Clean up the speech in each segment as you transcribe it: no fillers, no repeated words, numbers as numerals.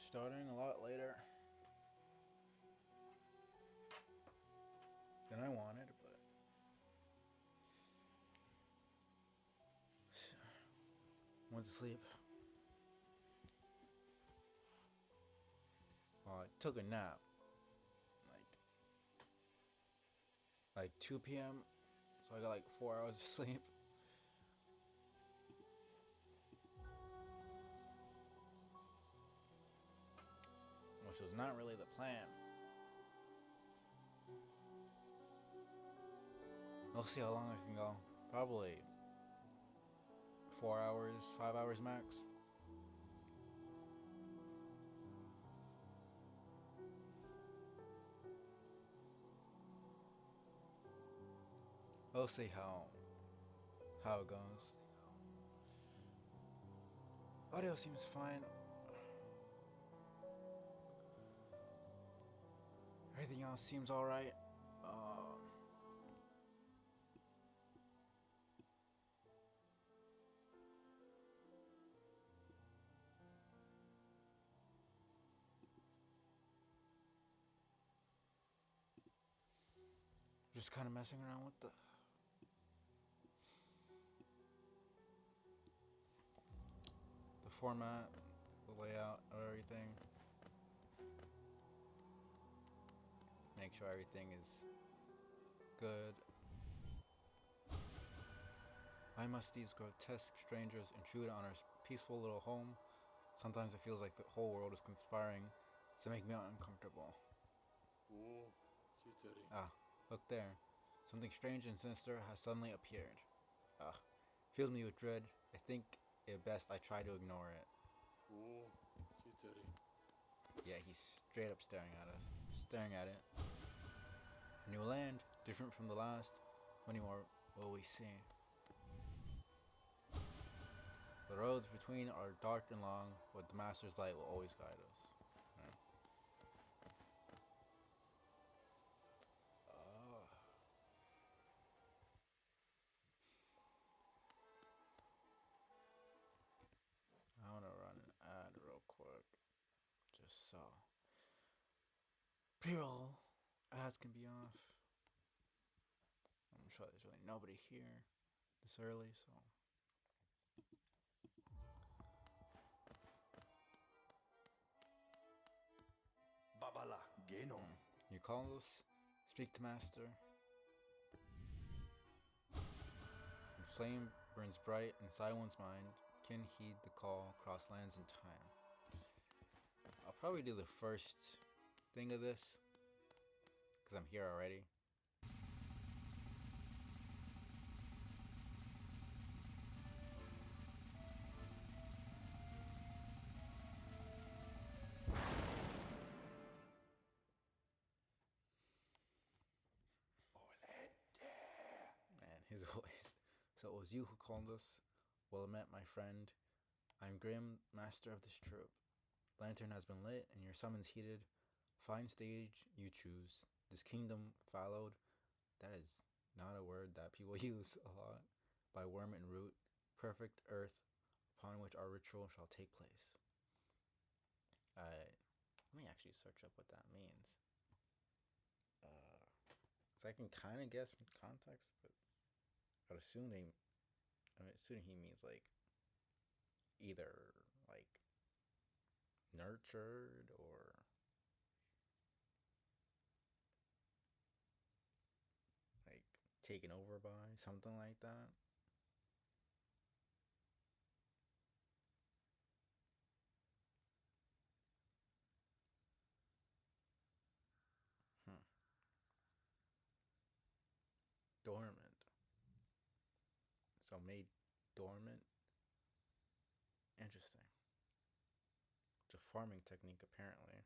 starting a lot later than I wanted, but went to sleep. Well, I took a nap, like 2 p.m. So I got like 4 hours of sleep. Which was not really the plan. We'll see how long I can go. Probably 4 hours, 5 hours max. We'll see how it goes. Audio seems fine. Everything else seems alright. Just kind of messing around with the format, the layout of everything. Make sure everything is good. Why must these grotesque strangers intrude on our peaceful little home? Sometimes it feels like the whole world is conspiring to make me uncomfortable. Ah, look there. Something strange and sinister has suddenly appeared. Fills me with dread. I think it best I try to ignore it. Yeah, he's straight up staring at us. Staring at it. A new land, different from the last. Many more will we see. The roads between are dark and long, but the Master's light will always guide us. Right. I want to run an ad real quick, just so pre-roll ads can be off. I'm sure there's really nobody here this early, so. Babala Geno. You call us? Speak to Master. When flame burns bright inside one's mind, can heed the call across lands and time. I'll probably do the first thing of this, because I'm here already. Man, his voice. So it was you who called us? Well met, my friend. I'm Grim, master of this troop. Lantern has been lit and your summons heated. Fine stage you choose. This kingdom followed. That is not a word that people use a lot. By worm and root. Perfect earth upon which our ritual shall take place. Let me actually search up what that means. So I can kind of guess from context, but I would assume assuming he means like either like nurtured or like taken over by something like that. Dormant. So made dormant. Interesting. It's a farming technique apparently.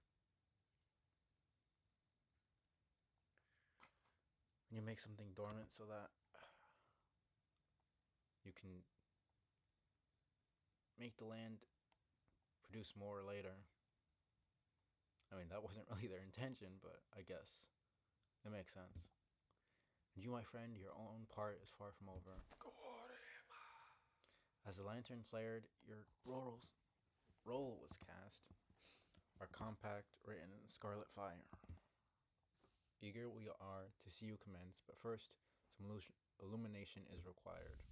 When you make something dormant so that you can make the land produce more later. I mean, that wasn't really their intention, but I guess it makes sense. And you, my friend, your own part is far from over. As the lantern flared, your roll was cast. our compact written in scarlet fire. Eager we are to see you commence, but first, some illumination is required.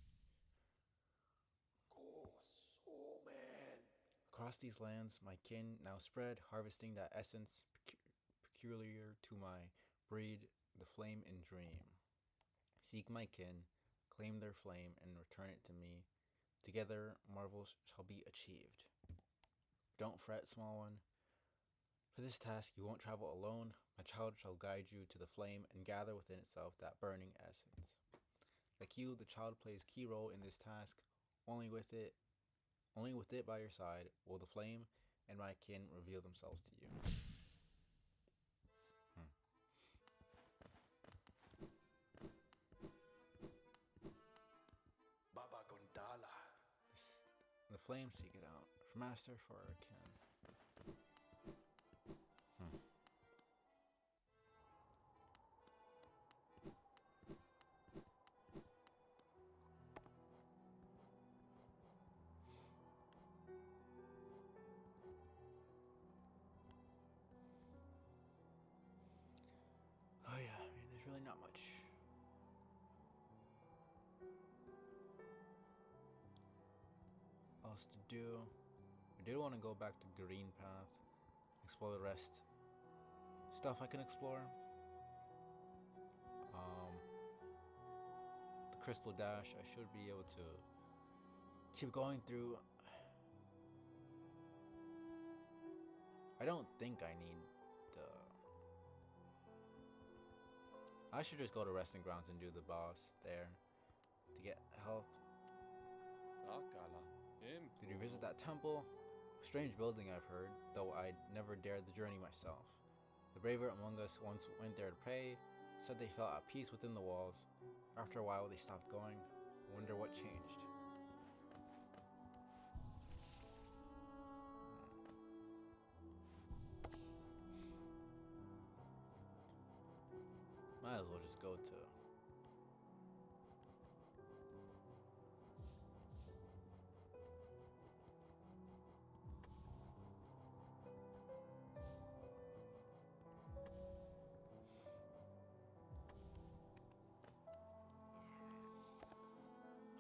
Across these lands, my kin now spread, harvesting that essence peculiar to my breed, the flame in dream. Seek my kin, claim their flame, and return it to me. Together, marvels shall be achieved. Don't fret, small one. For this task, you won't travel alone. My child shall guide you to the flame and gather within itself that burning essence. Like you, the child plays key role in this task. Only with it by your side will the flame and my kin reveal themselves to you. Baba Gondala. The flame seek it out. For master, for our kin. Oh yeah, I mean, there's really not much else to do. I did want to go back to Green Path, explore the rest. Stuff I can explore. The Crystal Dash, I should be able to keep going through. I don't think I need the... I should just go to Resting Grounds and do the boss there to get health. Did you visit that temple? A strange building, I've heard, though I'd never dared the journey myself. The braver among us once went there to pray, said they felt at peace within the walls. After a while, they stopped going. Wonder what changed. Might as well just go to...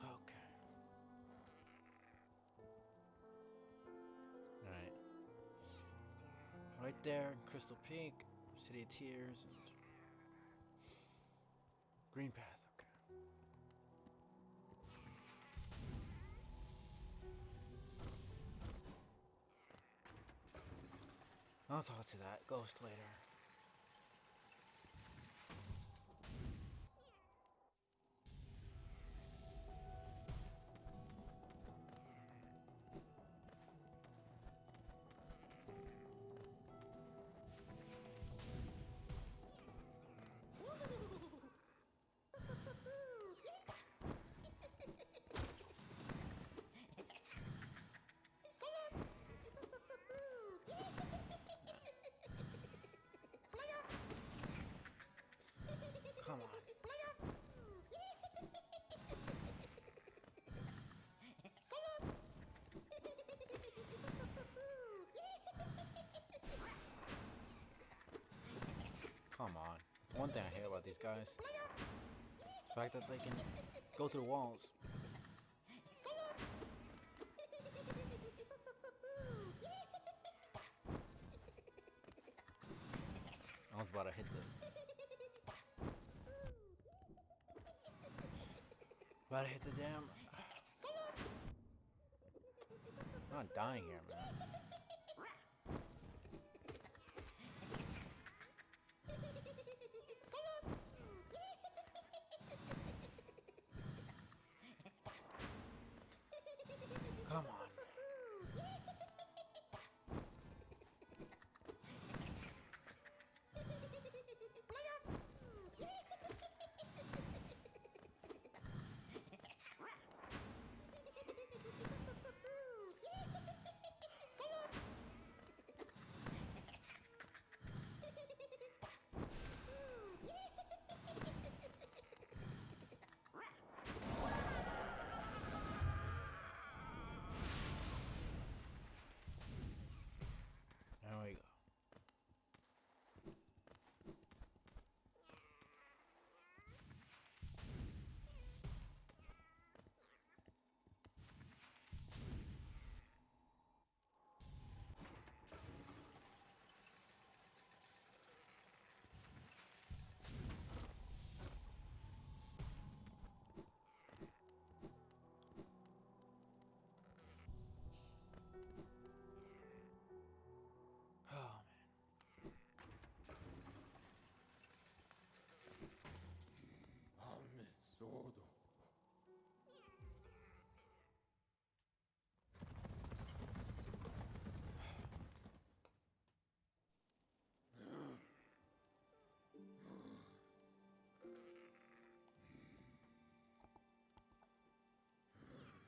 Okay. Alright. Right there, Crystal Peak, City of Tears, and... Green Path, okay. I'll talk to that ghost later. Come on. Come on. It's one thing I hate about these guys. The fact that they can go through walls. I was about to hit the... About to hit the damn... I'm not dying here, man. Come on.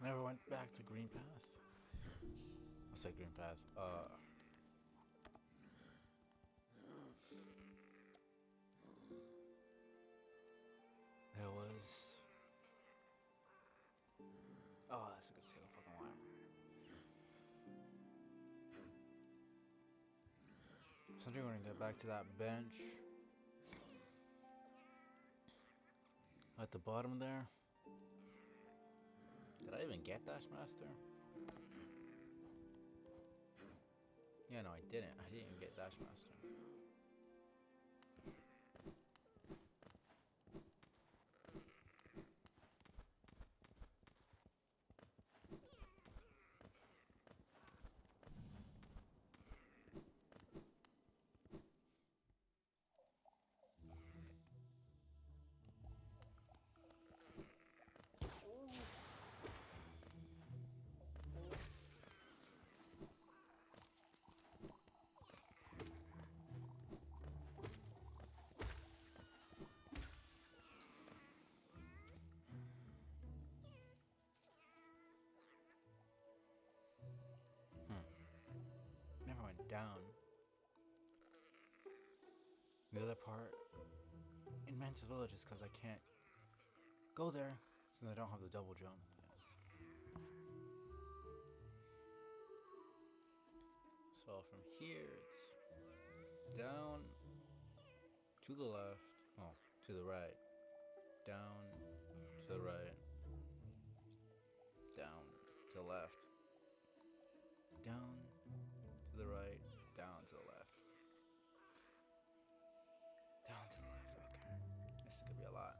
Never went back to Green Path. I said Green Path. There was. Oh, that's a good take a fucking while. Essentially, we're gonna get back to that bench at the bottom there. Did I even get Dash Master? Yeah, no, I didn't. I didn't even get Dash Master. Never went down. The other part in Mantis Village is because I can't go there since I don't have the double jump. So from here it's down to the left, oh, to the right, down to the right, down to the left, down to the right, down to the left, down to the left. Okay, this is gonna be a lot.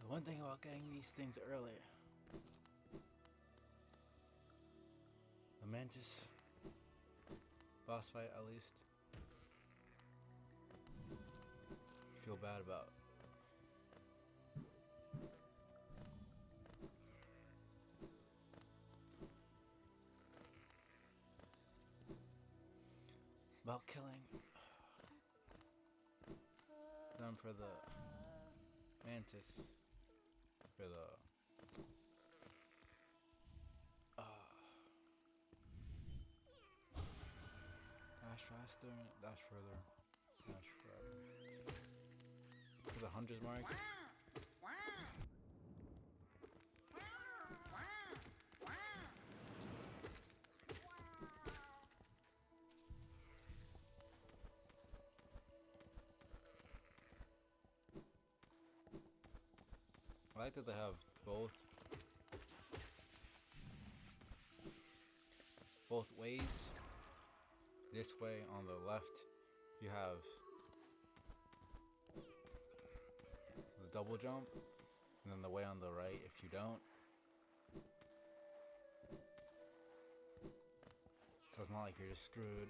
One thing about getting these things early, the Mantis boss fight at least, you feel bad about. About killing them for the Mantis. For the dash faster, dash further, dash forever. For the 100 mark. I like that they have both ways. This way on the left you have the double jump, and then the way on the right if you don't. So it's not like you're just screwed.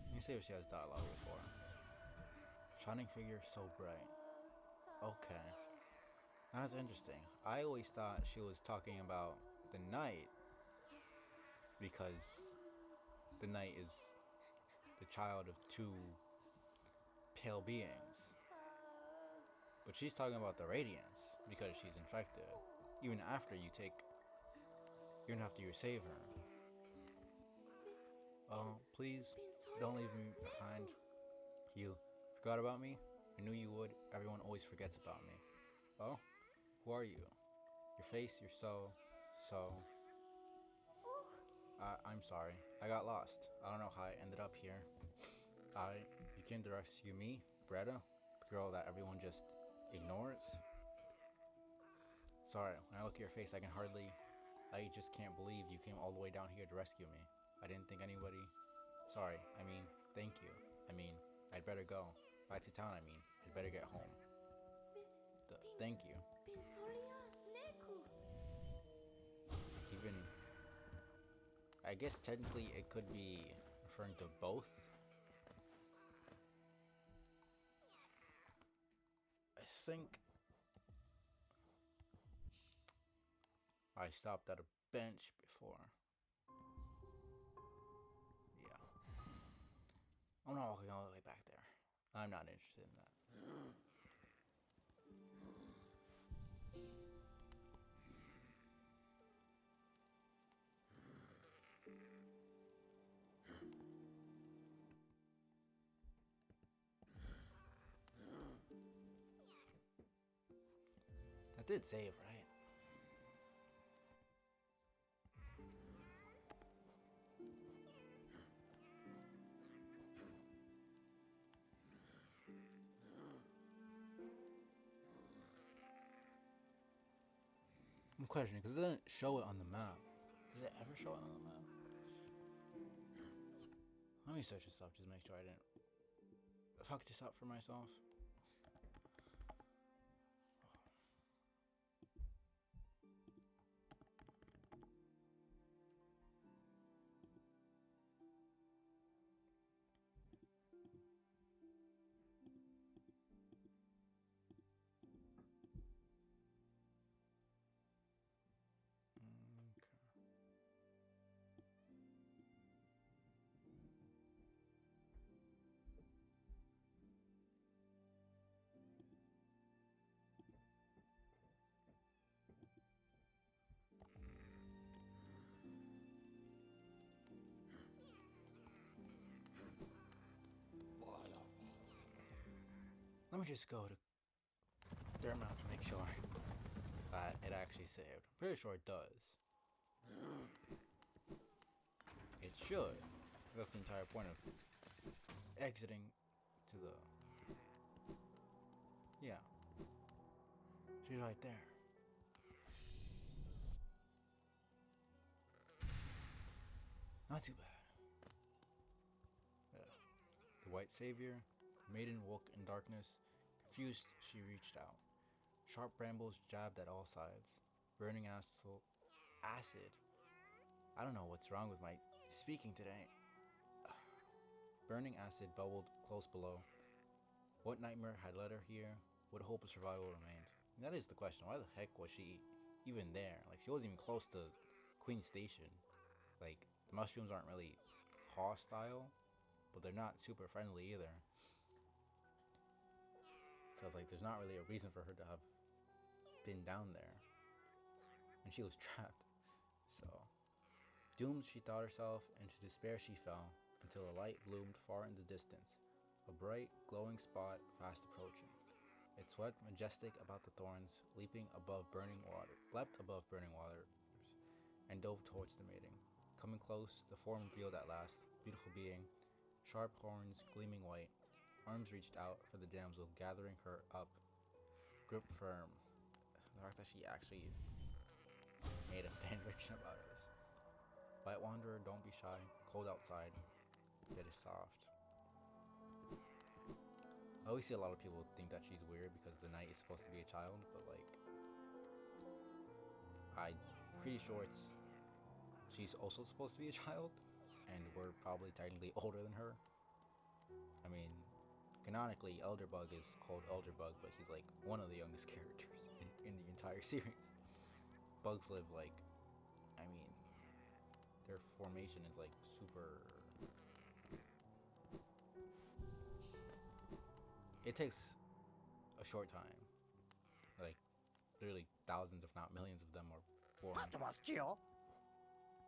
Let me see if she has dialogue before. Shining figure so bright. Okay. That's interesting. I always thought she was talking about the knight because the knight is the child of two pale beings. But she's talking about the radiance because she's infected. Even after you take, even after you save her. Oh, please don't leave me behind. You forgot about me? I knew you would. Everyone always forgets about me. Oh, who are you? Your face, you're so. I'm sorry. I got lost. I don't know how I ended up here. You came to rescue me, Bretta, the girl that everyone just ignores. Sorry, when I look at your face, I just can't believe you came all the way down here to rescue me. I didn't think anybody. Sorry, thank you. I'd better go. Back to town, I'd better get home. Thank you. Even. I guess technically it could be referring to both. I think I stopped at a bench before. Yeah. I'm not walking all the way back there. I'm not interested in that. That did save, right? I'm questioning because it doesn't show it on the map. Does it ever show it on the map? Let me search this up just to make sure I didn't fuck this up for myself. Let me just go to Dermot to make sure that it actually saved. I'm pretty sure it does. It should. That's the entire point of exiting to the... Yeah. She's right there. Not too bad. The White Savior, maiden woke in darkness. Confused, she reached out. Sharp brambles jabbed at all sides. Burning acid. I don't know what's wrong with my speaking today. Burning acid bubbled close below. What nightmare had led her here? What hope of survival remained? And that is the question. Why the heck was she even there? Like, she wasn't even close to Queen Station. Like, the mushrooms aren't really hostile, but they're not super friendly either. So it's like there's not really a reason for her to have been down there. And she was trapped. So, doomed she thought herself, into despair she fell, until a light bloomed far in the distance. A bright, glowing spot fast approaching. It swept majestic about the thorns, leapt above burning waters, and dove towards the mating. Coming close, the form revealed at last, beautiful being, sharp horns gleaming white. Arms reached out for the damsel, gathering her up, grip firm. The fact that she actually made a fan fiction about this. Light wanderer, don't be shy. Cold outside, it is soft. I always see a lot of people think that she's weird because the knight is supposed to be a child, but like, I'm pretty sure she's also supposed to be a child, and we're probably technically older than her. I mean, canonically, Elderbug is called Elderbug, but he's like one of the youngest characters in the entire series. Bugs live like, I mean, their formation is like super. It takes a short time literally thousands, if not millions of them are born 待ってますよ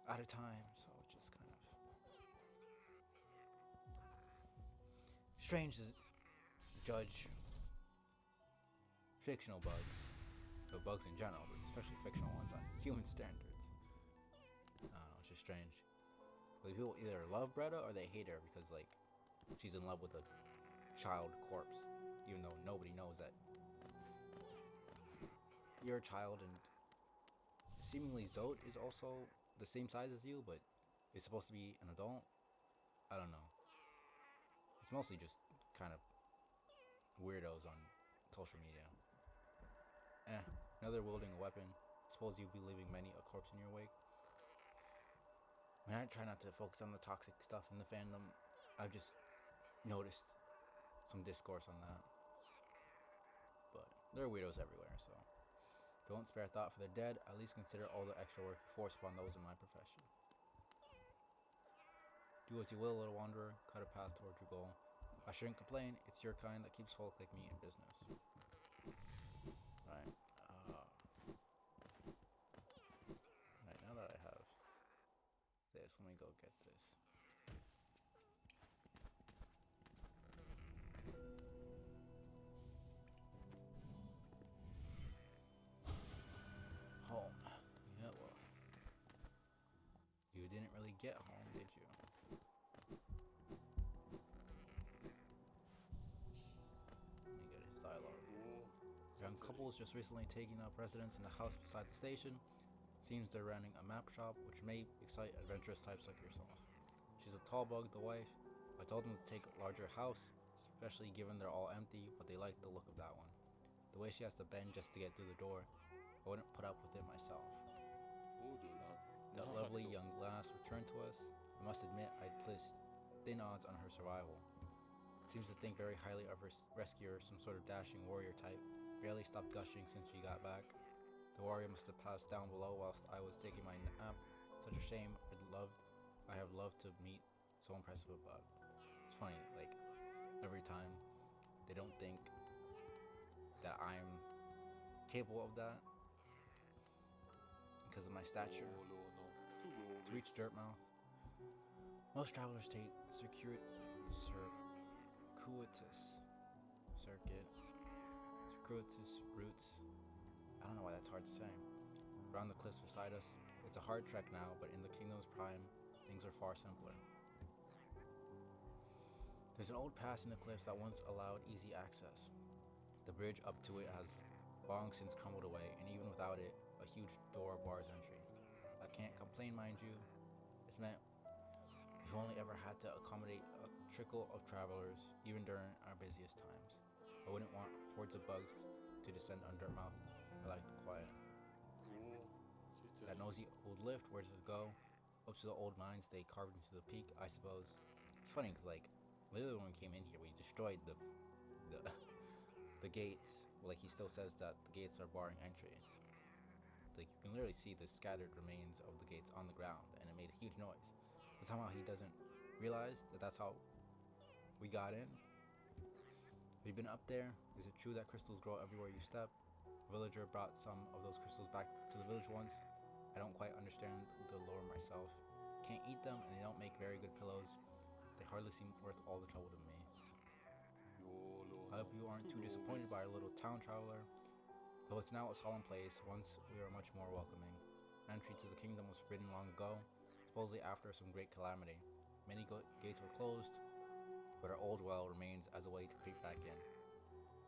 at a time, so it's just kind of strange to judge fictional bugs, or bugs in general, but especially fictional ones, on human standards. I don't know, it's just strange. Like, people either love Bretta or they hate her because, like, she's in love with a child corpse, even though nobody knows that you're a child, and seemingly Zote is also the same size as you, but is supposed to be an adult. I don't know. It's mostly just kind of weirdos on social media. Another wielding a weapon. Suppose you'll be leaving many a corpse in your wake. I mean, I try not to focus on the toxic stuff in the fandom. I've just noticed some discourse on that. But there are weirdos everywhere, so if you won't spare a thought for the dead, at least consider all the extra work you force upon those in my profession. Do as you will, little wanderer. Cut a path towards your goal. I shouldn't complain. It's your kind that keeps folk like me in business. Right. Right, now that I have this, let me go get this. Home. Yeah, well. You didn't really get home, did you? Let me get his dialogue. A young couple is just recently taking up residence in the house beside the station. Seems they're running a map shop, which may excite adventurous types like yourself. She's a tall bug, the wife. I told them to take a larger house, especially given they're all empty, but they like the look of that one. The way she has to bend just to get through the door, I wouldn't put up with it myself. That lovely young lass returned to us. I must admit, I'd placed thin odds on her survival. Seems to think very highly of her rescuer, some sort of dashing warrior type. Barely stopped gushing since she got back. The warrior must have passed down below whilst I was taking my nap. Such a shame. I'd have loved to meet so impressive a bug. It's funny, like, every time they don't think that I'm capable of that because of my stature. To reach Dirtmouth, most travelers take circuitous routes. I don't know why that's hard to say. Around the cliffs beside us, it's a hard trek now, but in the Kingdom's prime, things are far simpler. There's an old pass in the cliffs that once allowed easy access. The bridge up to it has long since crumbled away, and even without it, a huge door bars entry. I can't complain, mind you. It's meant we've only ever had to accommodate a trickle of travelers, even during our busiest times. I wouldn't want hordes of bugs to descend on Dirtmouth. I like the quiet. That nosy old lift, where does it go? Up to the old mines they carved into the peak, I suppose. It's funny because, like, literally when we came in here, we destroyed the gates. Like, he still says that the gates are barring entry. Like, you can literally see the scattered remains of the gates on the ground, and it made a huge noise. But somehow he doesn't realize that that's how we got in. Have you been up there? Is it true that crystals grow everywhere you step? A villager brought some of those crystals back to the village once. I don't quite understand the lore myself. Can't eat them, and they don't make very good pillows. They hardly seem worth all the trouble to me. I hope you aren't too disappointed by our little town, traveler. Though it's now a solemn place, once we were much more welcoming. Entry to the kingdom was forbidden long ago, supposedly after some great calamity. Many gates were closed, but our old well remains as a way to creep back in.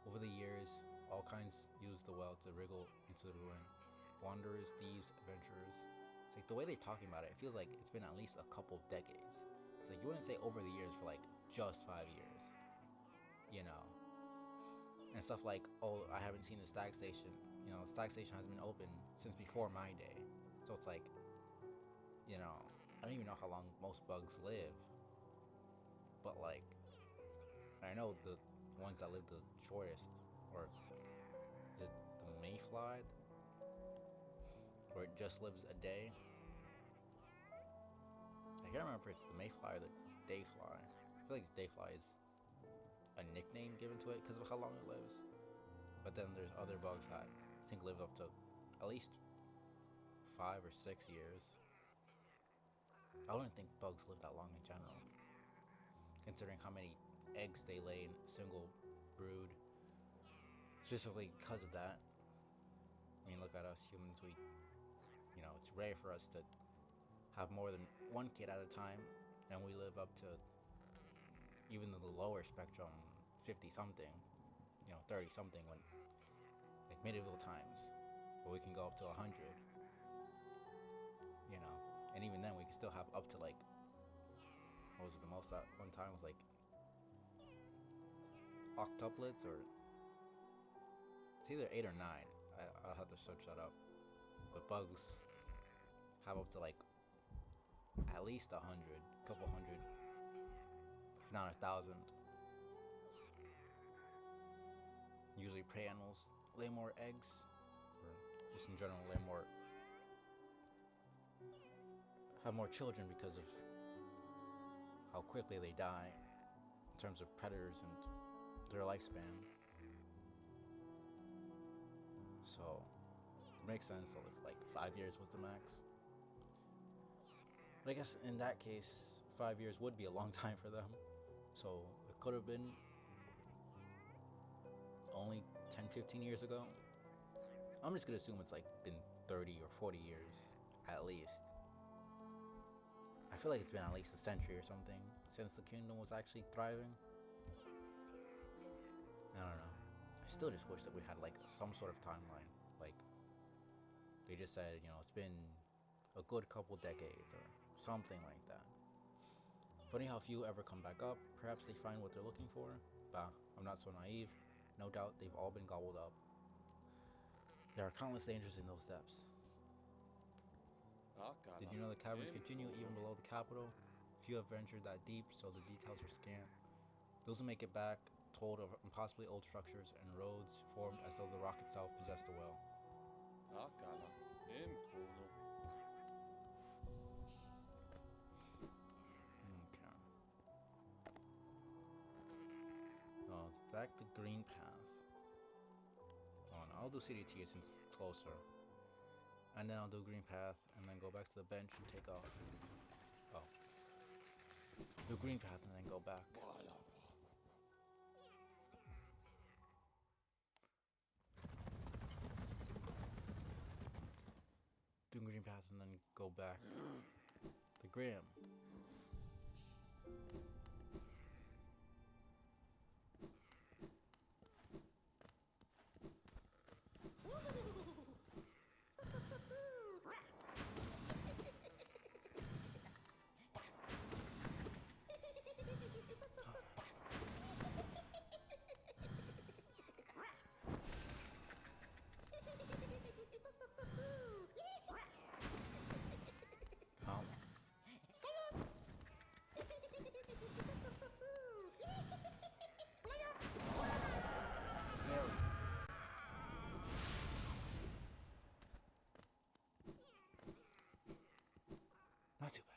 Over the years, all kinds used the well to wriggle into the ruin. Wanderers, thieves, adventurers. It's like the way they're talking about it, it feels like it's been at least a couple of decades. It's like you wouldn't say over the years for like just 5 years. You know. And stuff like, oh, I haven't seen the Stag Station. You know, the Stag Station hasn't been open since before my day. So it's like, you know, I don't even know how long most bugs live. But like, I know the ones that live the shortest, or is it the mayfly? Where it just lives a day? I can't remember if it's the mayfly or the dayfly. I feel like dayfly is a nickname given to it because of how long it lives. But then there's other bugs that think live up to at least 5 or 6 years. I wouldn't think bugs live that long in general, considering how many eggs they lay in a single brood. Specifically because of that. I mean, look at us humans. It's rare for us to have more than one kid at a time, and we live up to even the lower spectrum, 50 something, 30 something, when like medieval times, where we can go up to 100, and even then we can still have up to, like, what was it, the most at one time was like octuplets, or it's either 8 or 9. I'll have to search that up. But bugs have up to like at least 100, couple hundred, if not 1,000. Usually prey animals lay more eggs, or just in general have more children because of how quickly they die in terms of predators and their lifespan. So it makes sense that if like 5 years was the max. But I guess in that case, 5 years would be a long time for them. So it could have been only 10, 15 years ago. I'm just gonna assume it's like been 30 or 40 years at least. I feel like it's been at least a century or something since the kingdom was actually thriving. I don't know. I still just wish that we had like some sort of timeline. Like, they just said, it's been a good couple decades or something like that. Funny how few ever come back up. Perhaps they find what they're looking for. Bah, I'm not so naive. No doubt they've all been gobbled up. There are countless dangers in those depths. Did you know the caverns continue even below the capital? Few have ventured that deep, so the details are scant. Those who make it back told of impossibly old structures and roads formed as though the rock itself possessed a well. Okay. Oh, back to Green Path. Oh no, I'll do CDT since it's closer. And then I'll do Green Path, and then go back to the bench and take off. Oh. Do Green Path and then go back. Do Green Path and then go back to Graham. Not too bad.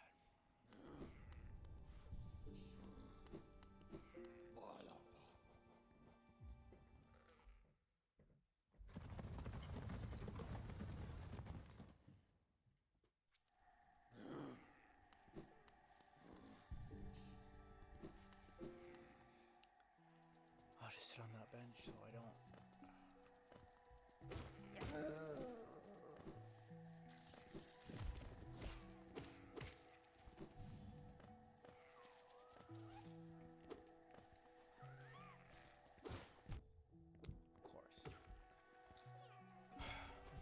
I'll just sit on that bench so I don't.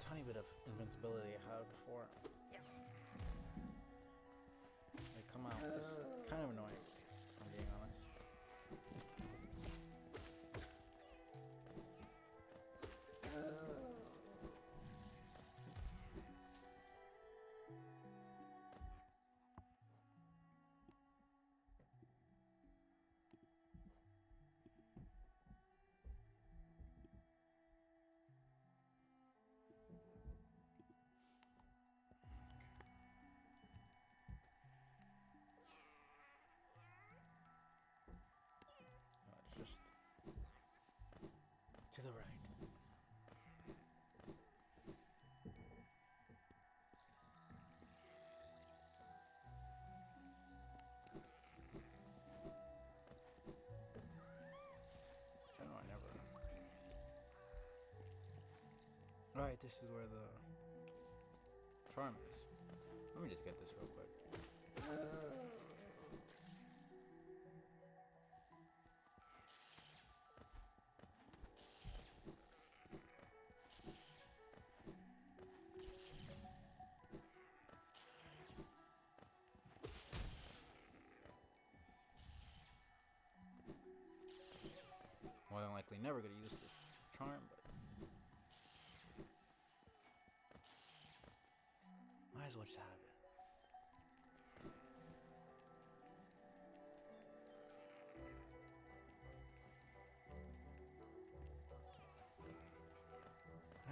Tiny bit of invincibility I had before. They come out. It's kind of annoying, if I'm being honest. Just to the right. right, this is where the charm is. Let me just get this real quick. More than likely never gonna use this charm, but might as well just have it.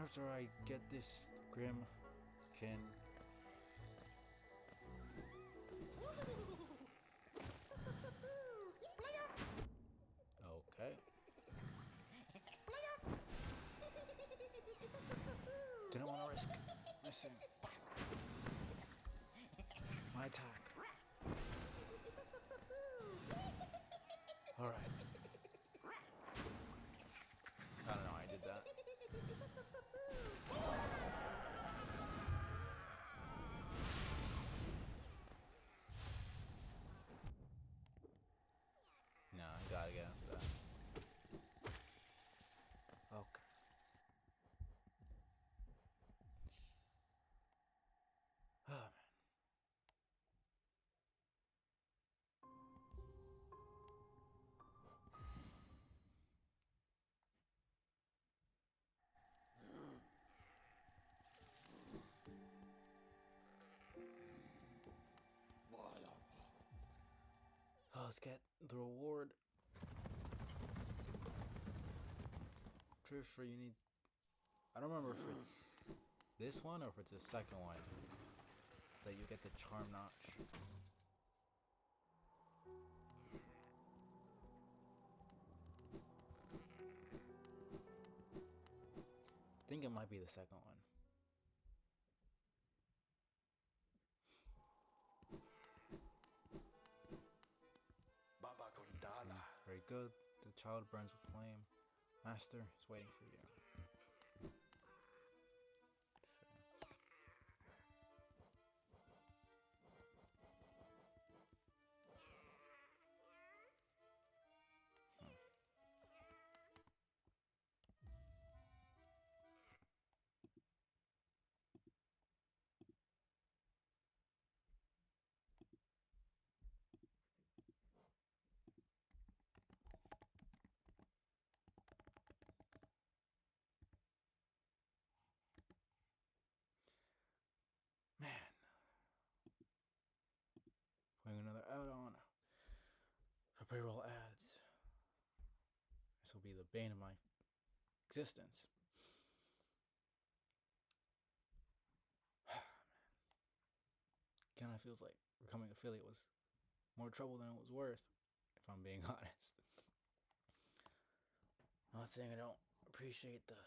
After I get this Grim can okay. Didn't want to risk missing my attack. Alright. I don't know how I did that. No, I gotta get after that. Okay. Oh man. Oh, let's get the reward. Pretty sure you need. I don't remember if it's this one or if it's the second one that you get the charm notch. I think it might be the second one. Baba Gondala. Very good. The child burns with flame. Master is waiting for you. Man. Putting another ad on. For payroll ads. This will be the bane of my existence. Kinda feels like becoming affiliate was more trouble than it was worth, if I'm being honest. I'm not saying I don't appreciate the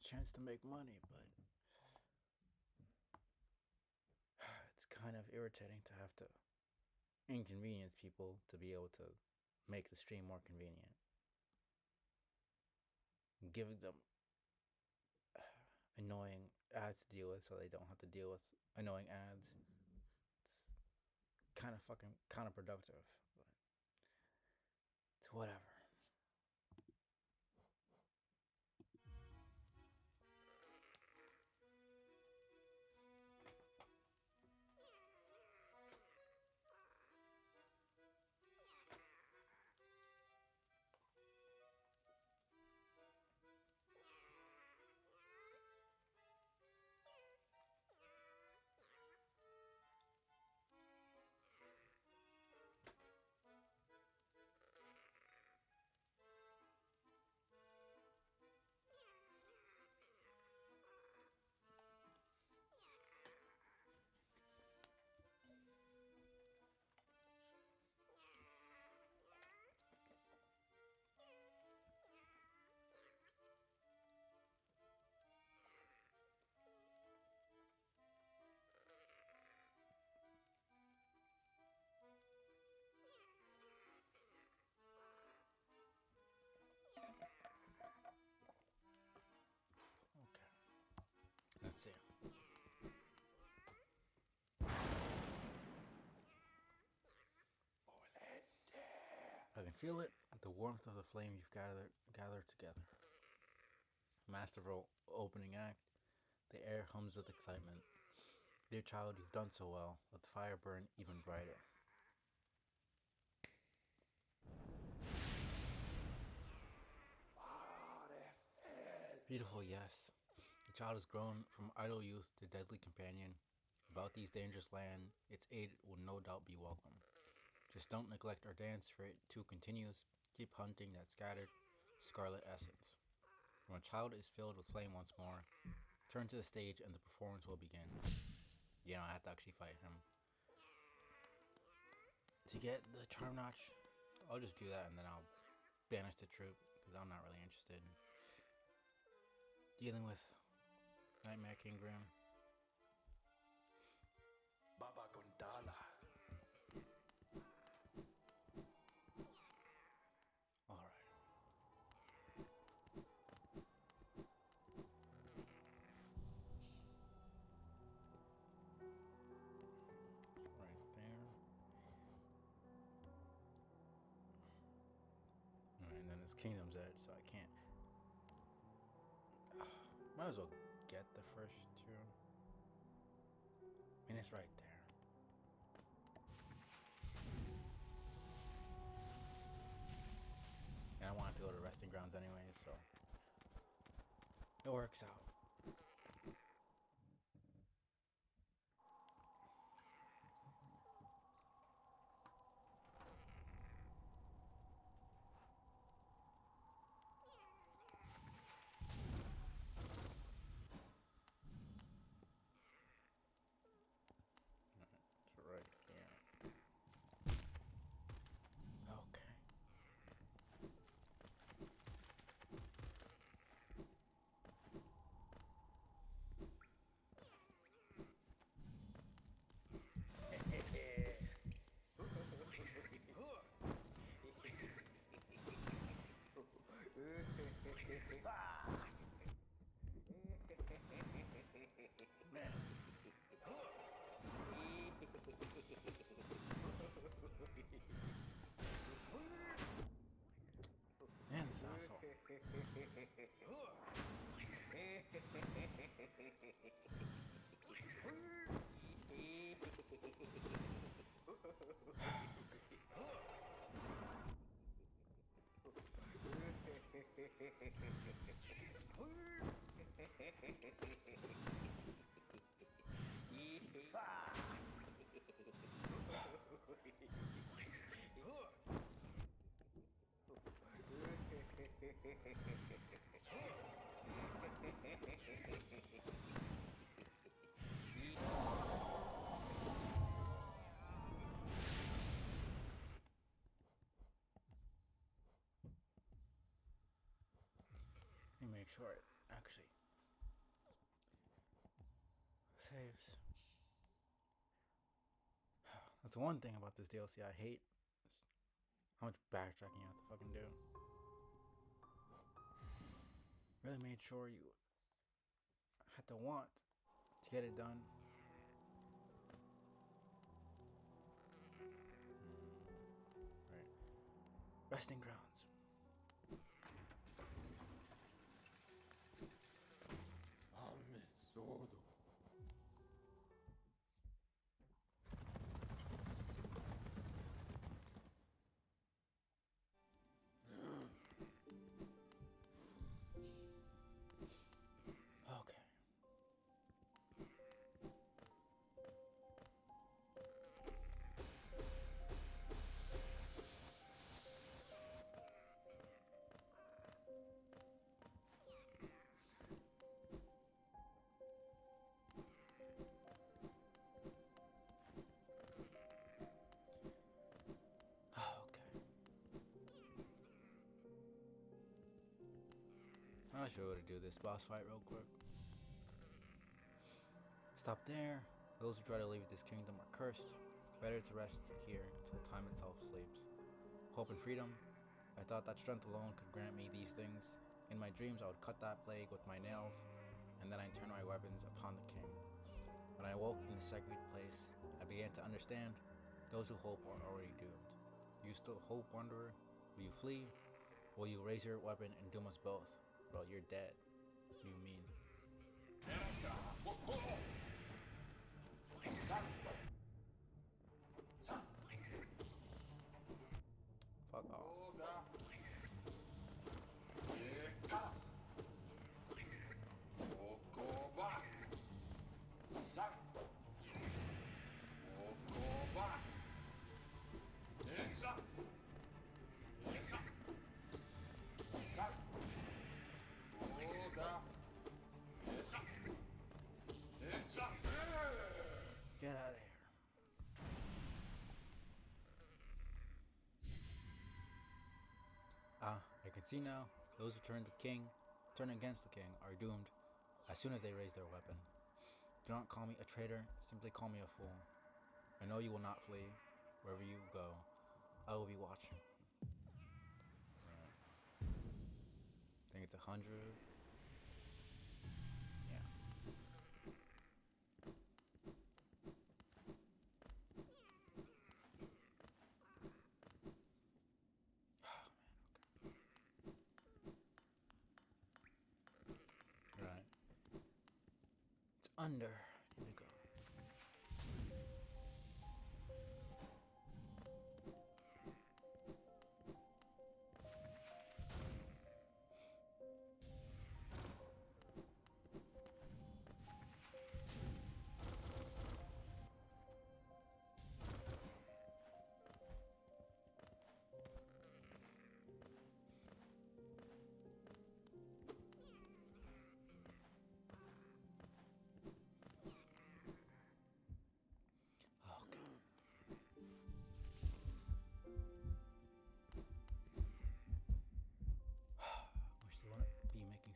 chance to make money, but it's kind of irritating to have to inconvenience people to be able to make the stream more convenient. Giving them annoying ads to deal with so they don't have to deal with annoying ads. It's kind of fucking counterproductive, but it's whatever. Feel it, the warmth of the flame you've gathered together. Masterful opening act, the air hums with excitement. Dear child, you've done so well. Let the fire burn even brighter. Beautiful, yes. The child has grown from idle youth to deadly companion. About these dangerous land, its aid will no doubt be welcome. Just don't neglect our dance, for it too continues. Keep hunting that scattered scarlet essence. When a child is filled with flame once more, turn to the stage and the performance will begin. I have to actually fight him. To get the charm notch, I'll just do that and then I'll banish the troop because I'm not really interested in dealing with Nightmare King Grim. Baba Gondala. Alright. Right there. Alright, and then it's Kingdom's Edge, so I can't. Might as well get the first two. I mean, it's right there. And I wanted to go to Resting Grounds anyways, so it works out. It's right here. Okay. Man. Man, this asshole. Let me make sure it actually saves. That's the one thing about this DLC I hate. How much backtracking you have to fucking do. Really made sure you had to want to get it done. Right. Resting Grounds. Amesodo. Okay. I'll show you how to do this boss fight real quick. Stop there. Those who try to leave this kingdom are cursed. Better to rest here until time itself sleeps. Hope and freedom. I thought that strength alone could grant me these things. In my dreams I would cut that plague with my nails, and then I'd turn my weapons upon the king. When I woke in the sacred place, I began to understand those who hope are already doomed. You still hope, wanderer? Will you flee? Or will you raise your weapon and doom us both? Bro, you're dead. What do you mean? Fuck off. Get out of here. I can see now, those who turn against the king, are doomed as soon as they raise their weapon. Do not call me a traitor, simply call me a fool. I know you will not flee. Wherever you go, I will be watching. I think it's 100. Yeah. Right. It's under. I need to go.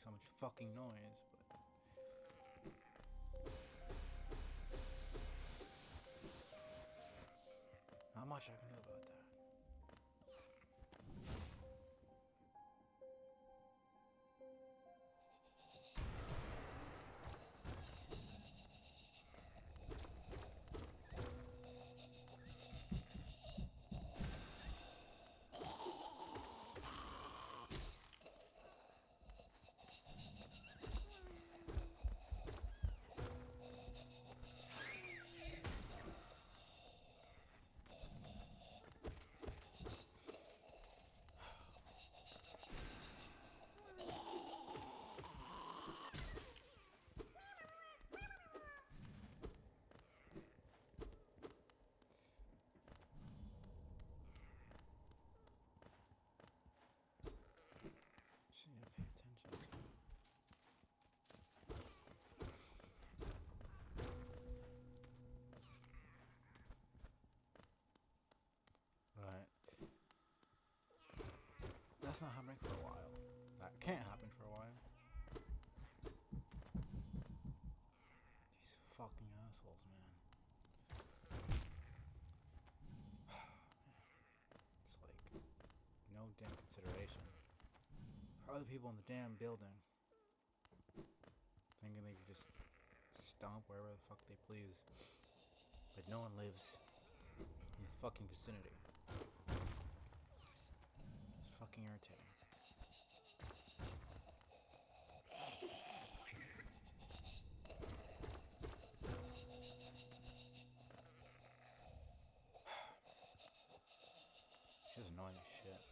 So much fucking noise, but not much I can do about that. Just need to pay attention to. Right. That's not happening for a while. That can't happen for a while. These fucking assholes, man. It's like no damn consideration for other people in the damn building, thinking they can just stomp wherever the fuck they please, but no one lives in the fucking vicinity. It's fucking irritating. She's annoying as shit.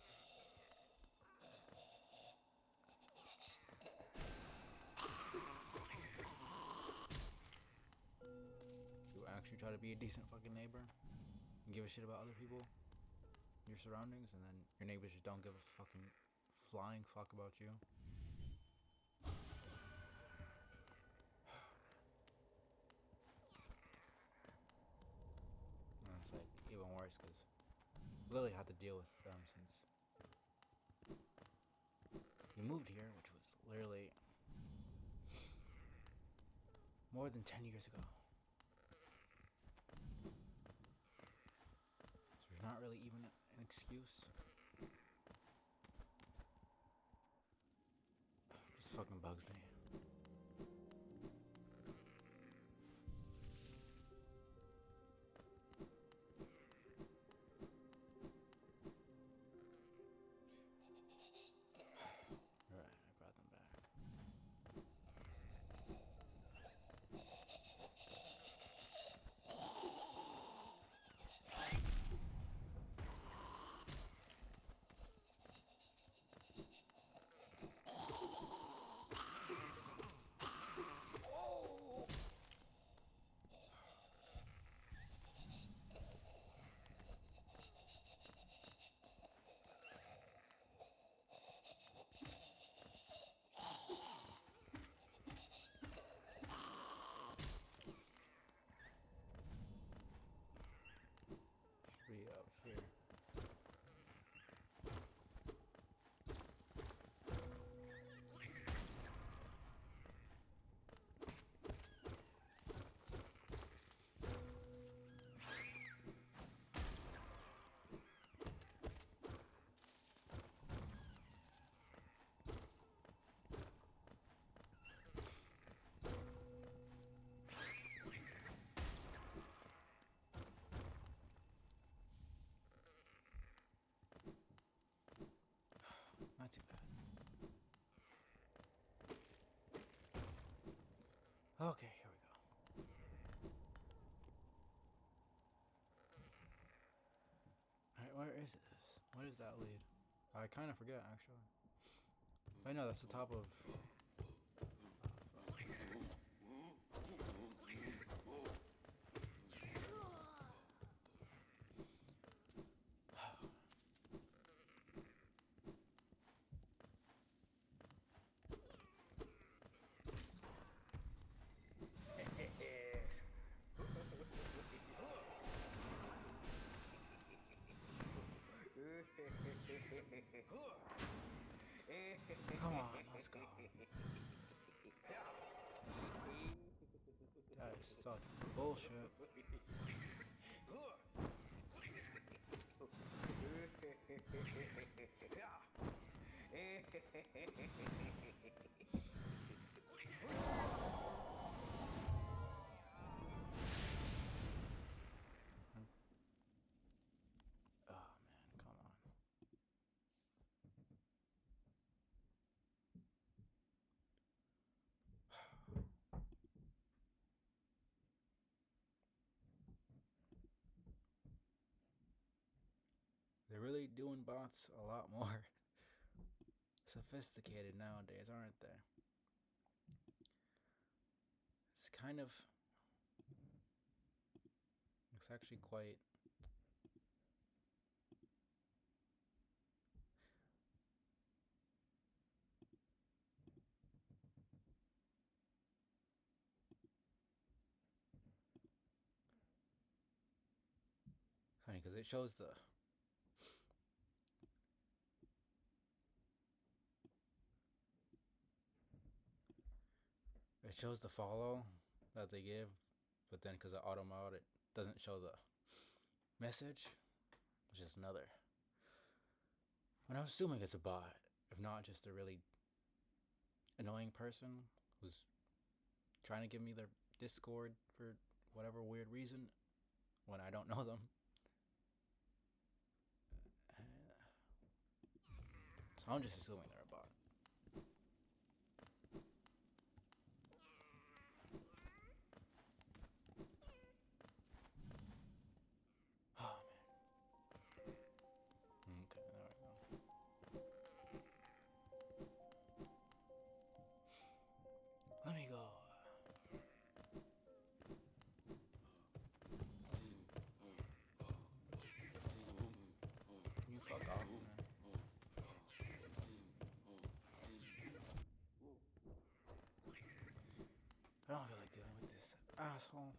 You actually try to be a decent fucking neighbor and give a shit about other people, your surroundings, and then your neighbors just don't give a fucking flying fuck about you. And it's like even worse because Lily had to deal with them since we moved here, which was literally more than 10 years ago. So there's not really even an excuse. It just fucking bugs me. not too bad. Okay, here we go. Alright, where is this? What does that lead? I kind of forget, actually. I know that's the top of... Come on, let's go. That is such bullshit. Oh man, come on. They're really doing bots a lot more sophisticated nowadays, aren't they? It's kind of... It's actually quite... funny, because it shows the... It shows the follow that they give, but then because of auto mode, it doesn't show the message, which is another. And I'm assuming it's a bot, if not just a really annoying person who's trying to give me their Discord for whatever weird reason when I don't know them. So I'm just assuming they're a bot. Oh man. Okay, there we go. Let me go. You fuck off, man. I don't feel like dealing with this asshole.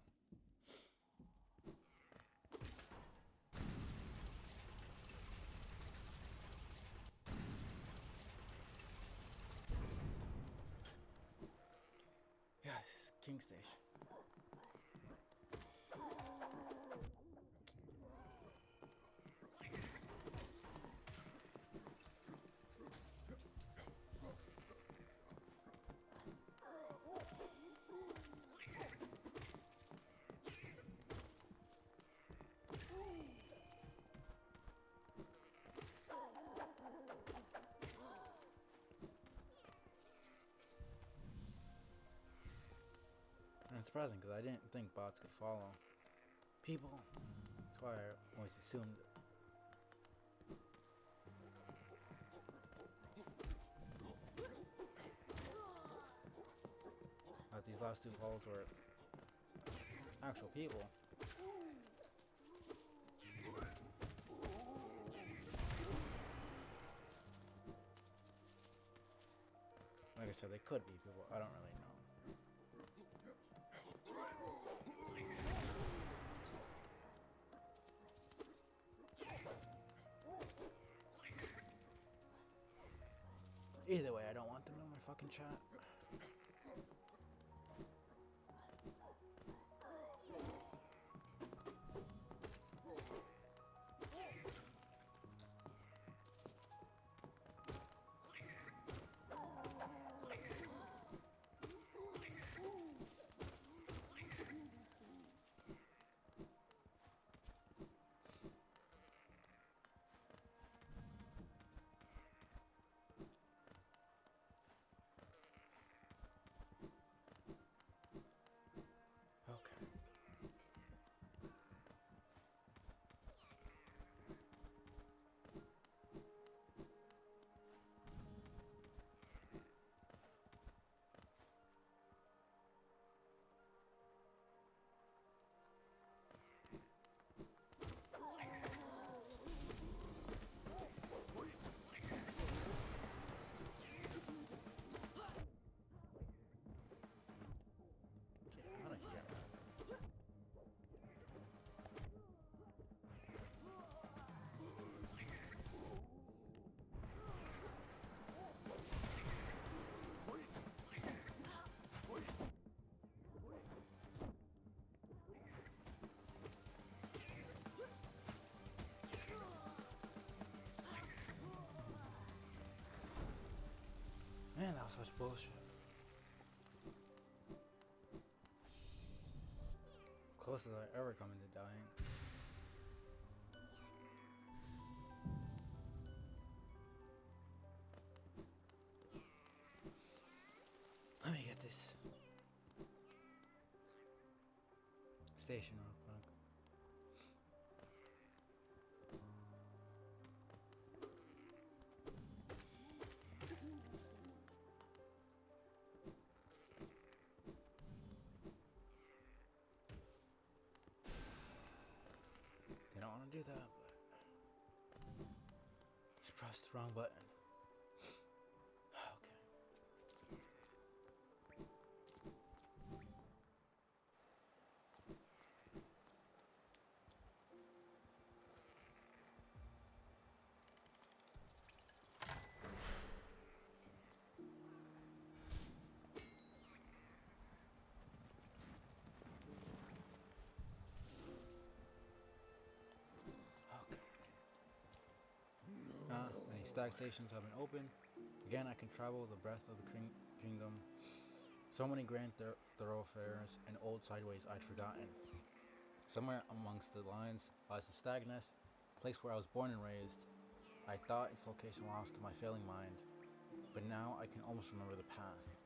Yes, King Station. And it's surprising because I didn't think bots could follow people. That's why I always assumed it. That these last two follows were actual people. Like I said, they could be people. I don't really know. Either way, I don't want them in my fucking chat. Such bullshit. Closest I ever come into dying. Let me get this station real quick. They don't want to do that, but just pressed the wrong button. Okay. Many stag stations have been opened. Again, I can travel the breadth of the kingdom. So many grand thoroughfares and old sideways I'd forgotten. Somewhere amongst the lines lies the stag nest, place where I was born and raised. I thought its location lost to my failing mind, but now I can almost remember the path.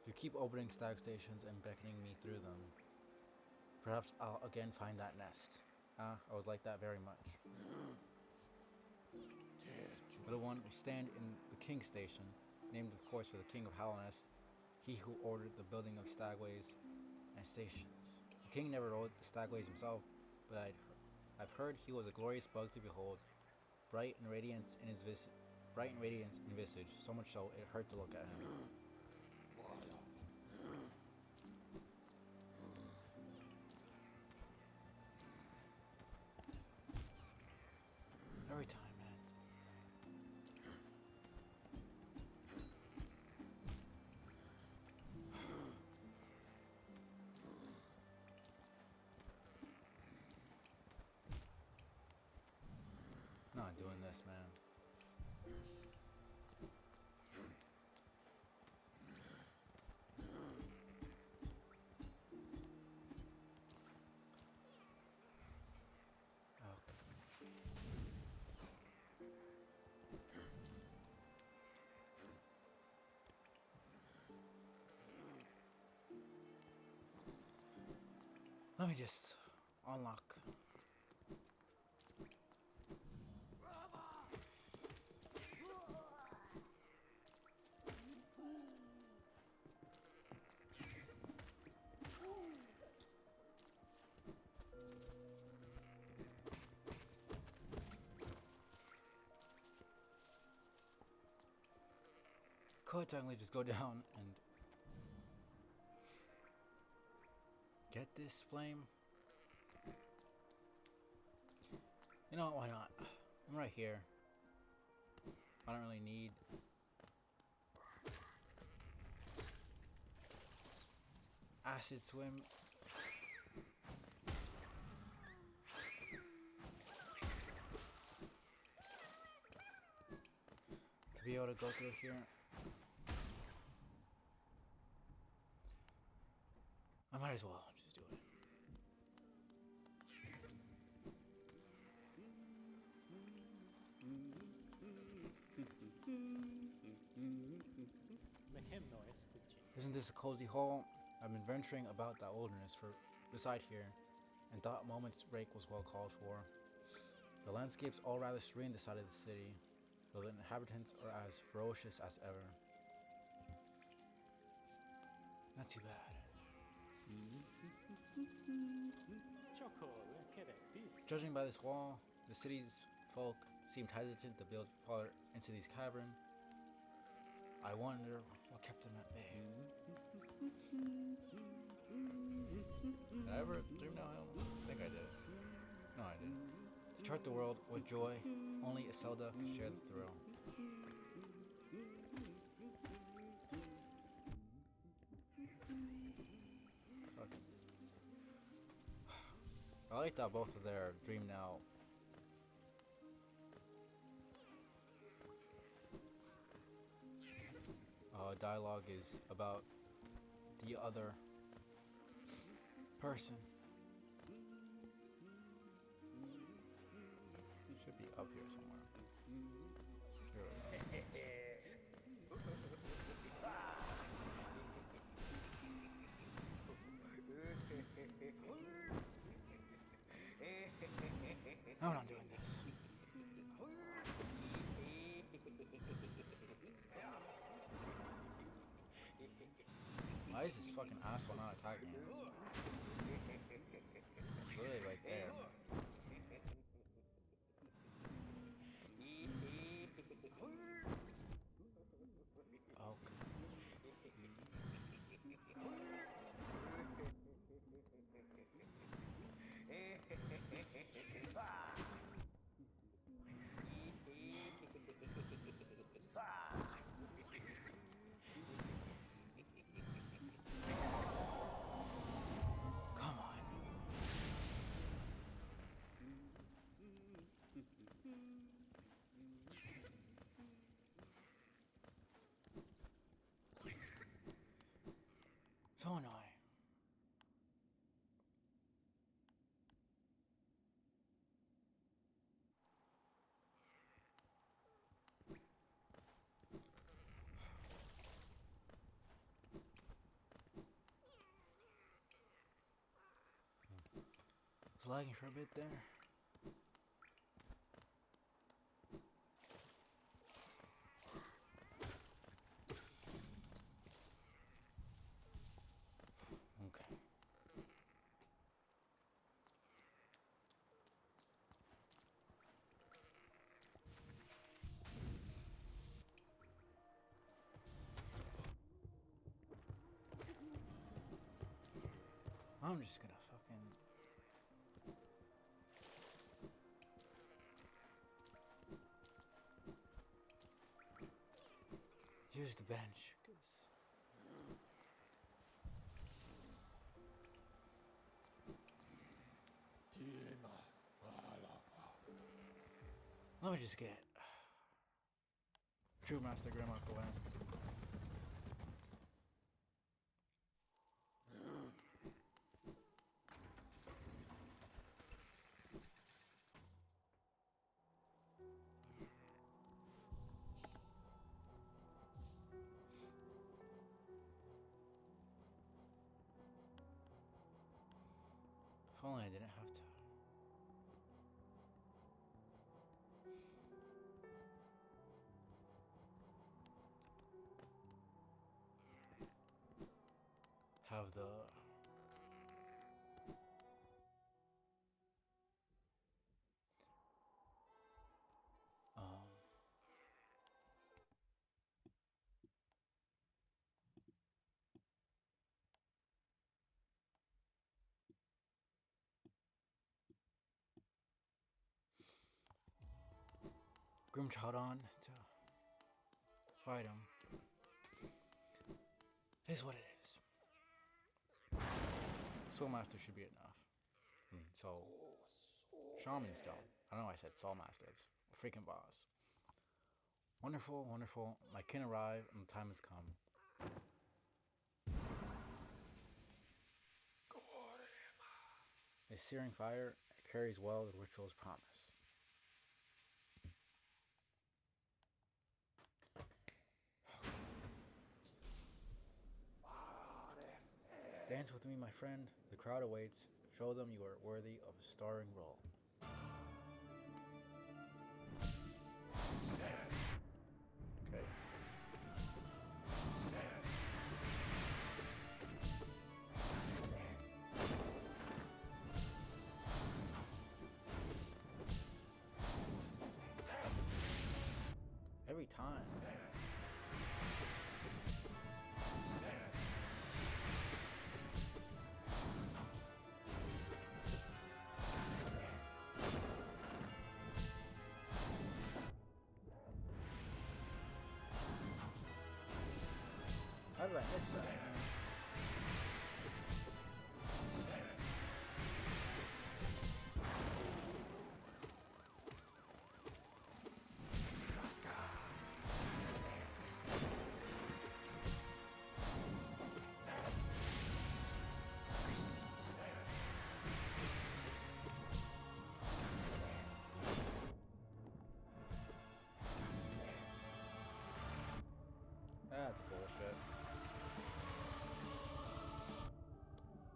You keep opening stag stations and beckoning me through them. Perhaps I'll again find that nest. I would like that very much. Little one, we stand in the King Station, named of course for the King of Halnest, he who ordered the building of stagways and stations. The king never rode the stagways himself, but I've heard he was a glorious bug to behold, bright in radiance in visage, so much so it hurt to look at him. Every time, man. Not doing this, man. Let me just unlock. Could technically just go down and get this flame. You know what, why not? I'm right here. I don't really need acid swim. To be able to go through here. I might as well just do it. Isn't this a cozy hole? I've been venturing about that wilderness beside here, and thought a moment's break was well called for. The landscape's all rather serene this side of the city, though the inhabitants are as ferocious as ever. Not too bad. Judging by this wall, the city's folk seemed hesitant to build farther into these caverns. I wonder what kept them at bay. Did I ever dream down hill? I think I did. No, I didn't. To chart the world with joy, only Iselda could share the thrill. I like that both of their dream now. dialogue is about the other person. Should be up here somewhere. Here we go. I'm not doing this. Why is this fucking asshole not attacking him? It's really right there, man. Okay. Come on. So annoying. It's lagging for a bit there. Okay. I'm just gonna fucking... use the bench, cause... Let me just get True Master Grimm out the way. If only I didn't have to. Have the Grimchild on to fight him. It is what it is. Soul Master should be enough. Soul Shaman still. I don't know why I said Soul Master. It's a freaking boss. Wonderful, wonderful. My kin arrive and the time has come. A searing fire carries well the ritual's promise. Dance with me, my friend. The crowd awaits. Show them you are worthy of a starring role. Okay. Every time. How did I miss that, man? That's bullshit.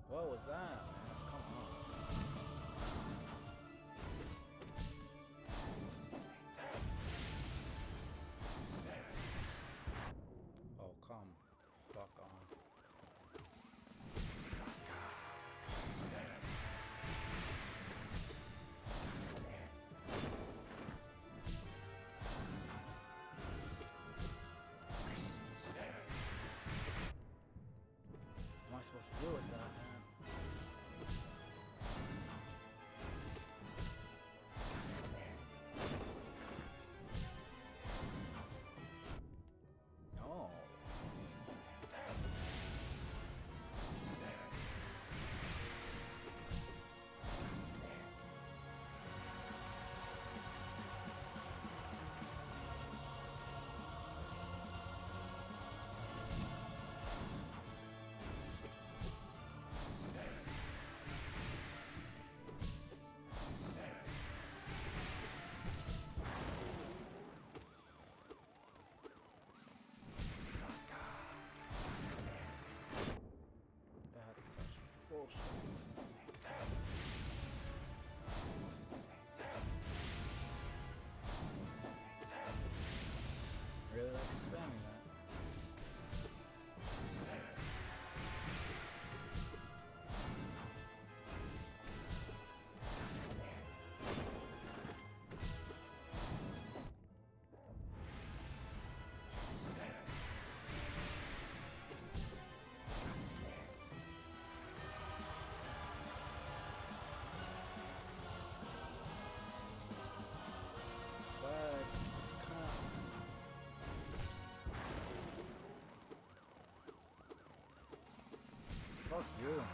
What was that, man? Come on. Oh, come the fuck on. What am I supposed to do with that, man? No. That's such bullshit. Really like spamming that. Swag, this cunt. Fuck you, man.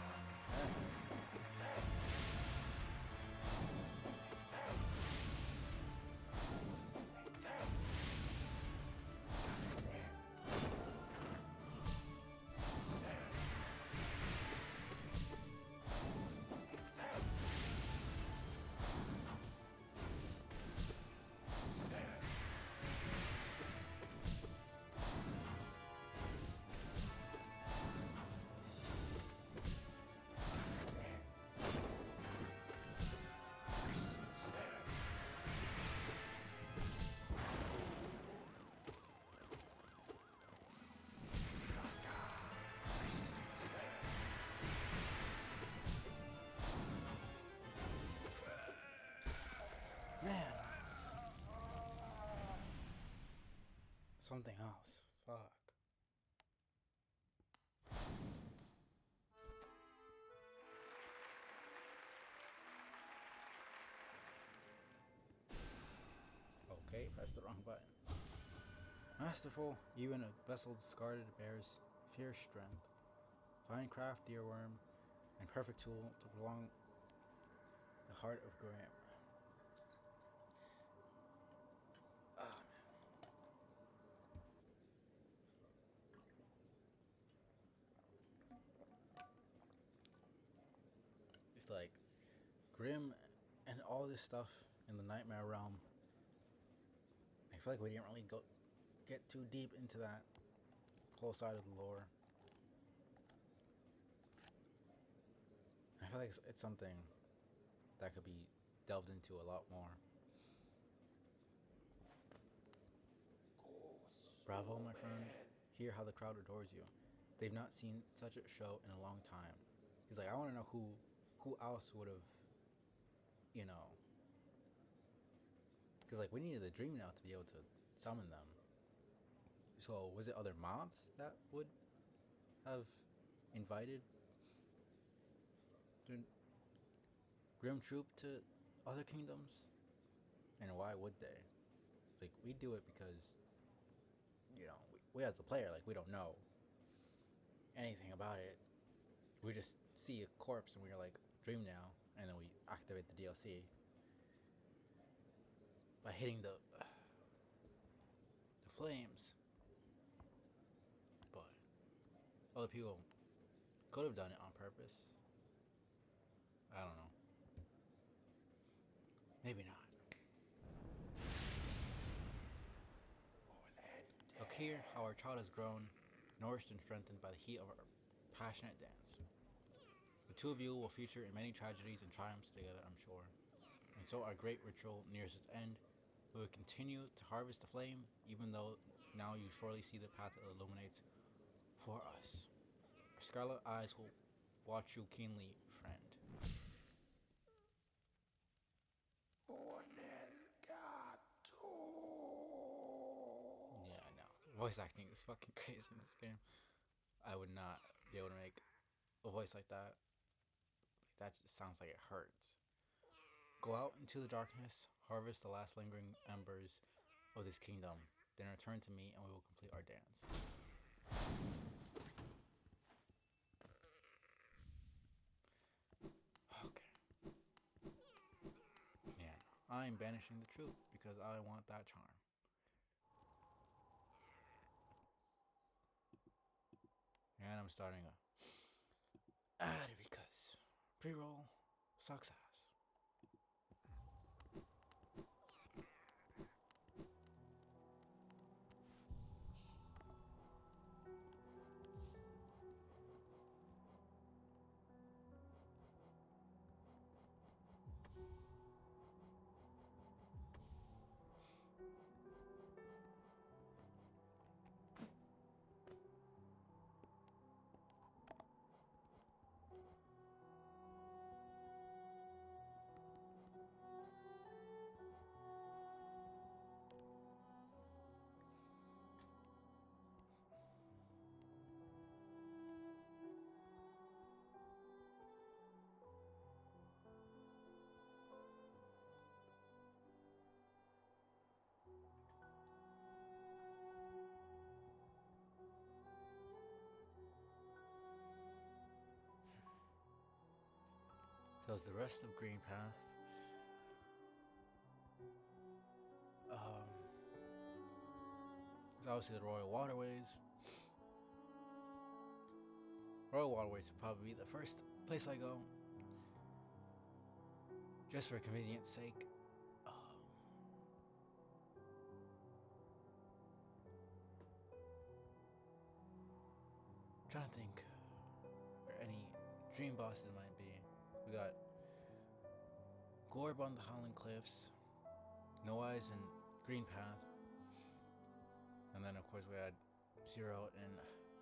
Man, that's something else. Fuck. Okay, press the wrong button. Masterful, even a vessel discarded bears fierce strength. Fine craft, deerworm, and perfect tool to prolong the heart of Graham. Ah, man. It's like Grim and all this stuff in the Nightmare Realm. I feel like we didn't really get too deep into that whole side of the lore. I feel like it's something that could be delved into a lot more. Bravo, my friend. Hear how the crowd adores you. They've not seen such a show in a long time. He's like, I want to know who else would have, you know, because like we needed the dream now to be able to summon them. So was it other mobs that would have invited the Grim Troop to other kingdoms? And why would they? It's like we do it because, you know, we as the player, like we don't know anything about it. We just see a corpse and we're like, dream now, and then we activate the DLC by hitting the flames. But other people could have done it on purpose. I don't know. Maybe not. hear how our child has grown, nourished and strengthened by the heat of our passionate dance. The two of you will feature in many tragedies and triumphs together, I'm sure. And so our great ritual nears its end. We will continue to harvest the flame, even though now you surely see the path it illuminates for us. Our scarlet eyes will watch you keenly, friend. Yeah, I know. Voice acting is fucking crazy in this game. I would not be able to make a voice like that. That just sounds like it hurts. Go out into the darkness, harvest the last lingering embers of this kingdom, then return to me and we will complete our dance. Okay. Yeah, no. I'm banishing the troop because I want that charm. And I'm starting a ad because pre-roll sucks ass. So is the rest of Green Path. It's obviously the Royal Waterways. Royal Waterways would probably be the first place I go, just for convenience sake. I'm trying to think where any dream bosses might be. We got Gorb on the Howling Cliffs, No Eyes in Green Path, and then of course we had Zero in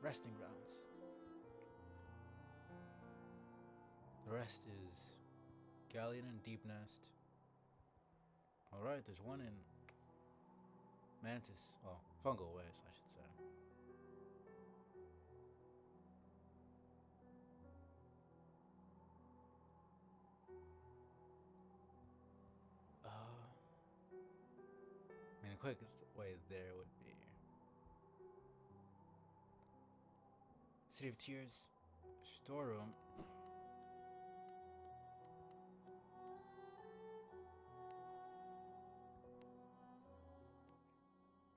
Resting Grounds. The rest is Galleon and Deep Nest. Alright, there's one in Mantis, well, Fungal Ways, I should say. I mean, the quickest way there would be City of Tears storeroom.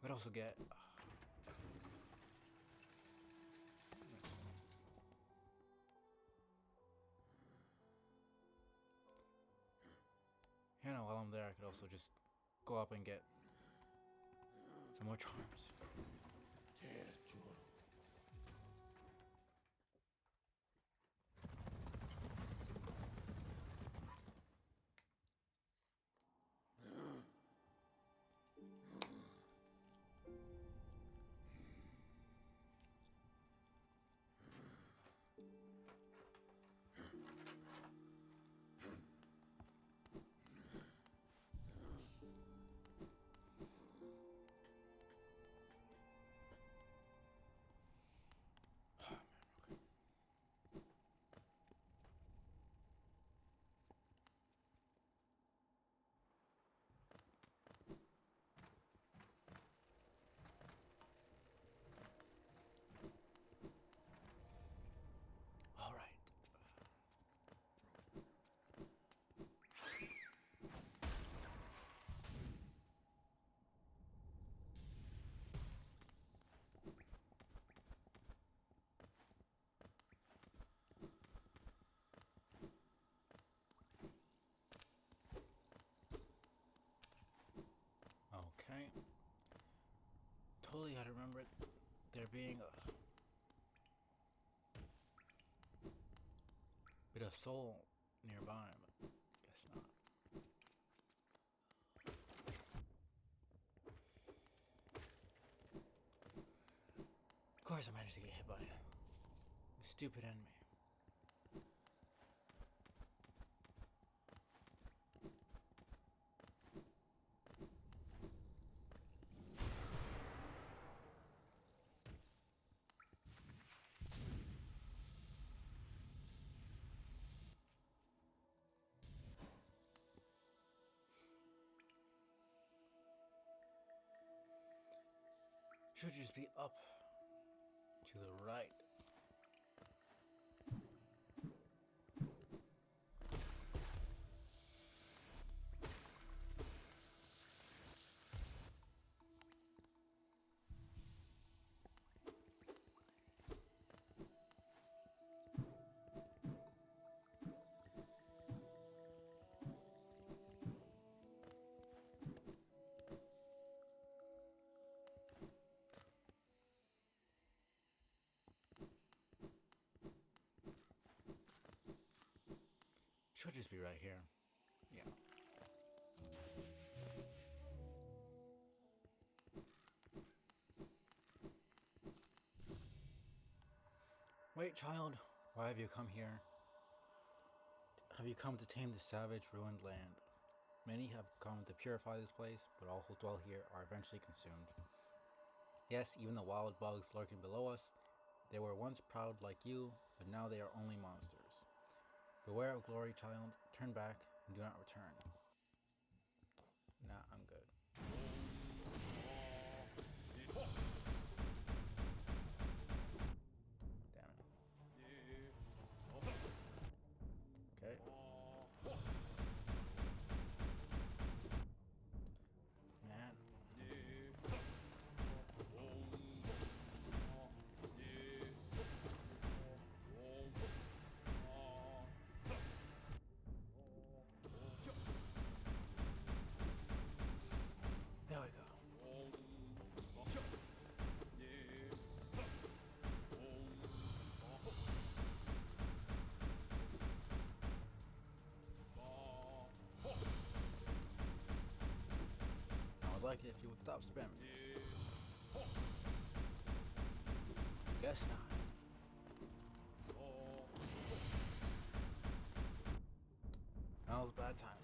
We'd also get you know, while I'm there I could also just go up and get some more charms. being a bit of soul nearby, but guess not. Of course I managed to get hit by the stupid enemy. Should just be up to the right. Should just be right here. Yeah. Wait, child, why have you come here? Have you come to tame the savage, ruined land? Many have come to purify this place, but all who dwell here are eventually consumed. Yes, even the wild bugs lurking below us, they were once proud like you, but now they are only monsters. Beware of glory, child. Turn back and do not return. Nah, I'm good. Damn it. Okay. Man. There we go. I would like it if you would stop spamming this. Guess not. That was bad timing.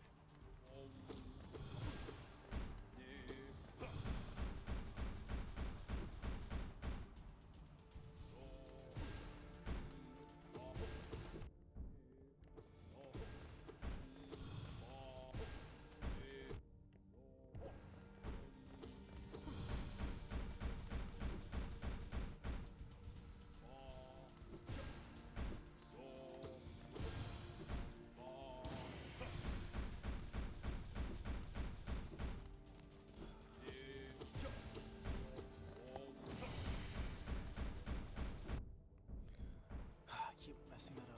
I keep messing that up.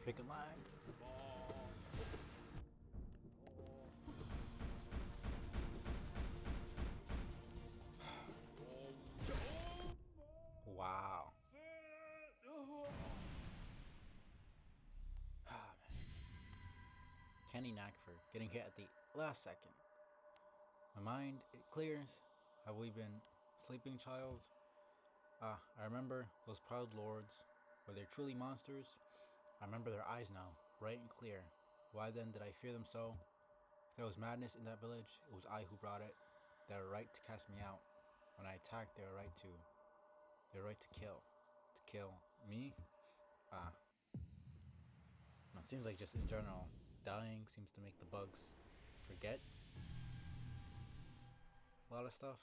Freaking lag. Wow. Ah, man. Kenny Knackford getting hit at the last second. My mind, it clears. Have we been sleeping, child? I remember those proud lords. Were they truly monsters? I remember their eyes now, bright and clear. Why then did I fear them so? If there was madness in that village, it was I who brought it. They were right to cast me out. When I attacked, they were right to. They were right to kill. To kill me? It seems like just in general, dying seems to make the bugs forget a lot of stuff.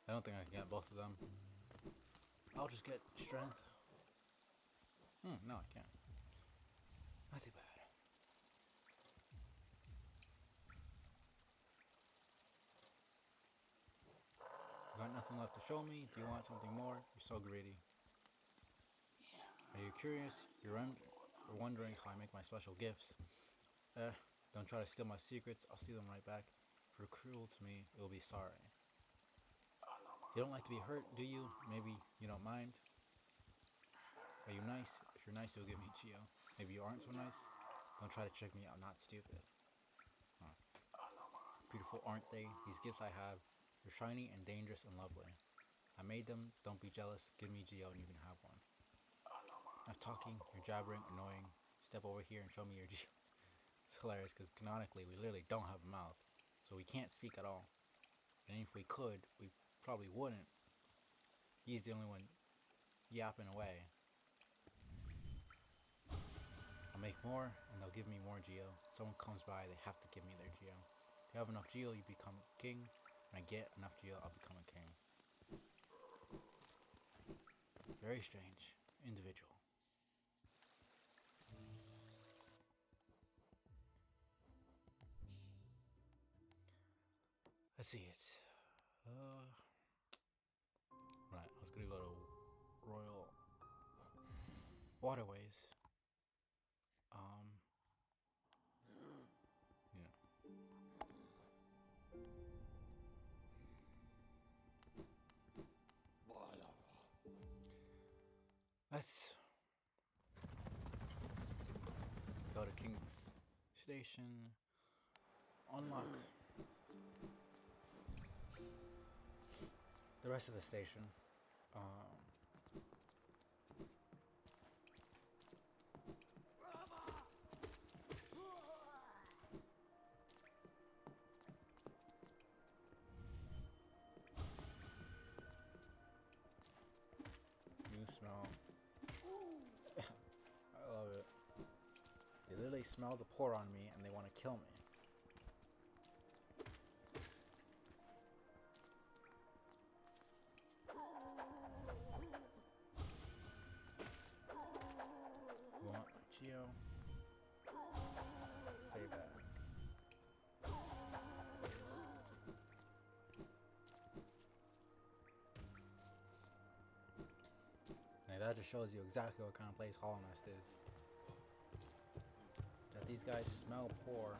I don't think I can get both of them. I'll just get strength. No, I can't. Not too bad. Got nothing left to show me? Do you want something more? You're so greedy. Are you curious? You're wondering how I make my special gifts. Don't try to steal my secrets. I'll steal them right back. If you're cruel to me, it will be sorry. You don't like to be hurt, do you? Maybe you don't mind? Are you nice? If you're nice, you'll give me Geo. Maybe you aren't so nice? Don't try to trick me. I'm not stupid. Huh. Beautiful, aren't they? These gifts I have. They're shiny and dangerous and lovely. I made them. Don't be jealous. Give me Geo and you can have one. Enough talking. You're jabbering. Annoying. Step over here and show me your Geo. It's hilarious because canonically we literally don't have a mouth. So we can't speak at all. And if we could, we probably wouldn't. He's the only one yapping away. I'll make more and they'll give me more Geo. Someone comes by, they have to give me their Geo. If you have enough Geo, you become king. When I get enough Geo, I'll become a king. Very strange. Individual. Let's see it. Right, I was gonna go to Royal Waterways. Let's go to King's Station. Unlock the rest of the station. New smell. I love it. They literally smell the pour on me and they want to kill me. Want my Geo. Stay back. Now that just shows you exactly what kind of place Hollow Nest is. That these guys smell poor.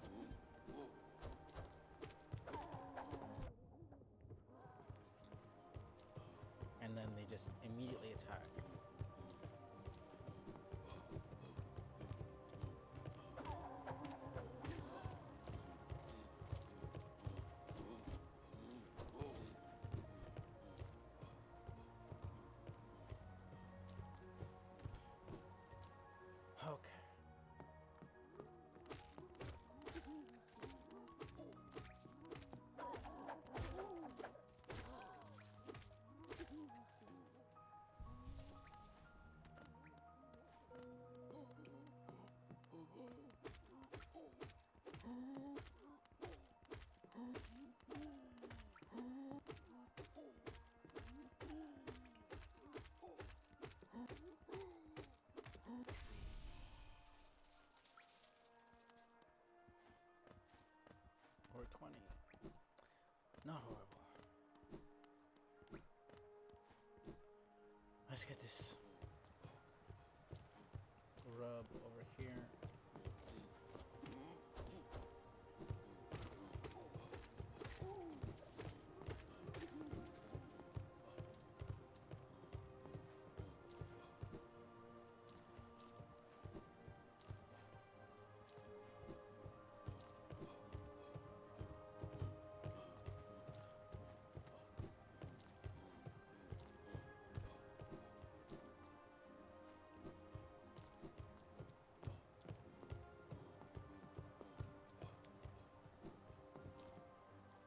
And then they just immediately attack. Okay. Or 20. Not horrible. Let's get this rub over here.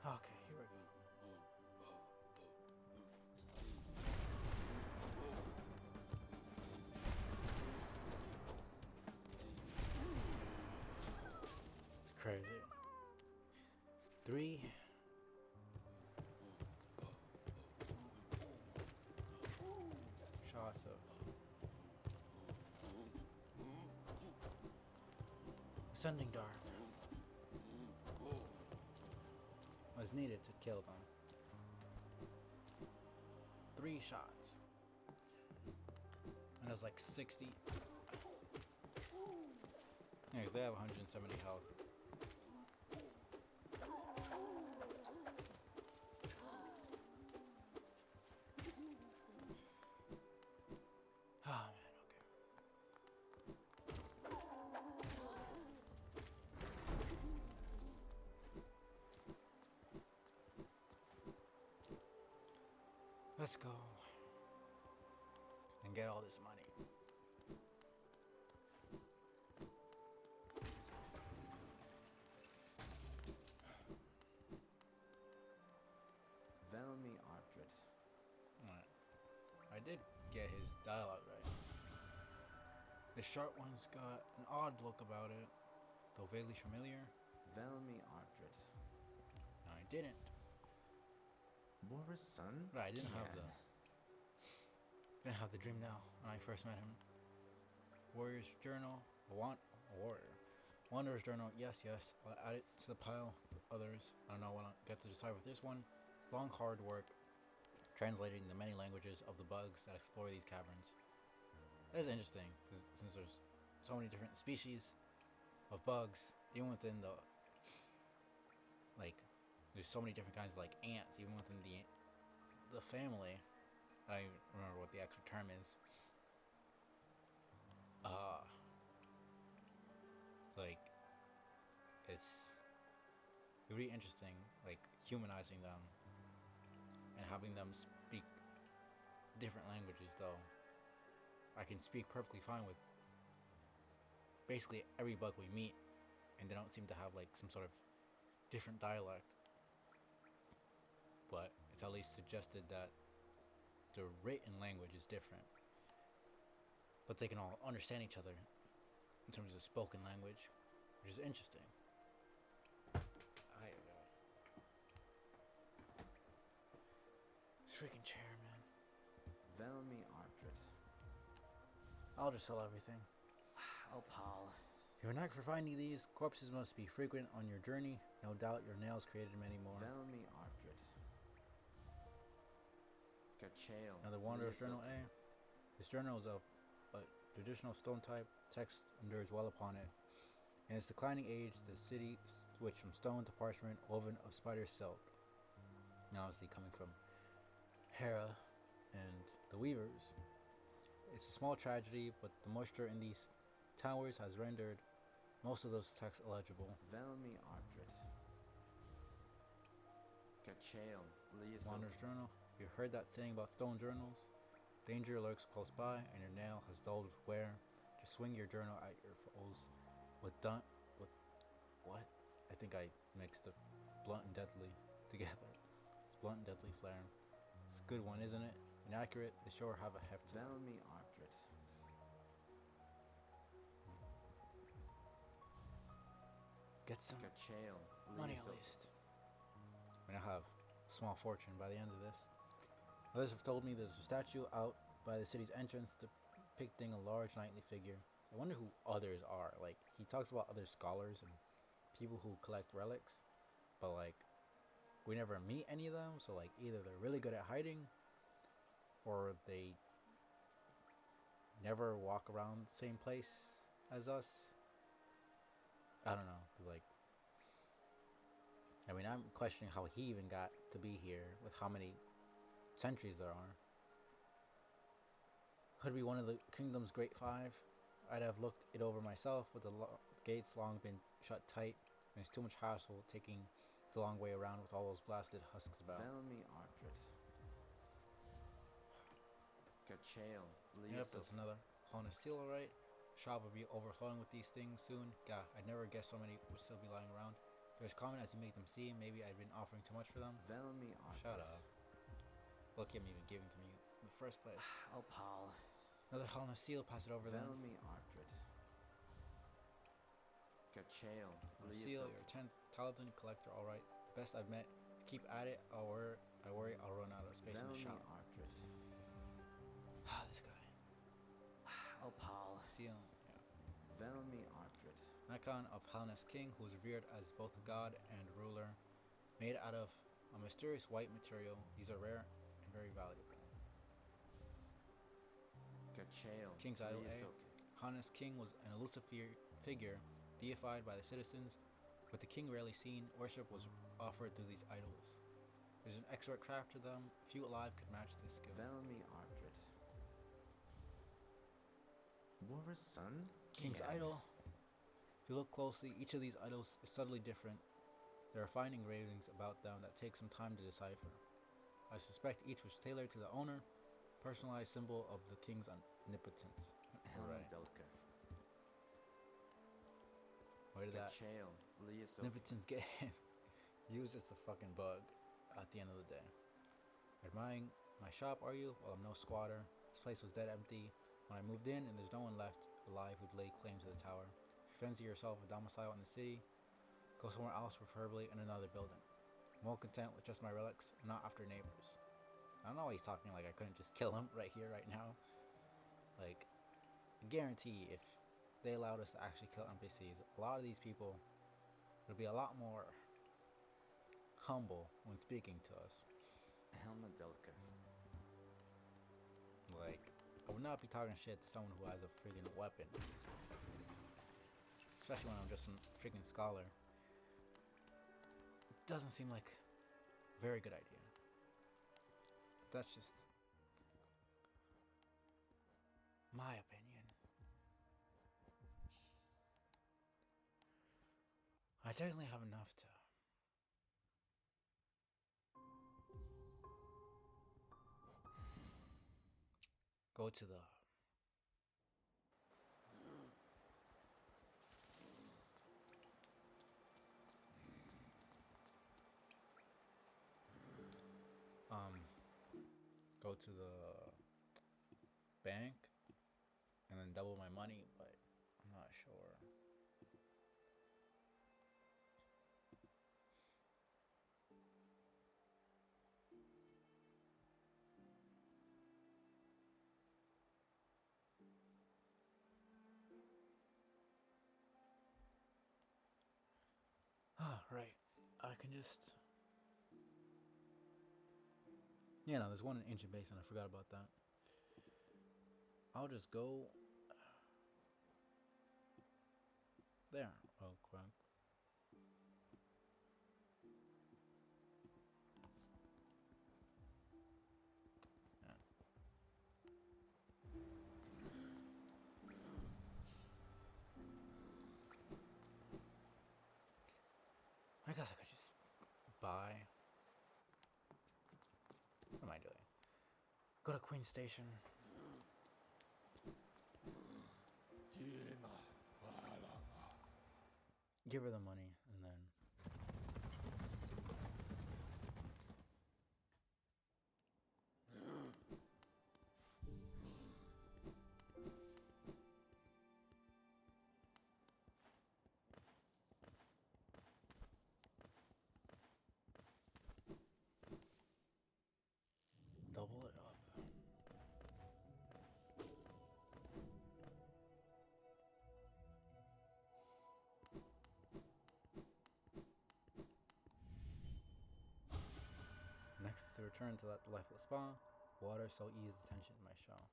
Okay, here we go. It's crazy. 3, Sending dart was needed to kill them. 3 shots. And that's like 60. Yeah, 'cause they have 170 health. Oh man, okay. Let's go and get all this money. Velmi Ardred. Alright. I did get his dialogue right. The short one's got an odd look about it, though vaguely familiar. Velmi Ardred. No, I didn't. Boris' son? Right, I didn't have Kian. the dream now when I first met him. Warrior's Journal, a warrior. Wanderer's Journal, yes. I'll add it to the pile of others. I don't know when I'll get to decide with this one. It's long, hard work translating the many languages of the bugs that explore these caverns. That is interesting, because since there's so many different species of bugs, even within the, like, there's so many different kinds of, like, ants, even within the family. I don't even remember what the actual term is. Like, it would be interesting, like, humanizing them and having them speak different languages, though. I can speak perfectly fine with basically every bug we meet, and they don't seem to have, like, some sort of different dialect. But it's at least suggested that the written language is different. But they can all understand each other in terms of spoken language, which is interesting. This freaking chair, man. Velmi Ardred. I'll just sell everything. Oh, Paul. Your knack for finding these corpses must be frequent on your journey. No doubt your nails created many more. Velmi Ardred. Gachael. Now the Wanderer's Journal A. This journal is of a traditional stone type. Text endures well upon it. In its declining age, the city switched from stone to parchment woven of spider silk. Now, obviously coming from Hera and the Weavers. It's a small tragedy, but the moisture in these towers has rendered most of those texts illegible. Velmi Ardred. Gachael. Wanderer's Journal. You heard that saying about stone journals? Danger lurks close by, and your nail has dulled with wear. Just swing your journal at your foes with what? I think I mixed the blunt and deadly together. It's blunt and deadly flare. It's a good one, isn't it? Inaccurate, they sure have a heft to it. Velmi Ardred. Get some Gachael. money at least. I mean, I'll have a small fortune by the end of this. Others have told me there's a statue out by the city's entrance depicting a large knightly figure. So I wonder who others are. Like, he talks about other scholars and people who collect relics, but like, we never meet any of them. So like, either they're really good at hiding, or they never walk around the same place as us. I don't know, 'cause like, I mean, I'm questioning how he even got to be here with how many centuries there are. Could be one of the kingdom's great 5. I'd have looked it over myself, but the gates long been shut tight, and it's too much hassle taking the long way around with all those blasted husks about. Velmi Ardred. Gachael. Yep, that's another Hana Seal, alright. Shop will be overflowing with these things soon. God, I'd never guessed so many would still be lying around. They're as common as you make them seem. Maybe I've been offering too much for them. Velmi Ardred. Shut up. Lucky I'm even giving to me in the first place. Oh, Paul. Another Hana Seal, pass it over then. Velmi Ardred. Gachael. Hana Seal, you're a 10th Taladin collector, alright. The best I've met. Keep at it, I worry I'll run out of space in the Velmi shop. Ardred. This guy. Oh, Paul. Seal, yeah. Velmi Ardred. icon of Hellenist king who is revered as both a god and a ruler. Made out of a mysterious white material, these are rare and very valuable. Gachael. King's Idol A. Ryosuke. Hellenist king was an elusive figure deified by the citizens. With the king rarely seen, worship was offered through these idols. There's an expert craft to them. Few alive could match this skill. Velmi Ardred. War's son? King's Yeah. Idol. If you look closely, each of these idols is subtly different. There are fine engravings about them that take some time to decipher. I suspect each was tailored to the owner, personalized symbol of the king's omnipotence. Helma Right. Delka. Where did that Gachael. Ryosuke. omnipotence get him? He was just a fucking bug at the end of the day. Admiring my shop, are you? Well, I'm no squatter. This place was dead empty when I moved in, and there's no one left alive who'd lay claim to the tower. If you fancy yourself a domicile in the city, go somewhere else, preferably in another building. I'm well content with just my relics, not after neighbors. I don't know why he's talking like I couldn't just kill him right here, right now. Like, I guarantee if they allowed us to actually kill NPCs, a lot of these people would be a lot more humble when speaking to us. Helma Delka. Like, I would not be talking shit to someone who has a freaking weapon. Especially when I'm just some freaking scholar. It doesn't seem like a very good idea. But that's just my opinion. I definitely have enough to go to the go to the bank and then double my money, but I'm not sure. Ah, right. I can just. Yeah, no, there's one in Ancient Basin. I forgot about that. I'll just go there real quick. Yeah. I guess I could just buy. What am I doing? Go to Queen Station. Give her the money and then. Double it up. Next is to return to that delightful spa. Water so eased the tension in my shell.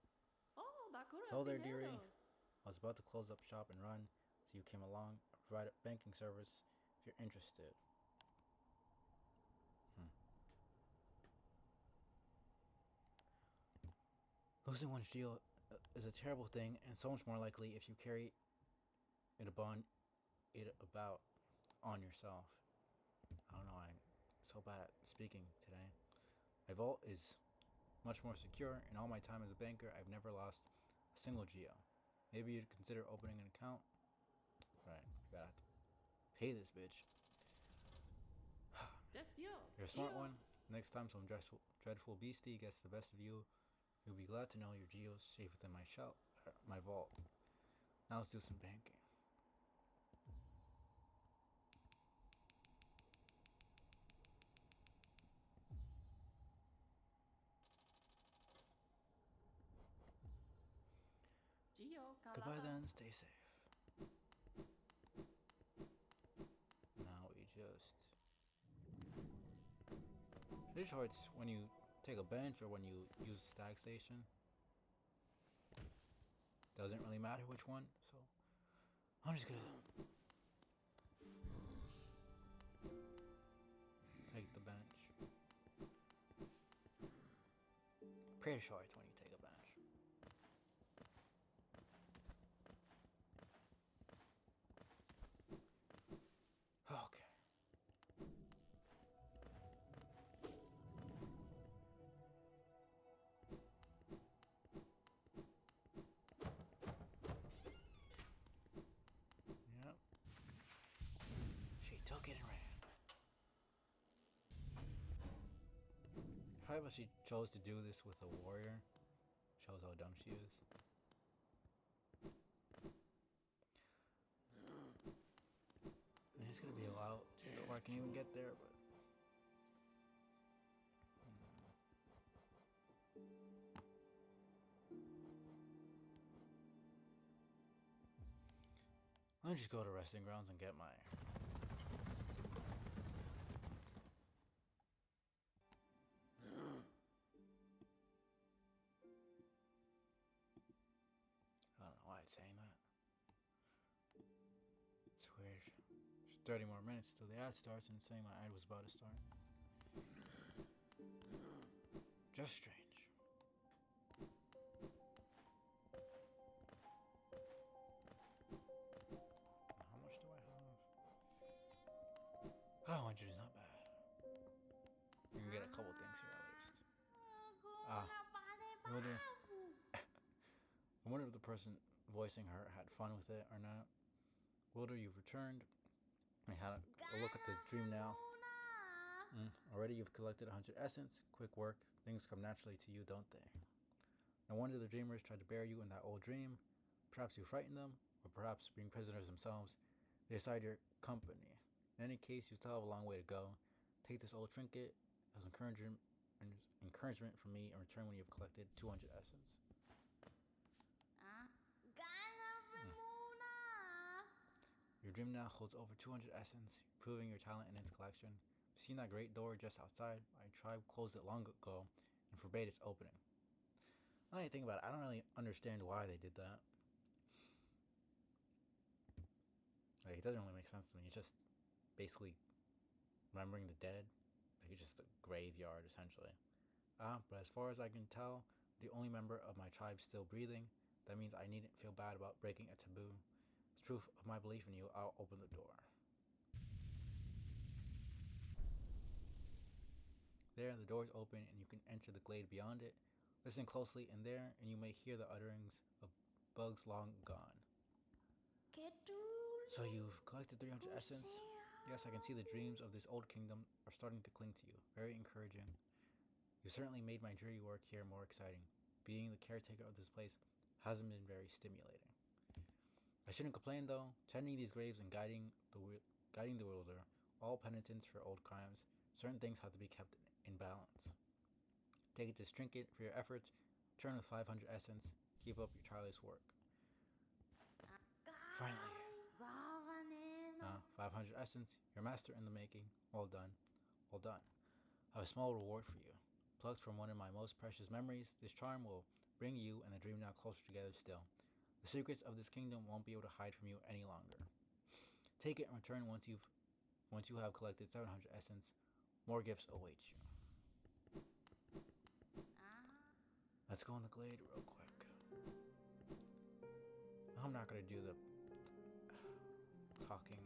Oh, Bakura. Hello there, Pinero. dearie. I was about to close up shop and run, so you came along. I provide a banking service if you're interested. Losing one's geo is a terrible thing, and so much more likely if you carry it about on yourself. I don't know, I'm so bad at speaking today. My vault is much more secure. In all my time as a banker, I've never lost a single geo. Maybe you'd consider opening an account. Right, gotta have to pay this bitch. Just yo. You're a smart one. Next time some dreadful beastie gets the best of you, you'll be glad to know your geo's safe within my vault. Now let's do some banking. Gio, Goodbye Kalapa. then, stay safe. Pretty sure it's when you take a bench or when you use a stag station. Doesn't really matter which one, so I'm just gonna take the bench. Pretty sure it's when you take a bench. Okay. Yep. She took it and ran. However, she chose to do this with a warrior. Shows how dumb she is. And it's gonna be a while before I can even get there, but let me just go to resting grounds and get my I don't know why it's saying that. It's weird. There's 30 more minutes till the ad starts and it's saying my ad was about to start. Just strange. How much do I have? 100 is not bad. You can get a couple things here at least. Wilder. I wonder if the person voicing her had fun with it or not. Wilder, you've returned. I had a look at the dream now. Already you've collected 100 essence. Quick work. Things come naturally to you, don't they? No wonder the dreamers tried to bury you in that old dream. Perhaps you frightened them, or perhaps being prisoners themselves, they decided your company. In any case, you still have a long way to go. Take this old trinket as encouragement from me and return when you've collected 200 essence. Your dream now holds over 200 essence, proving your talent in its collection. Seen that great door just outside? My tribe closed it long ago and forbade its opening. Now that I think about it, I don't really understand why they did that. Like, it doesn't really make sense to me. It's just basically remembering the dead. Like, it's just a graveyard, essentially. But as far as I can tell, the only member of my tribe still breathing. That means I needn't feel bad about breaking a taboo. It's proof of my belief in you. I'll open the door. There, the door is open and you can enter the glade beyond it. Listen closely in there and you may hear the utterings of bugs long gone. So you've collected 300 essence? Yes, I can see the dreams of this old kingdom are starting to cling to you. Very encouraging. You certainly made my dreary work here more exciting. Being the caretaker of this place hasn't been very stimulating. I shouldn't complain though. Tending these graves and guiding the wielder, all penitence for old crimes. Certain things have to be kept in balance. Take this trinket for your efforts. Return with 500 essence. Keep up your tireless work. Finally. 500 essence. Your master in the making. Well done. Well done. I have a small reward for you. Plucked from one of my most precious memories, this charm will bring you and the dream now closer together still. The secrets of this kingdom won't be able to hide from you any longer. Take it and return once you have collected 700 essence. More gifts await you. Let's go in the glade real quick. I'm not gonna do the talking.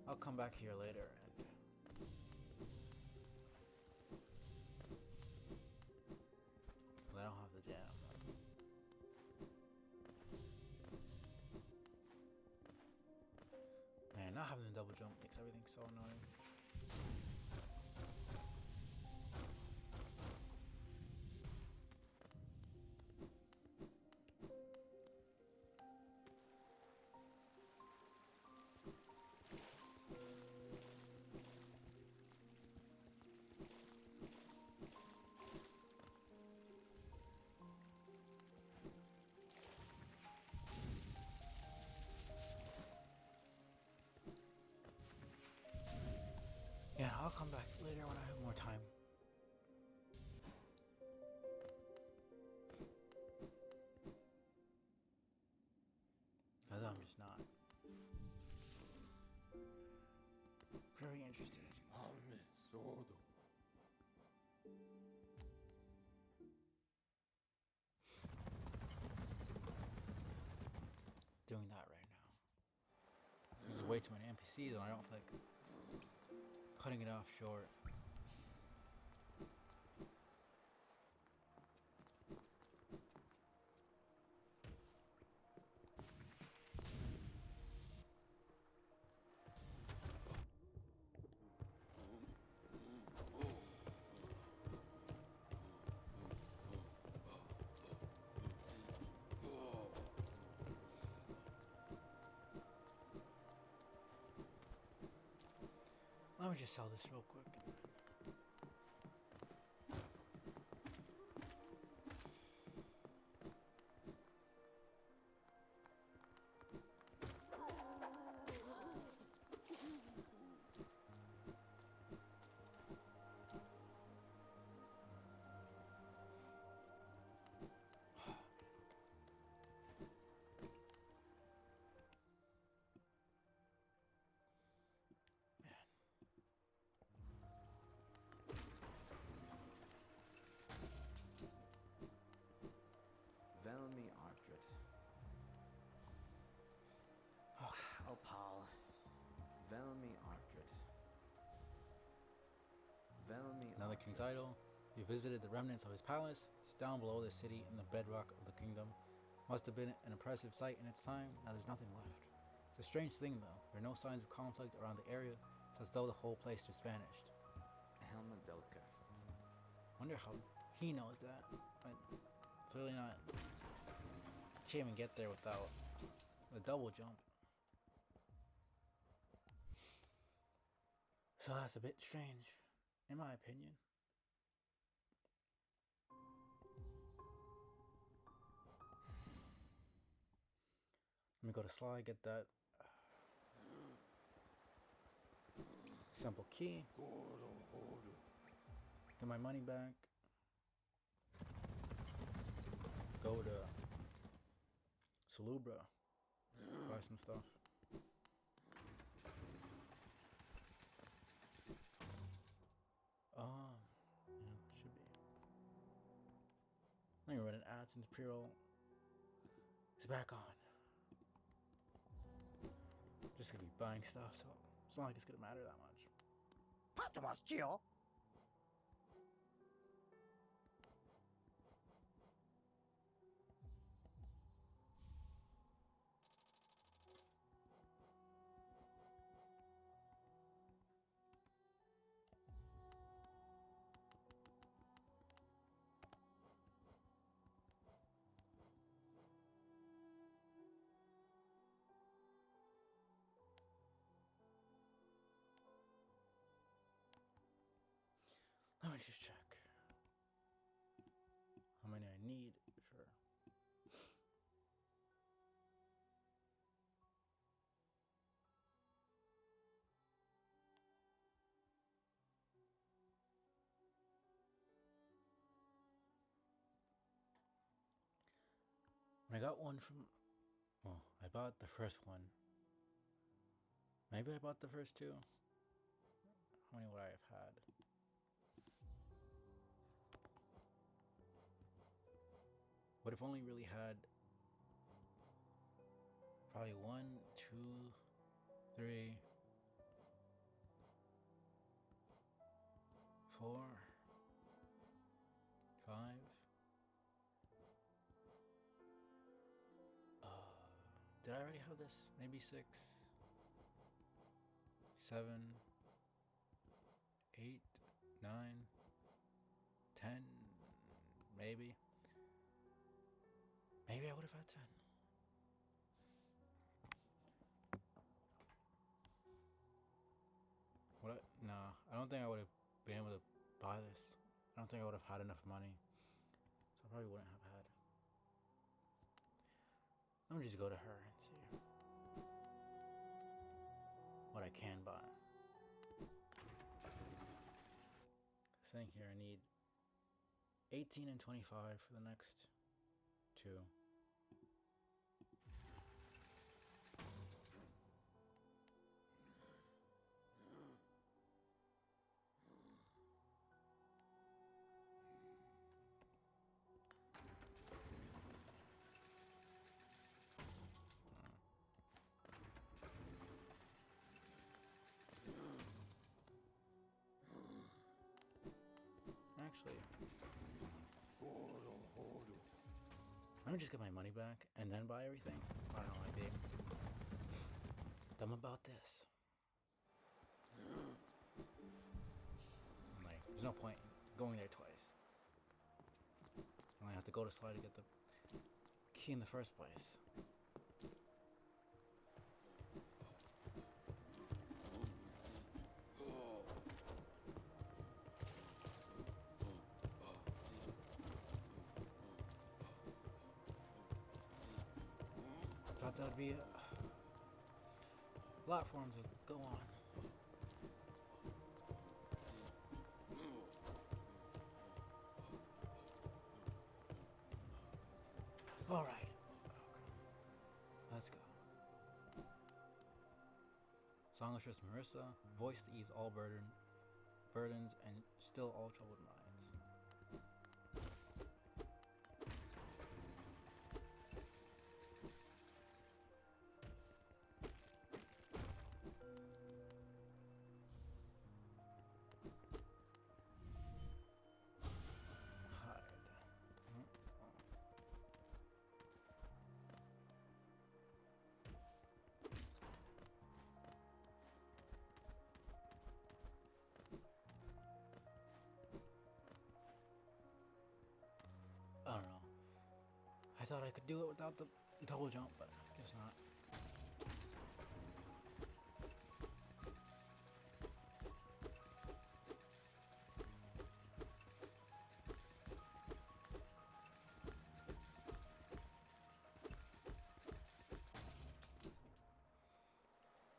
I'll come back here later and so I don't have the jam. Man, not having the double jump makes everything so annoying. I'll come back later when I have more time. Cause I'm just not very interested. Doing that right now. There's way too many NPCs and I don't feel like cutting it off short. Let me just sell this real quick. Velmi Ardred. Oh, pal. Velmi Ardred. Velmi Another king's idol. You visited the remnants of his palace. It's down below the city in the bedrock of the kingdom. Must have been an impressive sight in its time. Now there's nothing left. It's a strange thing though. There are no signs of conflict around the area. It's as though the whole place just vanished. Helma Delka. Wonder how he knows that. But clearly not. Can't even get there without the double jump. So that's a bit strange, in my opinion. Let me go to Sly, get that simple key. Get my money back. Go to Salubra. Buy some stuff. Yeah, should be. I think we're running ads into pre-roll. It's back on. Just gonna be buying stuff, so it's not like it's gonna matter that much. Let me just check how many I need for. I got one from. Well, I bought the first one. Maybe I bought the first two. How many would I have had? Would have only really had probably 1, 2, 3, 4, 5. Did I already have this? Maybe 6, 7, 8, 9, 10, maybe. Maybe I would have had 10. What? Nah, I don't think I would have been able to buy this. I don't think I would have had enough money. So I probably wouldn't have had. Let me just go to her and see what I can buy. think here. I need 18 and 25 for the next two. Actually, let me just get my money back and then buy everything. I don't know, I'm being dumb about this. Like, there's no point going there twice. I only have to go to Sly to get the key in the first place. Thought that would be a platform to go on. All right. Okay. Let's go. Songstress Marissa, voice to ease all burdens and still all troubled minds. I don't know. I thought I could do it without the double jump, but I guess not.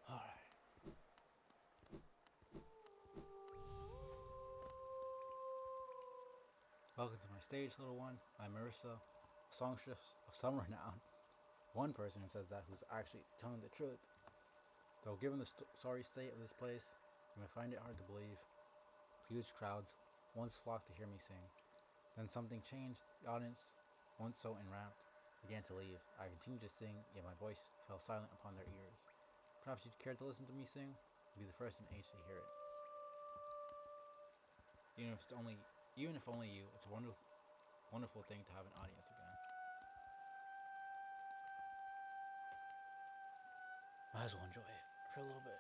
Alright. Welcome to my stage, little one. I'm Marissa, songstress of some renown. One person who says that who's actually telling the truth. Though given the sorry state of this place, you may find it hard to believe. Huge crowds once flocked to hear me sing. Then something changed. The audience, once so enwrapped, began to leave. I continued to sing, yet my voice fell silent upon their ears. Perhaps you'd care to listen to me sing? You'd be the first in age to hear it. Even if only you, it's a wonderful thing to have an audience again. Might as well enjoy it for a little bit.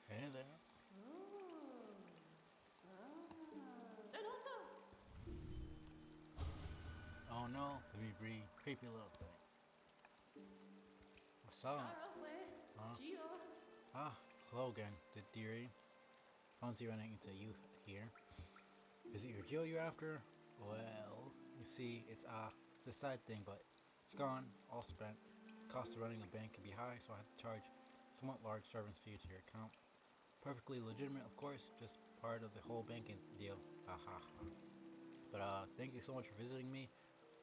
Hey there. Oh no, let me breathe. Creepy little thing. What's up? Huh? Ah, hello again, dearie. Fancy running into you here. Is it your Geo you're after? Well, you see, it's a side thing, but it's gone, all spent. Cost of running a bank can be high, so I had to charge somewhat large service fee to your account. Perfectly legitimate, of course, just part of the whole banking deal. Ha ha ha. But thank you so much for visiting me.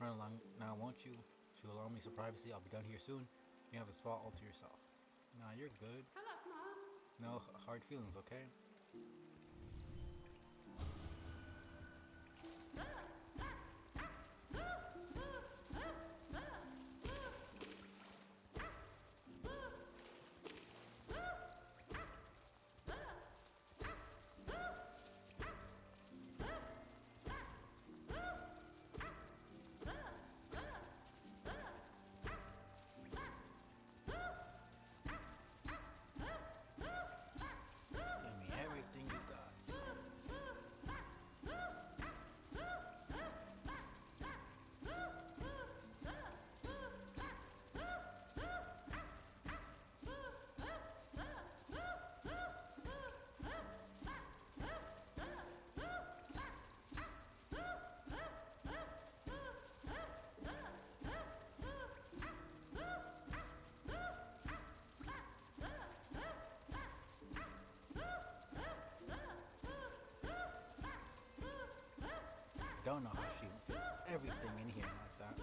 Run along now, won't you? To allow me some privacy, I'll be done here soon. You have a spot all to yourself. Nah, you're good. No hard feelings, okay? Give me everything you got. Don't know how she fits everything in here like that.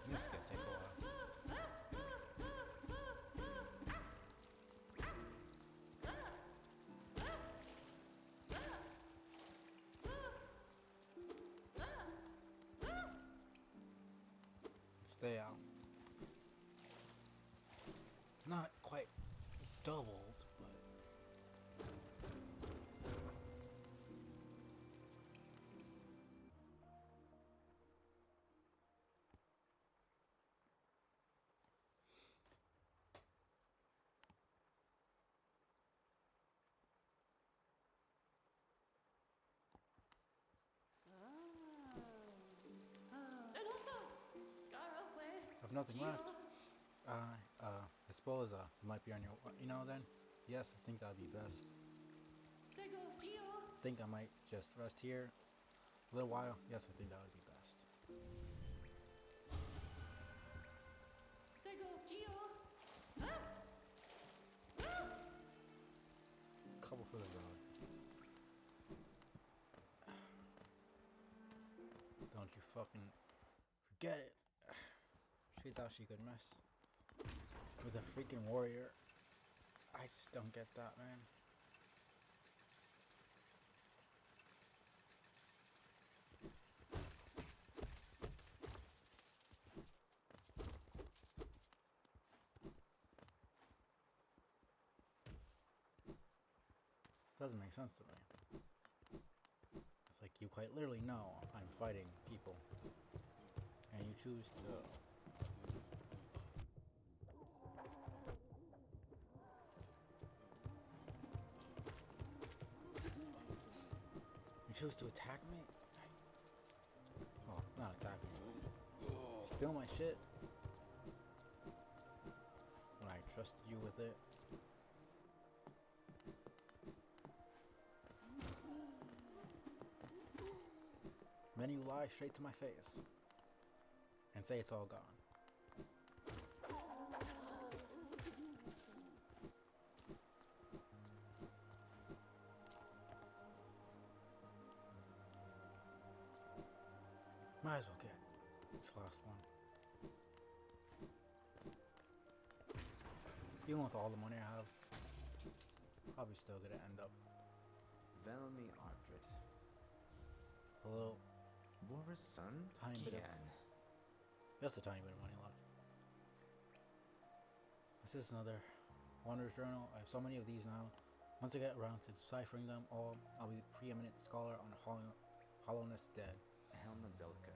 This is gonna take a while. Stay out. Not quite doubled, but I've nothing left. I suppose you might be on your. Then? Yes, I think that'd be best. Think I might just rest here a little while. Yes, I think that would be best. Couple for the road. Don't you fucking forget it. She thought she could mess with a freaking warrior. I just don't get that, man. Doesn't make sense to me. It's like you quite literally know I'm fighting people, and you choose to. You choose to attack me? Oh, not attack me. Steal my shit? When I trusted you with it? Then you lie straight to my face and say it's all gone. Might as well get this last one. Even with all the money I have, probably still gonna end up. Velmi Ardred. It's a little Warasun tiny bit of, Gian. just a tiny bit of money left. This is another Wanderer's Journal. I have so many of these now. Once I get around to deciphering them all, I'll be the preeminent scholar on Hollowness Dead. Helma Delka.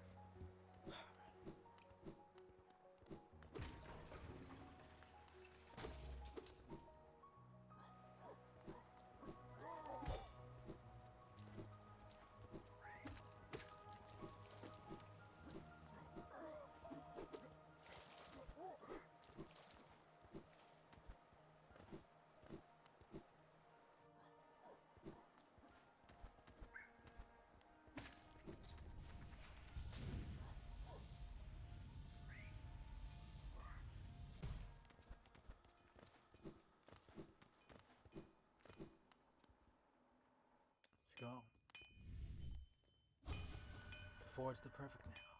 forge the perfect nail.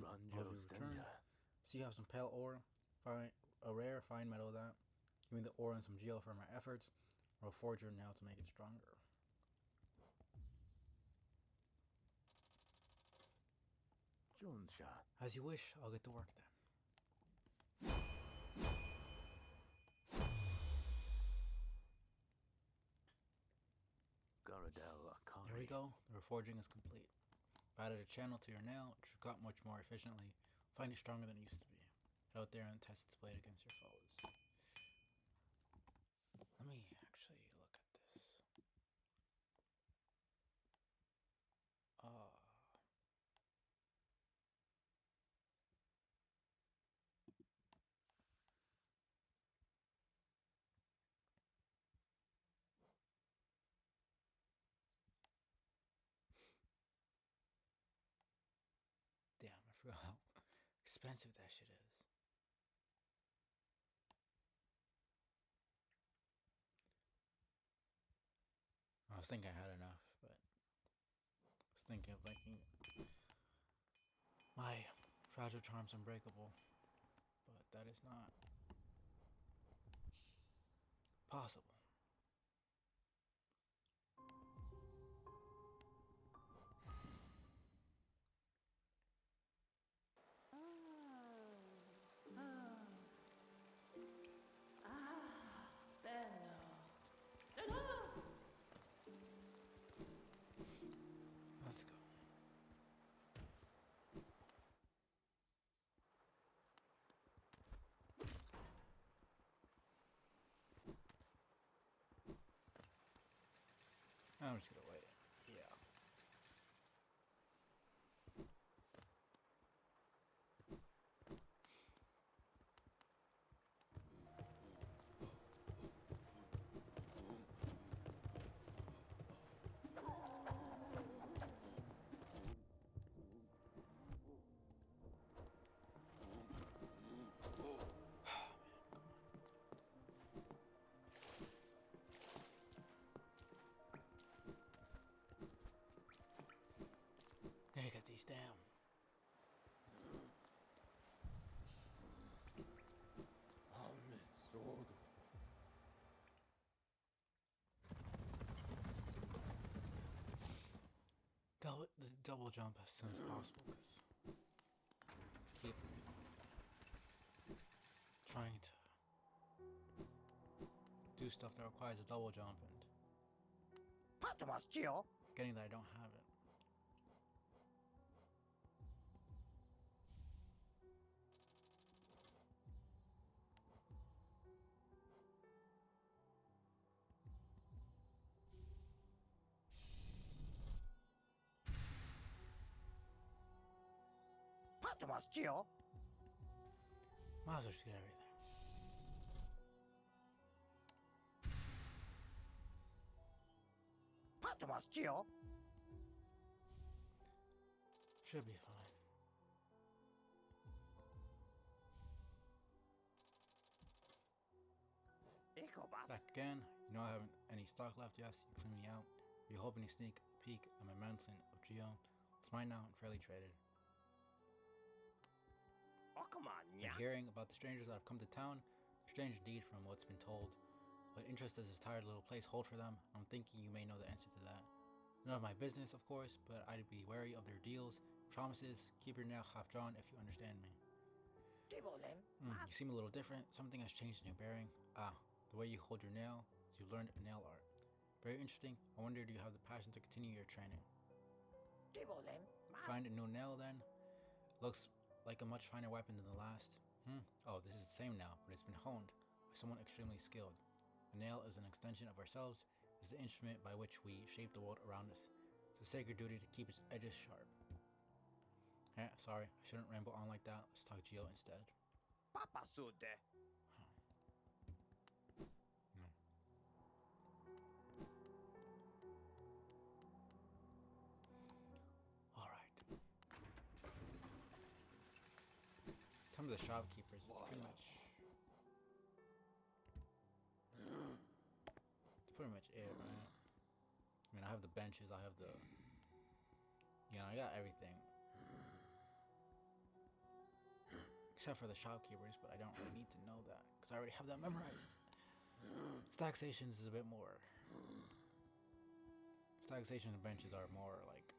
I'll be returned. So you have some pale ore, a rare fine metal that. Give me the ore and some geo for my efforts. I'll forge your nail to make it stronger. As you wish, I'll get to work then. There we go, the reforging is complete. I added a channel to your nail, which got much more efficiently. Find it stronger than it used to be. Head out there and test its blade against your foes. Let me actually look at this. Damn, I forgot how expensive that shit is. I was thinking I had enough, but I was thinking of making my fragile charms unbreakable, but that is not possible. Let's go. I'm just gonna wait. Yeah. Gotta get these down. Double jump as soon as possible, because keep trying to do stuff that requires a double jump and getting that I don't have it. Might as well just get everything. Should be fine. Back again. You know I haven't any stock left, yes. You clean me out. You're hoping to sneak a peek at my mountain of Geo. It's mine now and fairly traded. Been hearing about the strangers that have come to town. They're strange indeed from what's been told. What interest does this tired little place hold for them? I'm thinking you may know the answer to that. None of my business, of course, but I'd be wary of their deals, promises. Keep your nail half drawn if you understand me. You seem a little different. Something has changed in your bearing. The way you hold your nail, as you learned a nail art. Very interesting. I wonder, do you have the passion to continue your training? Find a new nail then. Looks like a much finer weapon than the last. Oh, this is the same now, but it's been honed by someone extremely skilled. The nail is an extension of ourselves, is the instrument by which we shape the world around us. It's a sacred duty to keep its edges sharp. Sorry, I shouldn't ramble on like that. Let's talk Geo instead. Alright. Some of the shopkeepers, it's pretty much it, right? I mean, I have the benches, I have the You know, I got everything. Except for the shopkeepers, but I don't really need to know that because I already have that memorized. Stagstations is a bit more. Stagstations and benches are more like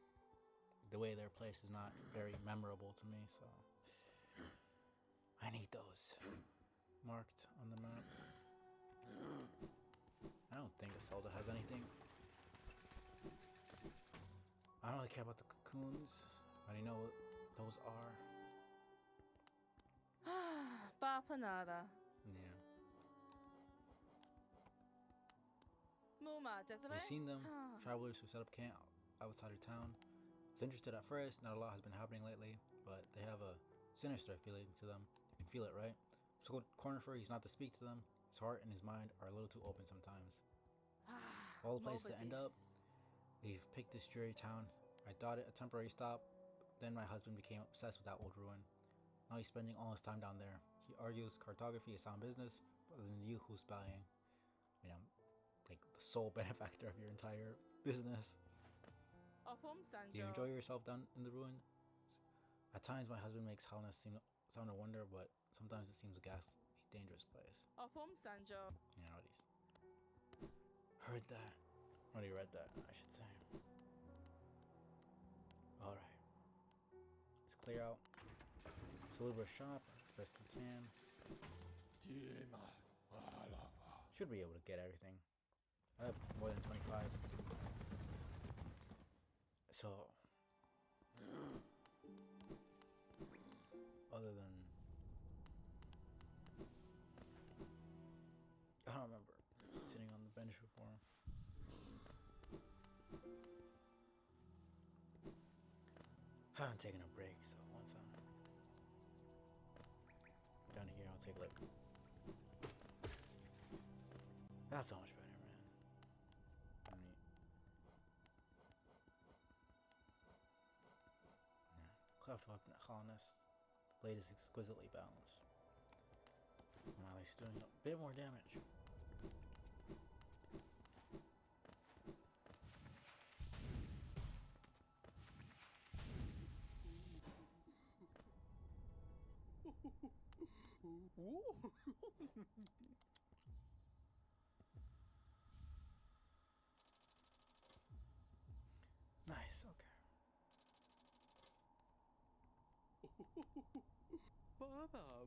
the way they're placed is not very memorable to me, so I need those marked on the map. I don't think Isolde has anything. I don't really care about the cocoons. I already know what those are. Bapanada. Yeah. Muma, You've seen them, travelers who set up camp outside of town. It's interested at first, not a lot has been happening lately, but they have a sinister feeling to them. You can feel it, right? So Cornifer, he's not to speak to them. His heart and his mind are a little too open sometimes. All the place to end up, we've picked this dreary town. I thought it a temporary stop, then my husband became obsessed with that old ruin. Now he's spending all his time down there. He argues cartography is sound business, rather than you who's buying, you know, like the sole benefactor of your entire business. You enjoy yourself down in the ruin? At times my husband makes Halness sound a wonder, but sometimes it seems a ghastly, dangerous place. You know, heard that. Already read that, I should say. Alright. Let's clear out Celubra's shop as best we can. Should be able to get everything. I have more than 25. So, other than, I don't remember sitting on the bench before. I haven't taken a break, so once I'm down here, I'll take like. That's so much better, man. Cleft weapon at Harness. Blade is exquisitely balanced. While he's doing a bit more damage. Nice, okay.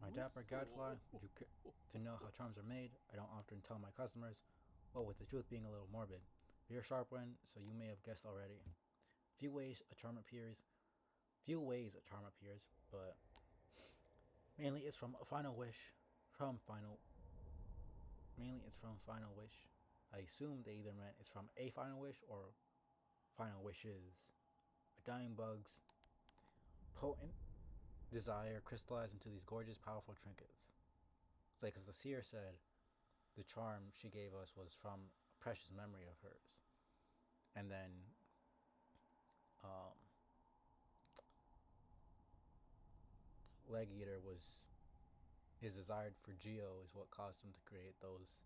My dapper gadfly, would you care to know how charms are made? I don't often tell my customers, well, with the truth being a little morbid. You're a sharp one, so you may have guessed already. Few ways a charm appears, but mainly it's from a final wish. Mainly it's from final wish. I assume they either meant it's from a final wish or final wishes. A dying bug's potent desire crystallized into these gorgeous, powerful trinkets. It's like, because the seer said the charm she gave us was from a precious memory of hers. And then, Leg Eater was, his desire for Geo is what caused him to create those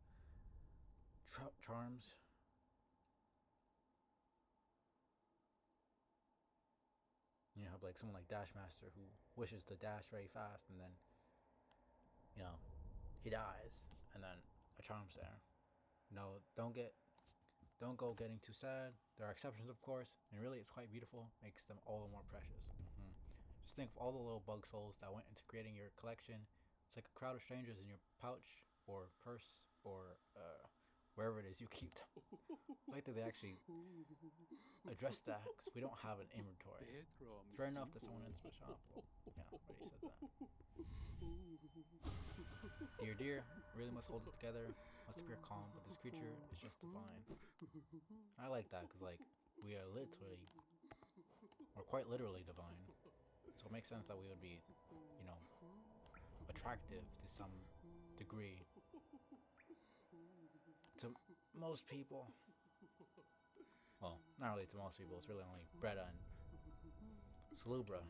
charms. You have like someone like Dashmaster who wishes to dash very fast, and then, you know, he dies, and then a charm's there. No, don't go getting too sad. There are exceptions, of course, and really it's quite beautiful. Makes them all the more precious. Just think of all the little bug souls that went into creating your collection. It's like a crowd of strangers in your pouch or purse or wherever it is you keep them. I like that they actually address that, because we don't have an inventory. It's fair enough that someone enters my shop. Well, yeah, already said that. Dear, really must hold it together. Must appear calm, but this creature is just divine. I like that, because like we are literally, or quite literally divine. So it makes sense that we would be, you know, attractive to some degree to most people. Well, not really to most people. It's really only Bretta and Celubra.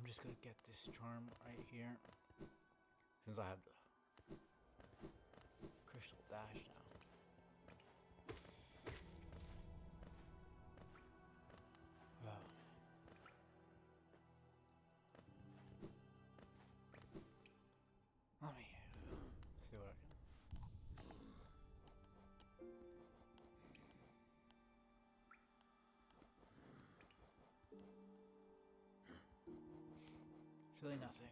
just gonna get this charm right here. Since I have the crystal dash now. Oh. Let me see what I can. It's really nothing.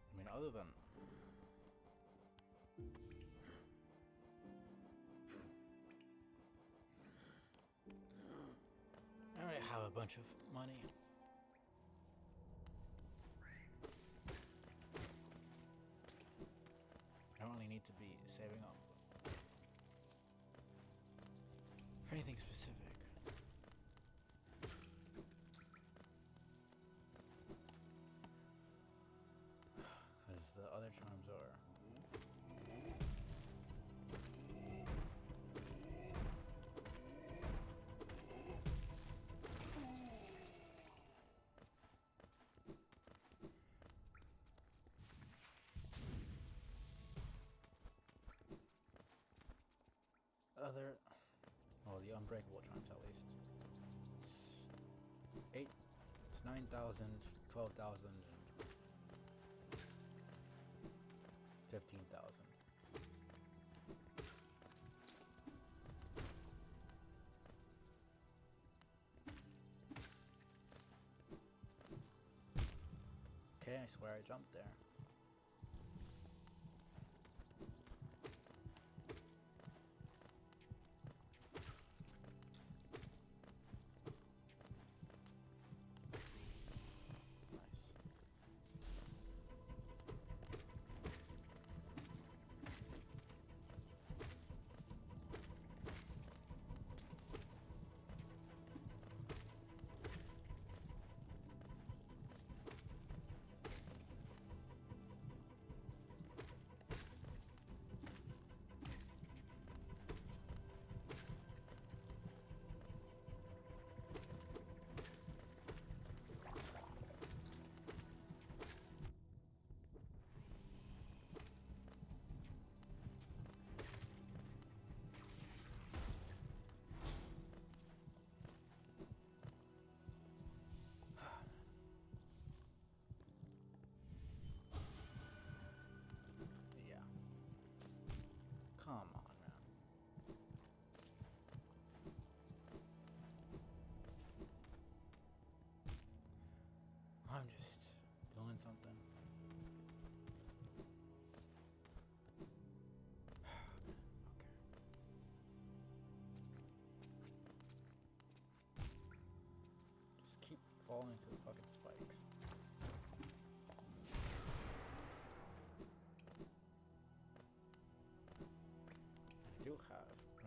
I mean, other than I already have a bunch of money. I don't really need to be saving up for anything specific. Because the other charms are. The unbreakable charms at least. It's 9,000, 12,000, 15,000. Okay, I swear I jumped there. Come on, man. I'm just doing something. Okay. Just keep falling to the fucking spikes.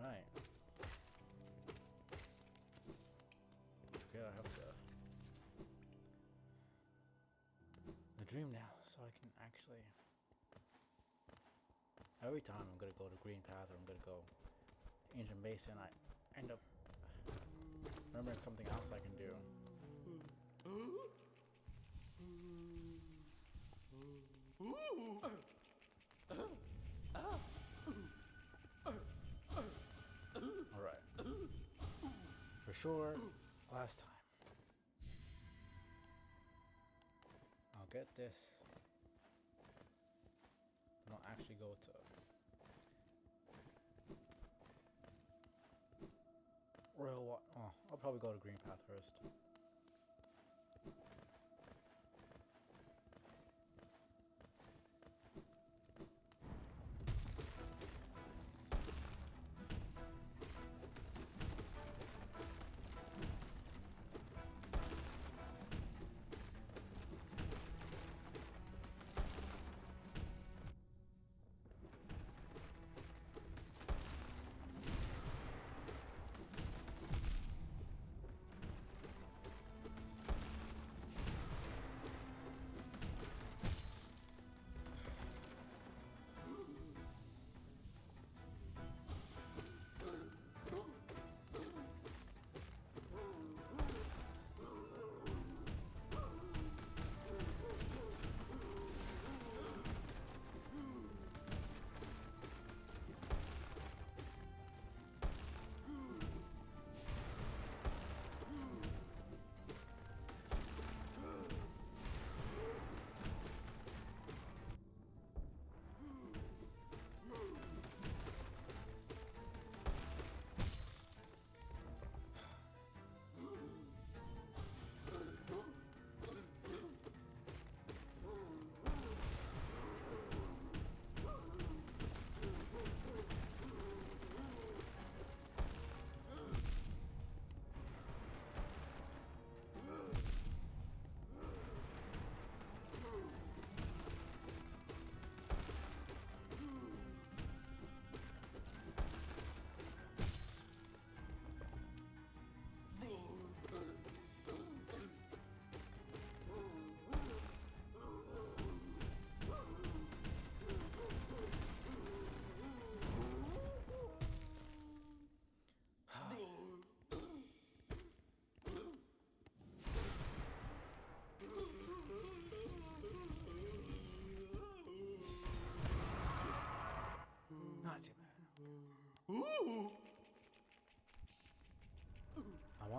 Right. Okay, I have the dream now, so I can actually. Every time I'm gonna go to Green Path or I'm gonna go Ancient Basin, I end up remembering something else I can do. Sure, last time. I'll get this. I'll actually go to Royal. Oh, I'll probably go to Green Path first.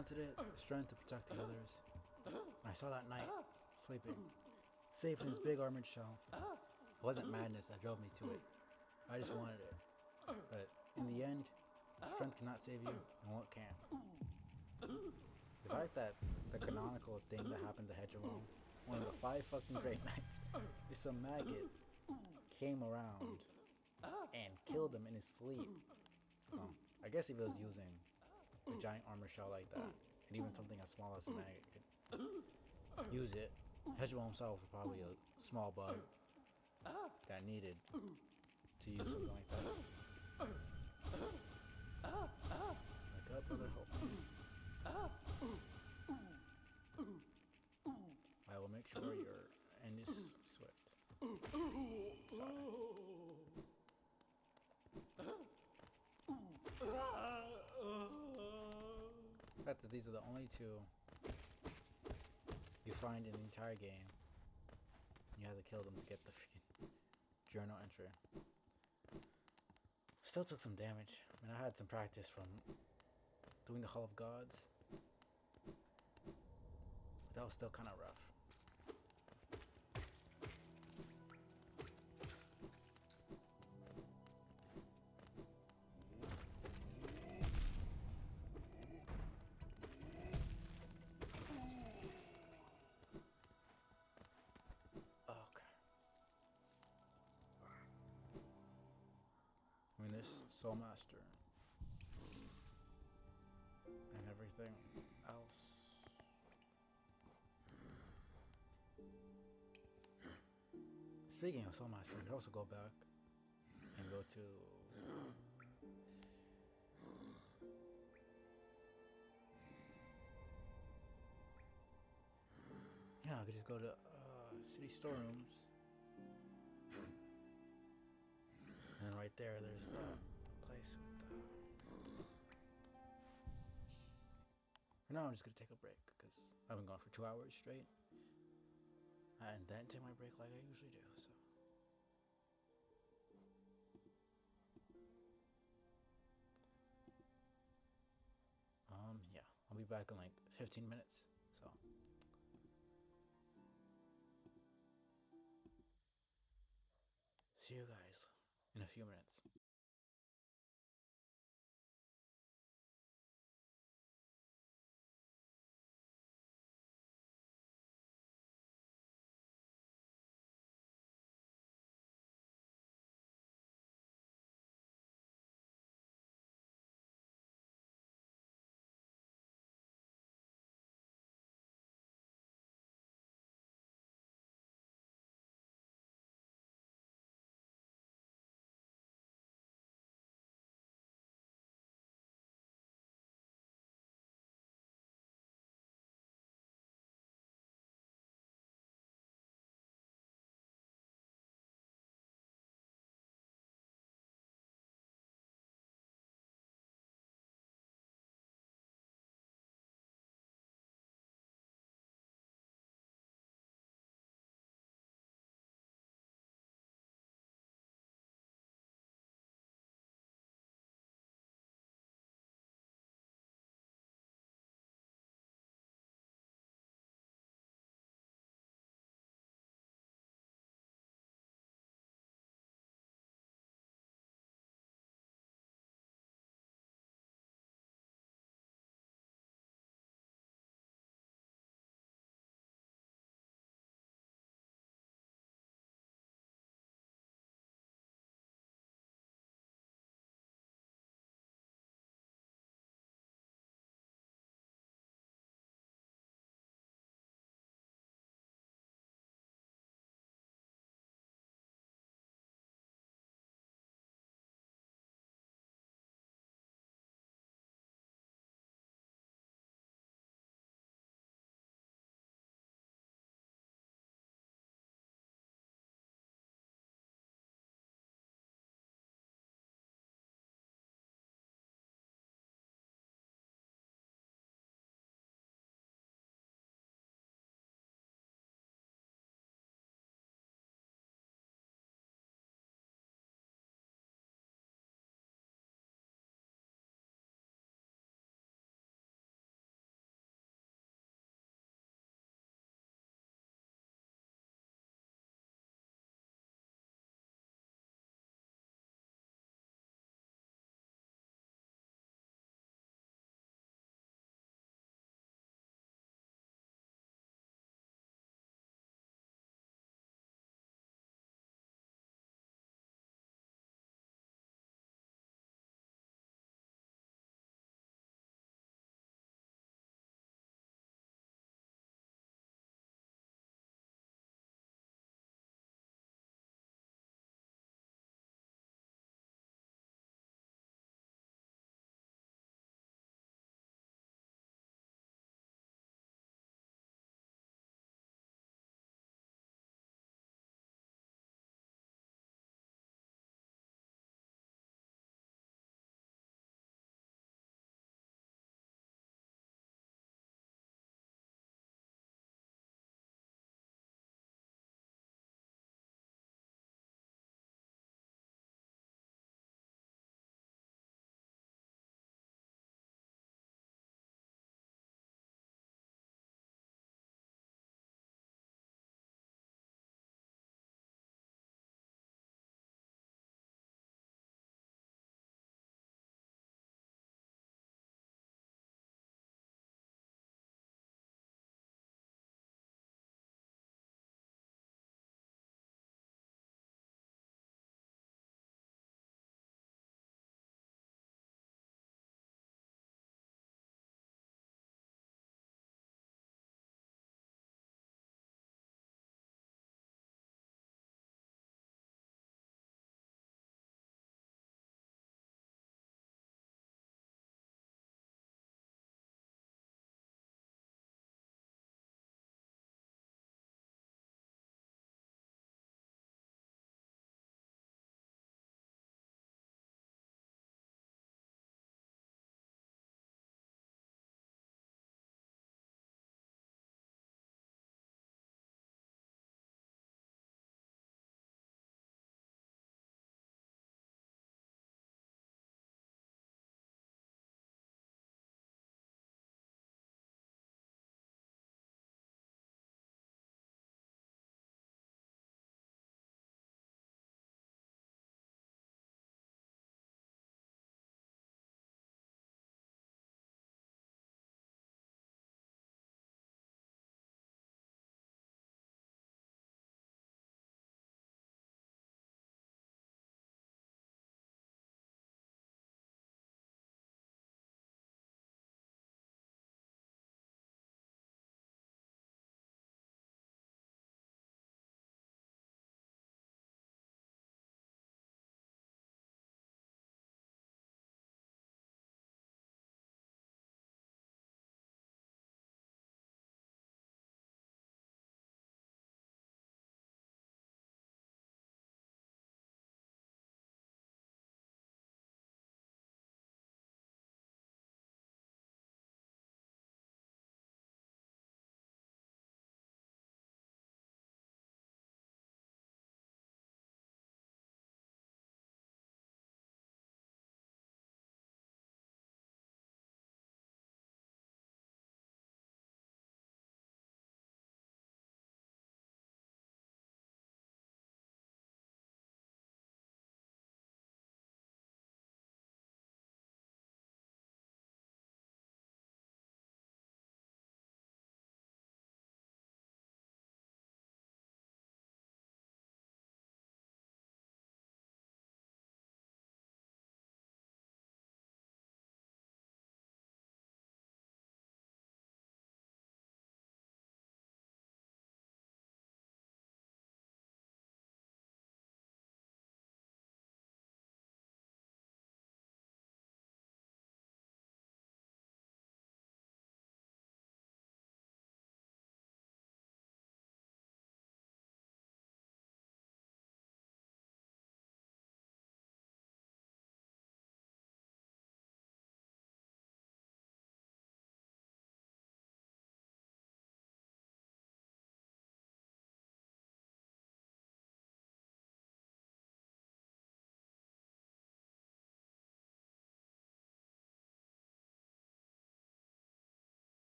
wanted it, the strength to protect the others. And I saw that knight, sleeping, safe in his big armored shell. It wasn't madness that drove me to it. I just wanted it. But in the end, strength cannot save you, and what can? The fact that the canonical thing that happened to Hedgerong, one of the 5 fucking Great Knights, is some maggot came around and killed him in his sleep. I guess if he was using a giant armor shell like that, and even something as small as a maggot could use it, Hedgerong himself was probably a small bug that needed to use something like that. Wake up, brother, hope. I will make sure your end is swift. Sorry. The fact that these are the only 2 you find in the entire game. You have to kill them to get the freaking journal entry. Still took some damage. I mean, I had some practice from doing the Hall of Gods, but that was still kind of rough. I mean, this Soul Master and everything else. Speaking of Soul Master, I could also go back and go to I could just go to city storerooms. And then right there, there's the place with the... For now, I'm just going to take a break, because I've been gone for 2 hours straight. And then take my break like I usually do, so... Yeah. I'll be back in like 15 minutes, so... See you guys in a few minutes.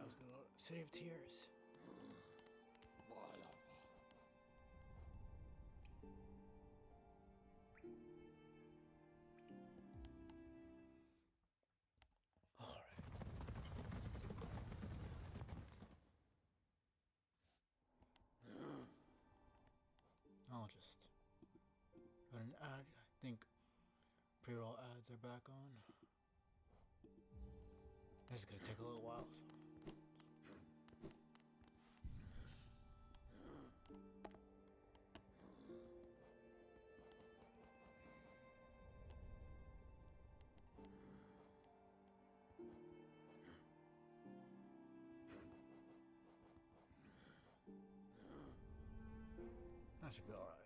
I was gonna go to City of Tears. Alright. I'll just run an ad. I think pre-roll ads are back on. This is gonna take a little while, so. That should be alright.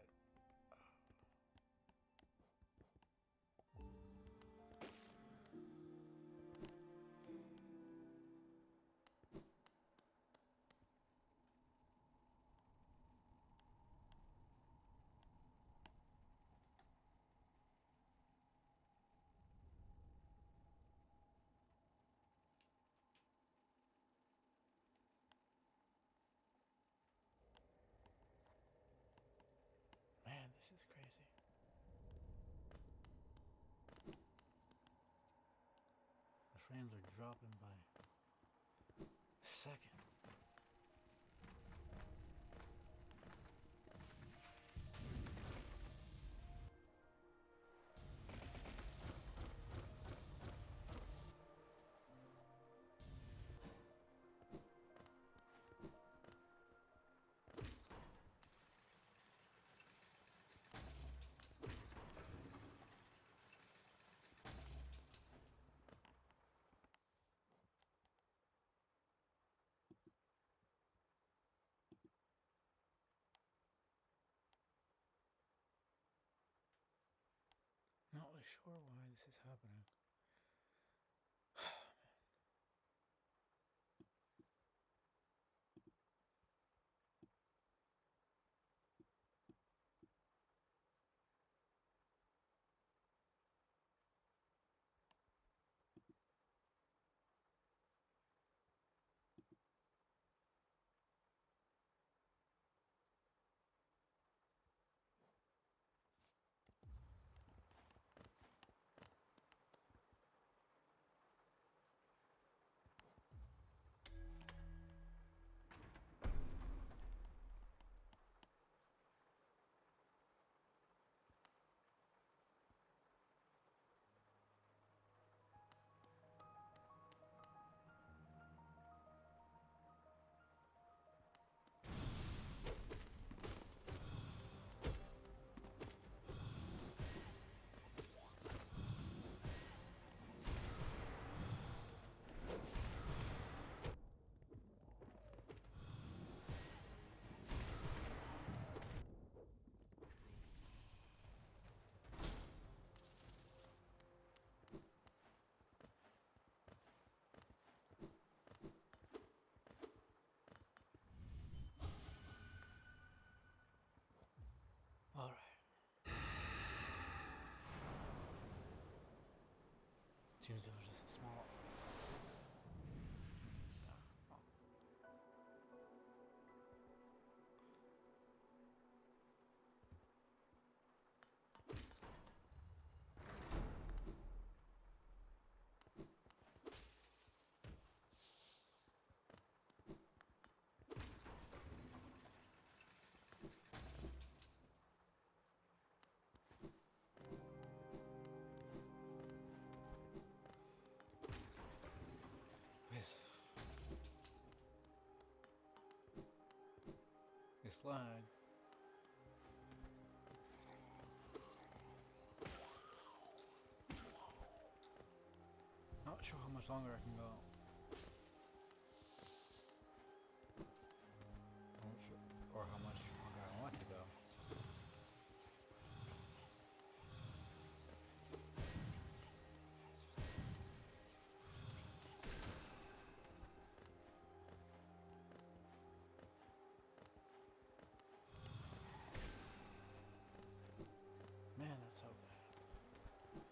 Man, this is crazy. The frames are dropping by a second. Not really sure why this is happening. Alright. Seems it was just a small. Oh. This lag. Not sure how much longer I can go. Not sure, or how much longer I want to go. Man, that's so good.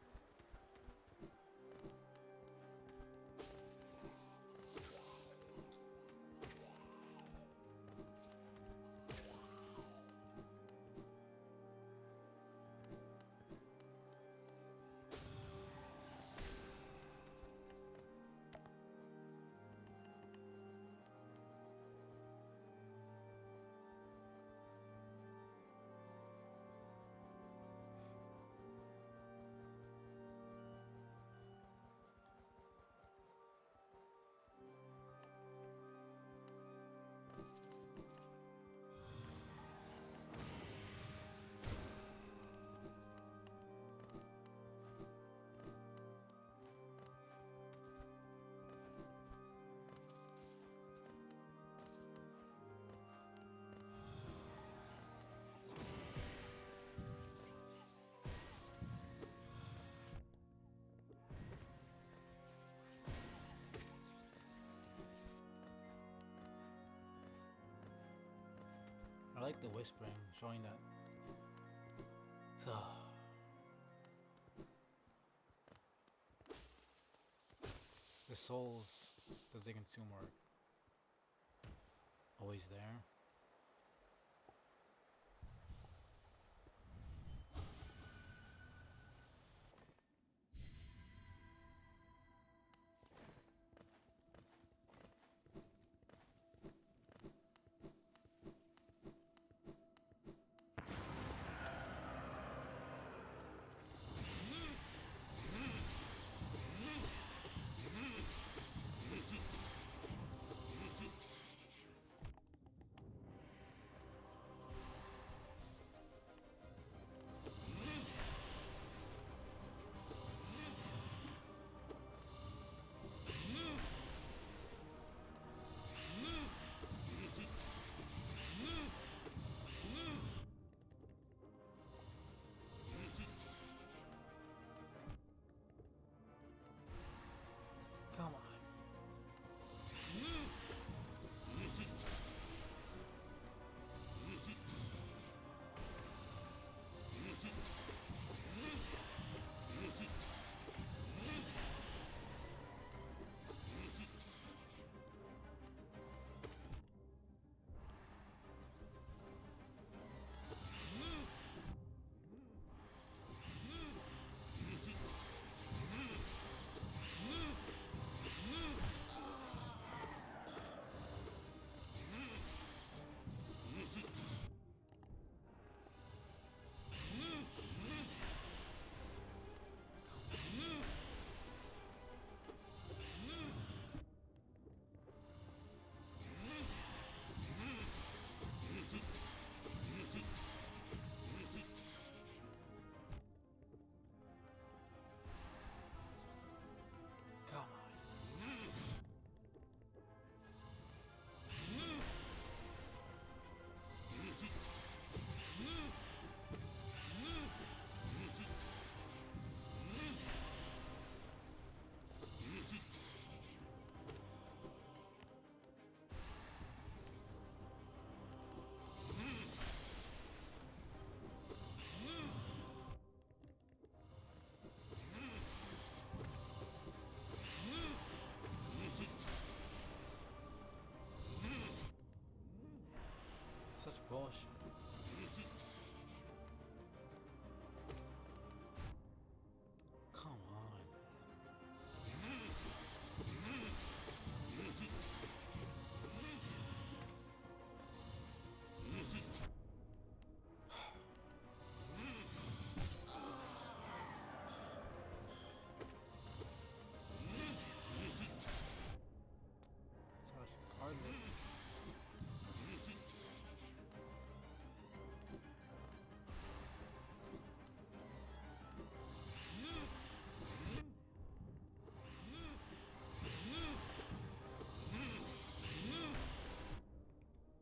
like the whispering, showing that the souls that they consume are always there. Come on. Come on. Such bullshit. Come on. Such garbage.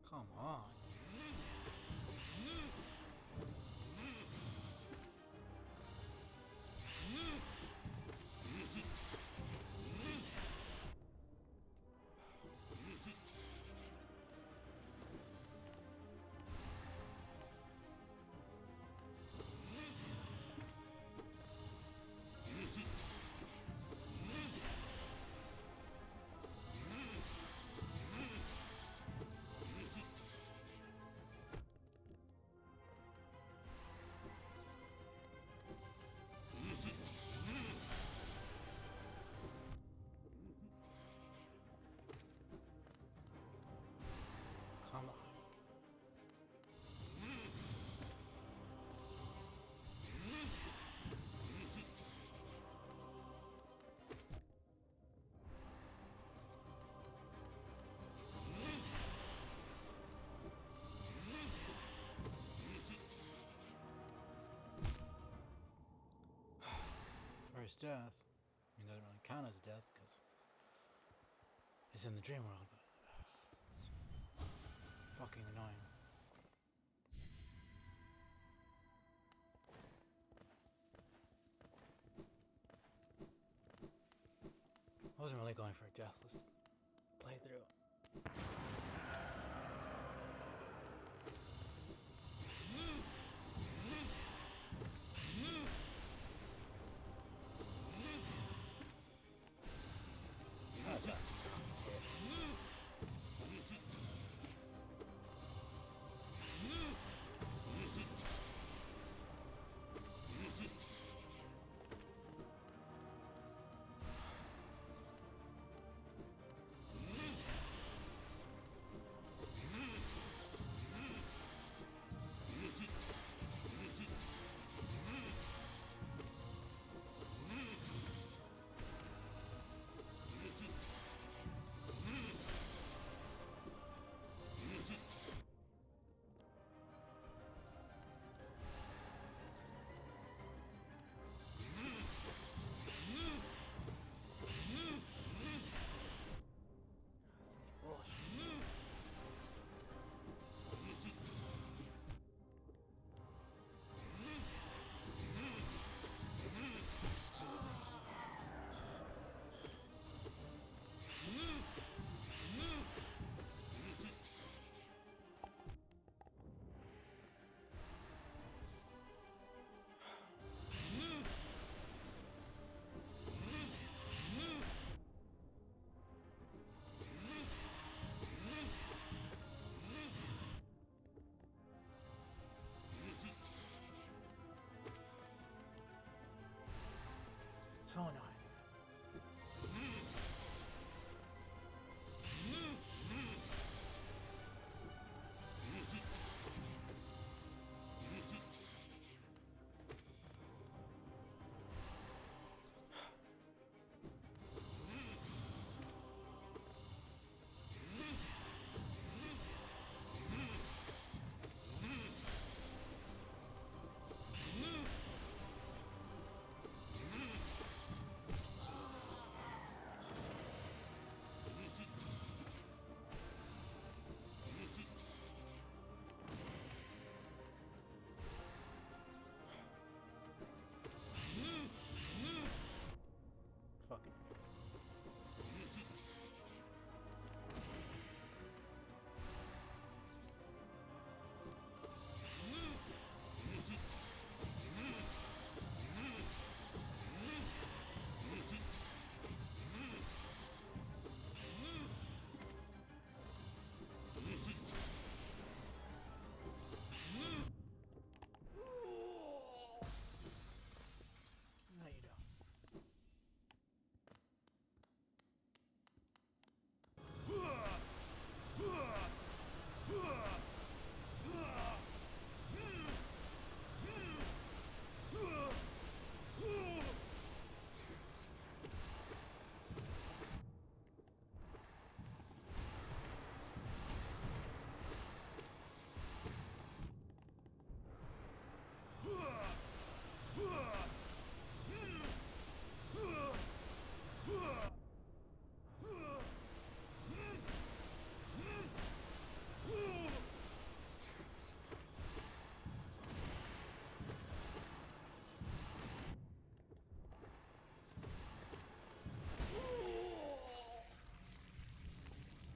Come on. Come on. First death. I mean, doesn't really count as a death because it's in the dream world, but it's fucking annoying. I wasn't really going for a deathless playthrough. So annoying. Fucking. No, you don't.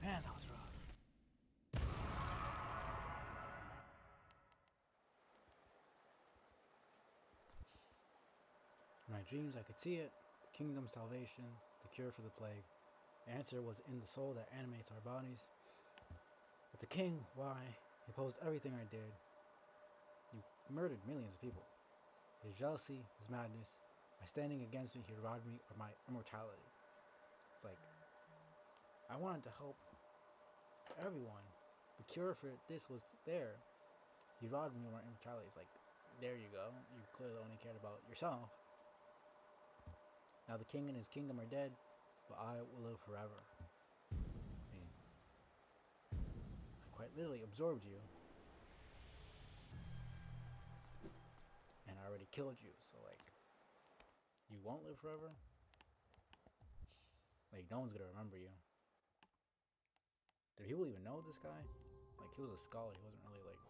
Man, that was rough. In my dreams, I could see it. The kingdom, salvation, the cure for the plague. The answer was in the soul that animates our bodies. But the king, why? He opposed everything I did. You murdered millions of people. His jealousy, his madness, by standing against me, he robbed me of my immortality. It's like, I wanted to help everyone. The cure for this was there. He robbed me of my immortality. It's like, there you go. You clearly only cared about yourself. Now the king and his kingdom are dead, but I will live forever. I mean, I quite literally absorbed you. And I already killed you, so like, you won't live forever? Like, no one's gonna remember you. Did people even know this guy? Like, he was a scholar, he wasn't really like,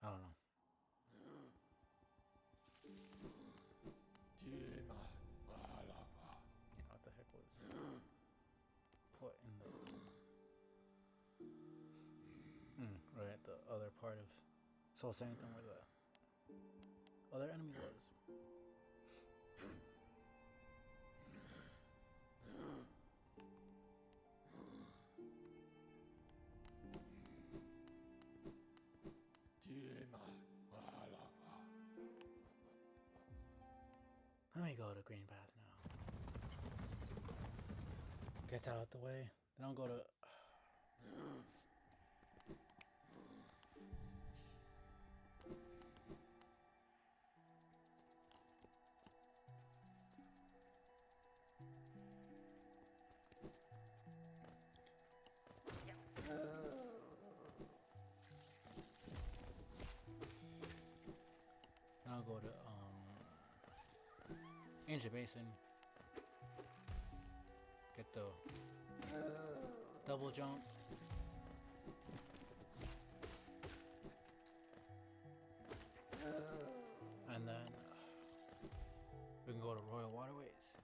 I don't know. What the heck was put in the right, the other part of Soul Sanctum where the other enemy was. Let me go to Green Path now. Get that out the way. Then I'll go to Ancient Basin. Get the double jump. And then we can go to Royal Waterways.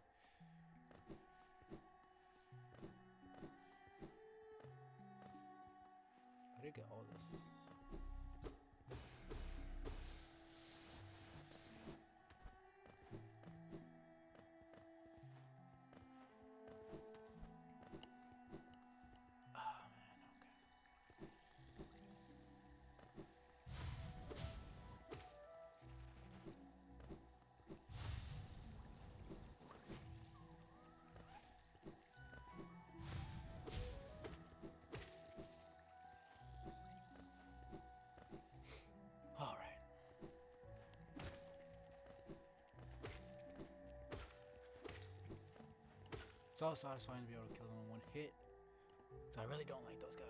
I did get all this. so satisfying to be able to kill them in one hit. So I really don't like those guys.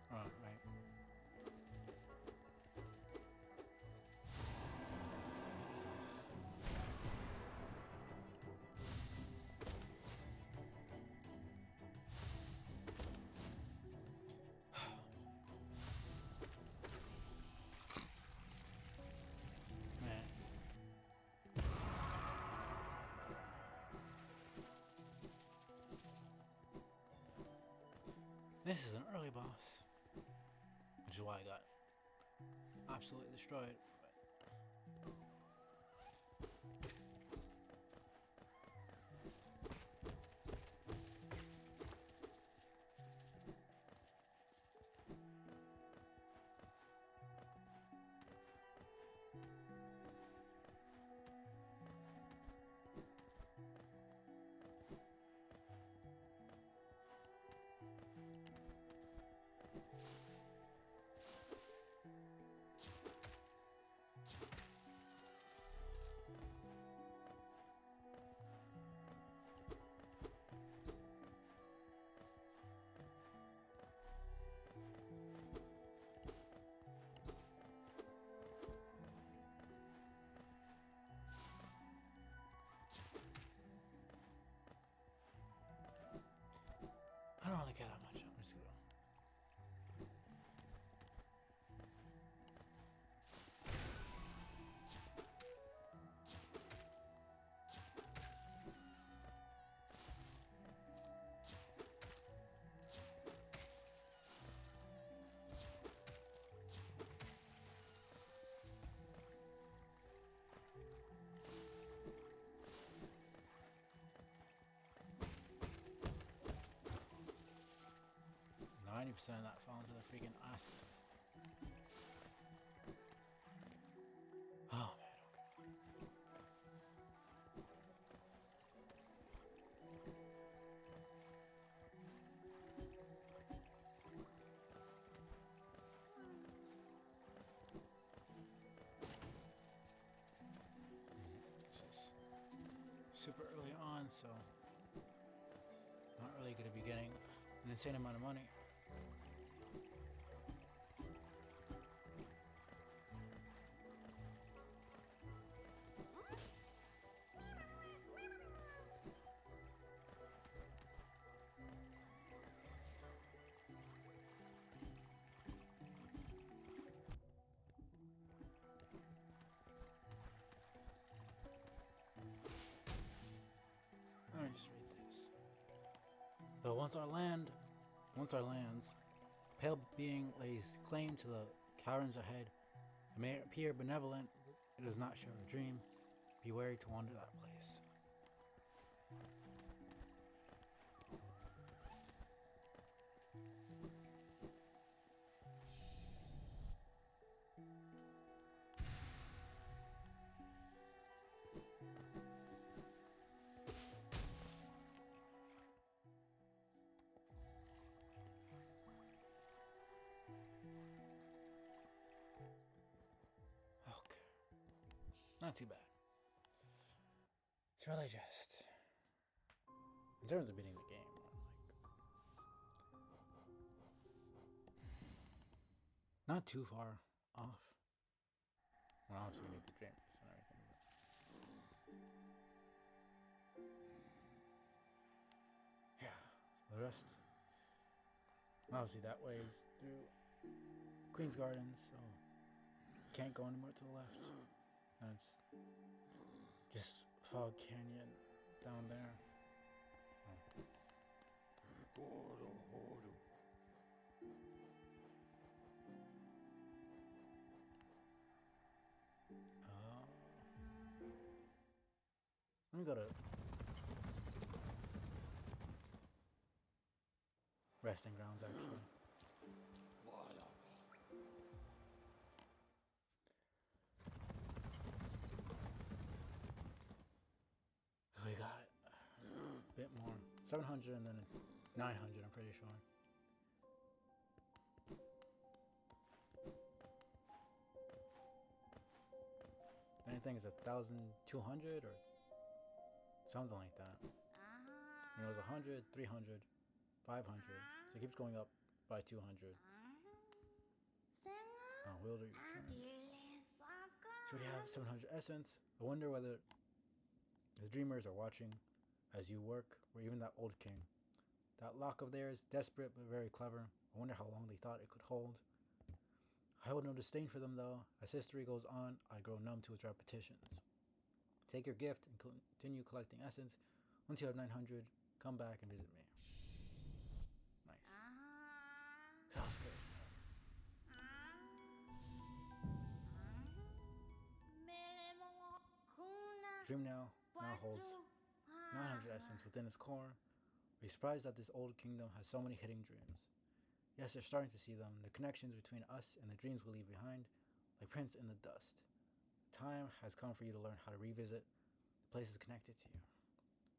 Right. Man. This is an early boss. Which is why I got absolutely destroyed. I don't really care that much. I'm just gonna. Percent of that fell into the freaking acid. Oh man, this is super early on, so not really going to be getting an insane amount of money. Let me just read this. Though once our lands, pale being lays claim to the caverns ahead. It may appear benevolent, it does not share a dream. Be wary to wander that place. Not too bad. It's really just, in terms of beating the game, not too far off. Well, obviously we need the dream piece and everything. But yeah, so the rest, obviously that way is through Queen's Gardens, so can't go anymore to the left. And it's just Fog Canyon down there. Oh. ボールホール go to resting grounds actually. We got a bit more. 700 and then it's 900, I'm pretty sure. Anything is 1,200 or something like that. You know, it was 100, 300, 500. So it keeps going up by 200. Wielder, your turn. So we have 700 essence. I wonder whether the dreamers are watching as you work, or even that old king. That lock of theirs, desperate but very clever. I wonder how long they thought it could hold. I hold no disdain for them, though. As history goes on, I grow numb to its repetitions. Take your gift and continue collecting essence. Once you have 900, come back and visit me. Nice. Sounds good. Dream now holds 900 essence within its core. We're surprised that this old kingdom has so many hidden dreams. Yes, they're starting to see them, the connections between us and the dreams we leave behind, like prints in the dust. The time has come for you to learn how to revisit the places connected to you.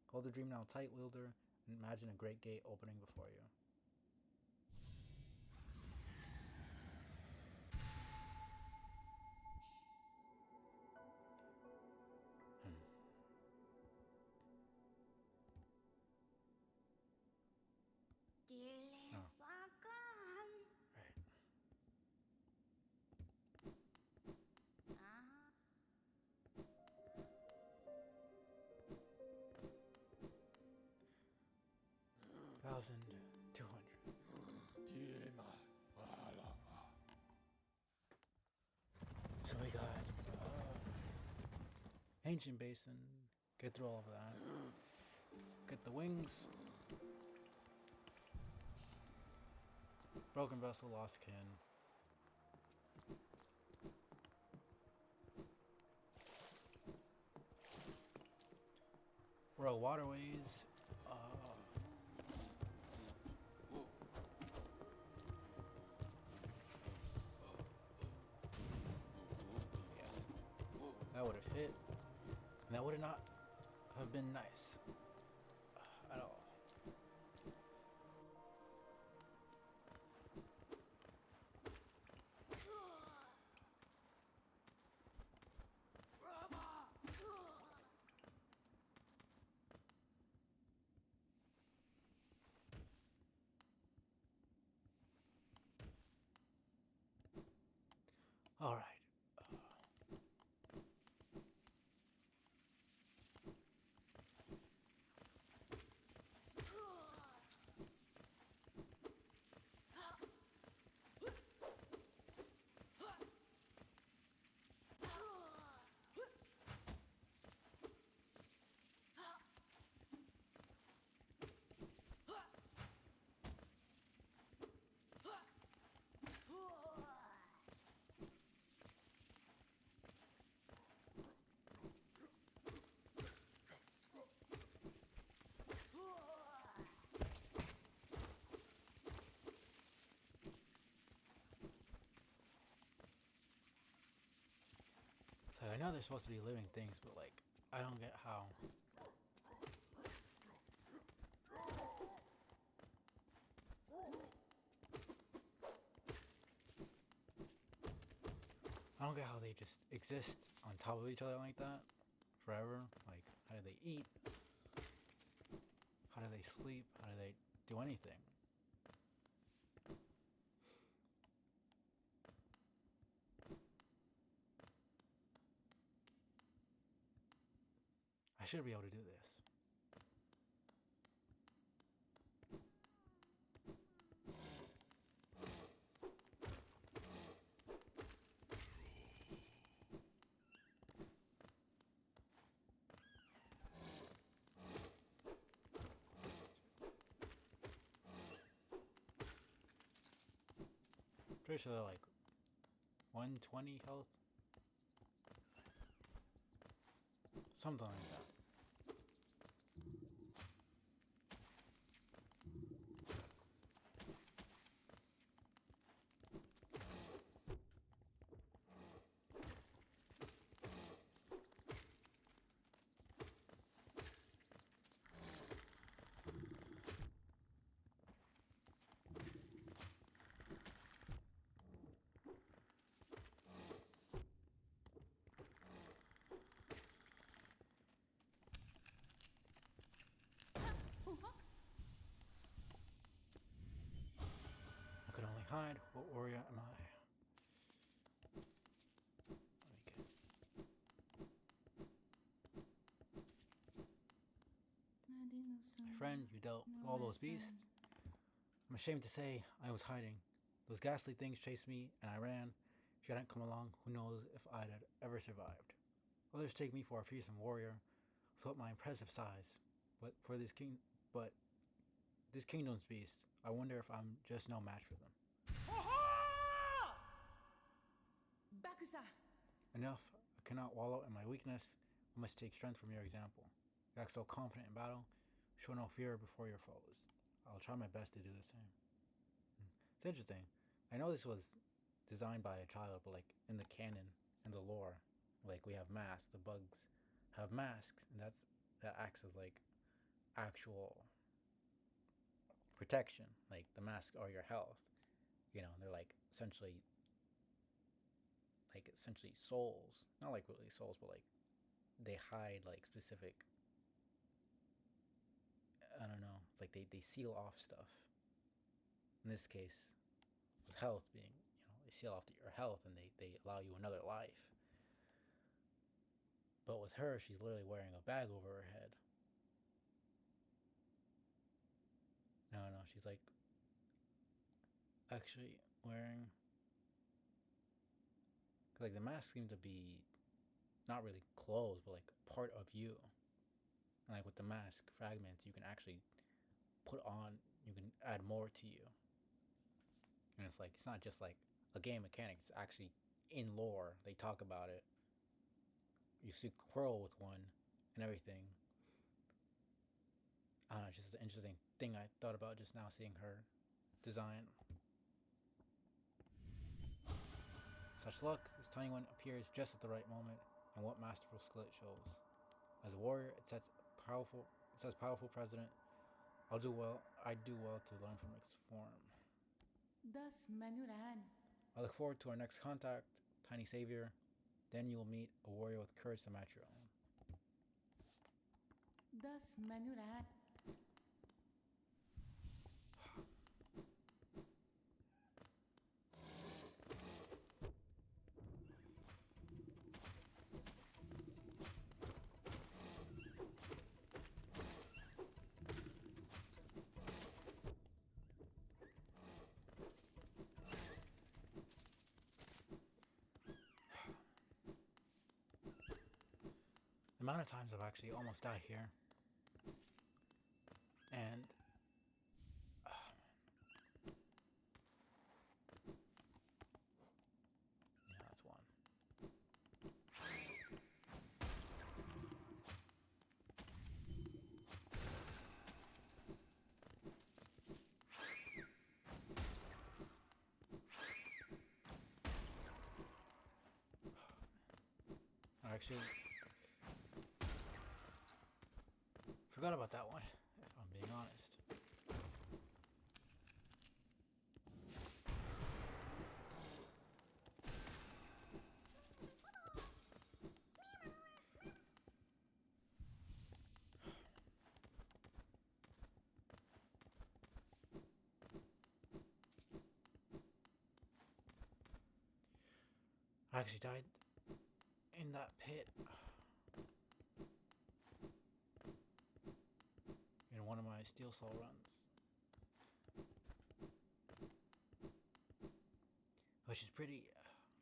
Hold the dream now tight, wielder, and imagine a great gate opening before you. Right. 1,200. So we got Ancient Basin. Get through all of that. Get the wings. Broken Vessel, Lost Kin. Royal Waterways. That would have hit, and that would not have been nice at all. All right. So I know they're supposed to be living things, but like, I don't get how. I don't get how they just exist on top of each other like that forever. Like, how do they eat? How do they sleep? How do they do anything? I should be able to do this. Pretty sure they're like 120 health. Something like that. hide? What warrior am I? My friend, you dealt with all those beasts. I'm ashamed to say I was hiding. Those ghastly things chased me, and I ran. If you hadn't come along, who knows if I'd have ever survived. Others take me for a fearsome warrior, so at my impressive size. But this kingdom's beast, I wonder if I'm just no match for them. Bakusa! Enough, I cannot wallow in my weakness. I must take strength from your example. You act so confident in battle. Show no fear before your foes. I'll try my best to do the same. It's interesting. I know this was designed by a child, but like in the canon, in the lore, like we have masks. The bugs have masks, and that acts as like actual protection. Like the masks are your health. You know, they're like essentially souls. Not like really souls, but like they hide like specific, I don't know, it's like they seal off stuff. In this case, with health being, they seal off your health and they allow you another life. But with her, she's literally wearing a bag over her head. No, she's like actually wearing, like the masks seem to be not really clothes, but like part of you. And like with the mask fragments, you can actually put on, you can add more to you. And it's like, it's not just like a game mechanic, it's actually in lore. They talk about it. You see Quirrell with one and everything. I don't know, just an interesting thing I thought about just now seeing her design. Such luck, this tiny one appears just at the right moment, and what masterful skill it shows. As a warrior, it says powerful president. I do well to learn from its form. Thus Manuran. I look forward to our next contact, tiny savior. Then you will meet a warrior with courage to match your own. Thus Manuran. The amount of times I've actually almost died here. And yeah, that's one. I actually forgot about that one, if I'm being honest. I actually died in that pit. In one of my Steel Soul runs. Which is pretty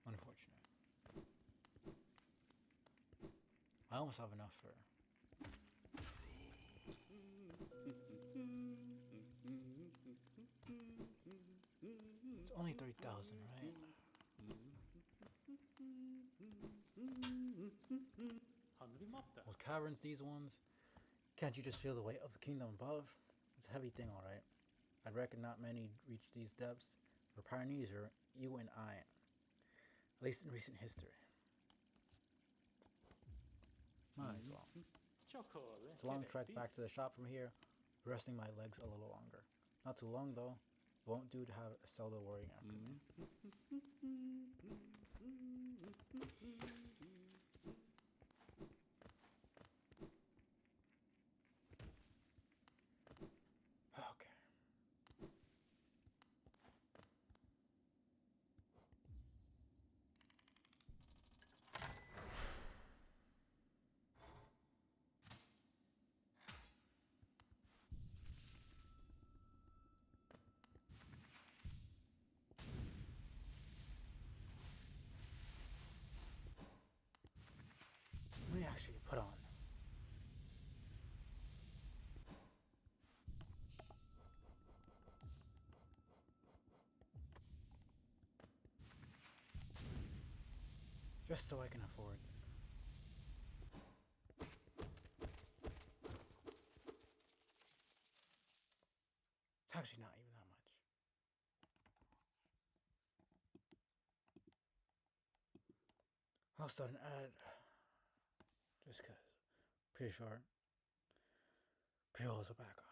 unfortunate. I almost have enough for it's only 3,000, right? Those caverns, these ones. Can't you just feel the weight of the kingdom above? It's a heavy thing, alright. I reckon not many reach these depths. We're pioneers, are you and I. At least in recent history. Might as well. It's a long trek back to the shop from here. Resting my legs a little longer. Not too long though. It won't do to have a Zelda worrying after me. Okay. actually put on. Just so I can afford. It's actually not even that much. I'll start an ad. Just cause. Pretty sure pre-rolls are back on.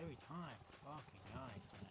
Every time. Fucking yikes, man.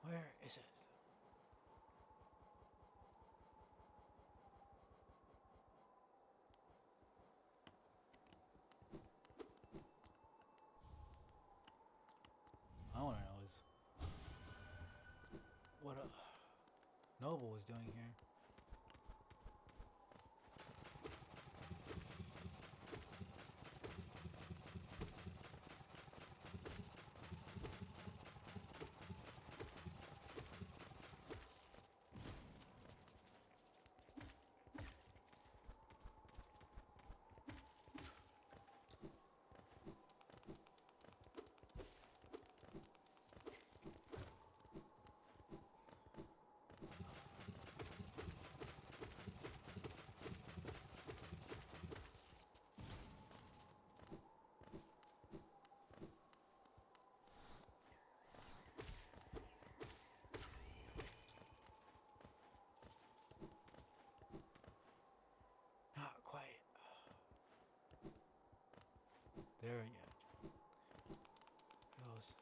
Where is it? I want to know is what Noble was doing here. Not quite there yet. Feels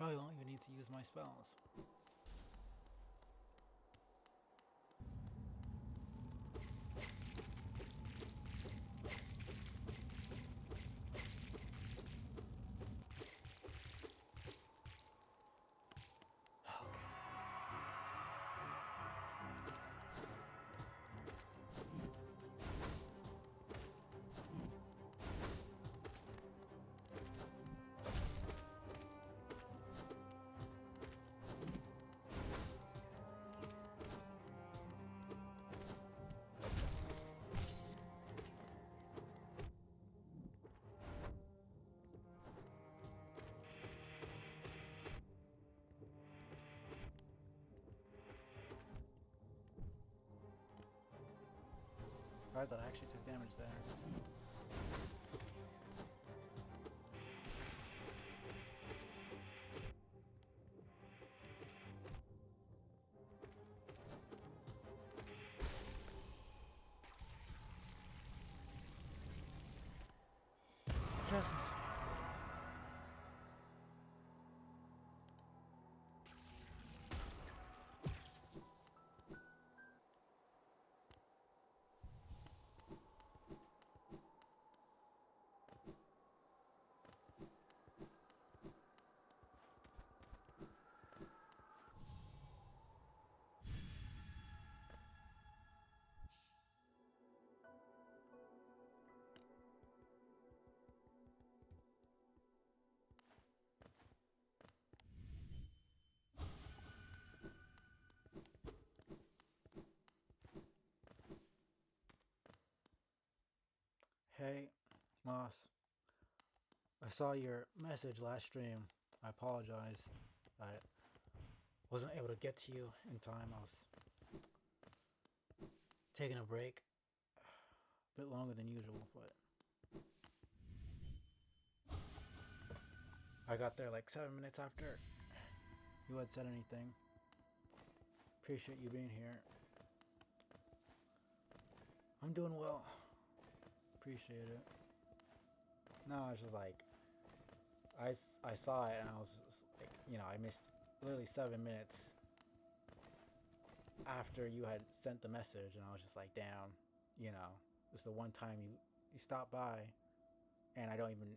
probably won't even need to use my spells. I thought I actually took damage there. Just insane. Hey, Moss. I saw your message last stream. I apologize. I wasn't able to get to you in time. I was taking a break. A bit longer than usual, but I got there like 7 minutes after you had said anything. Appreciate you being here. I'm doing well. Appreciate it. No, it's just like I saw it and I was just like, I missed literally 7 minutes after you had sent the message, and I was just like, damn, this is the one time you stop by and I don't even,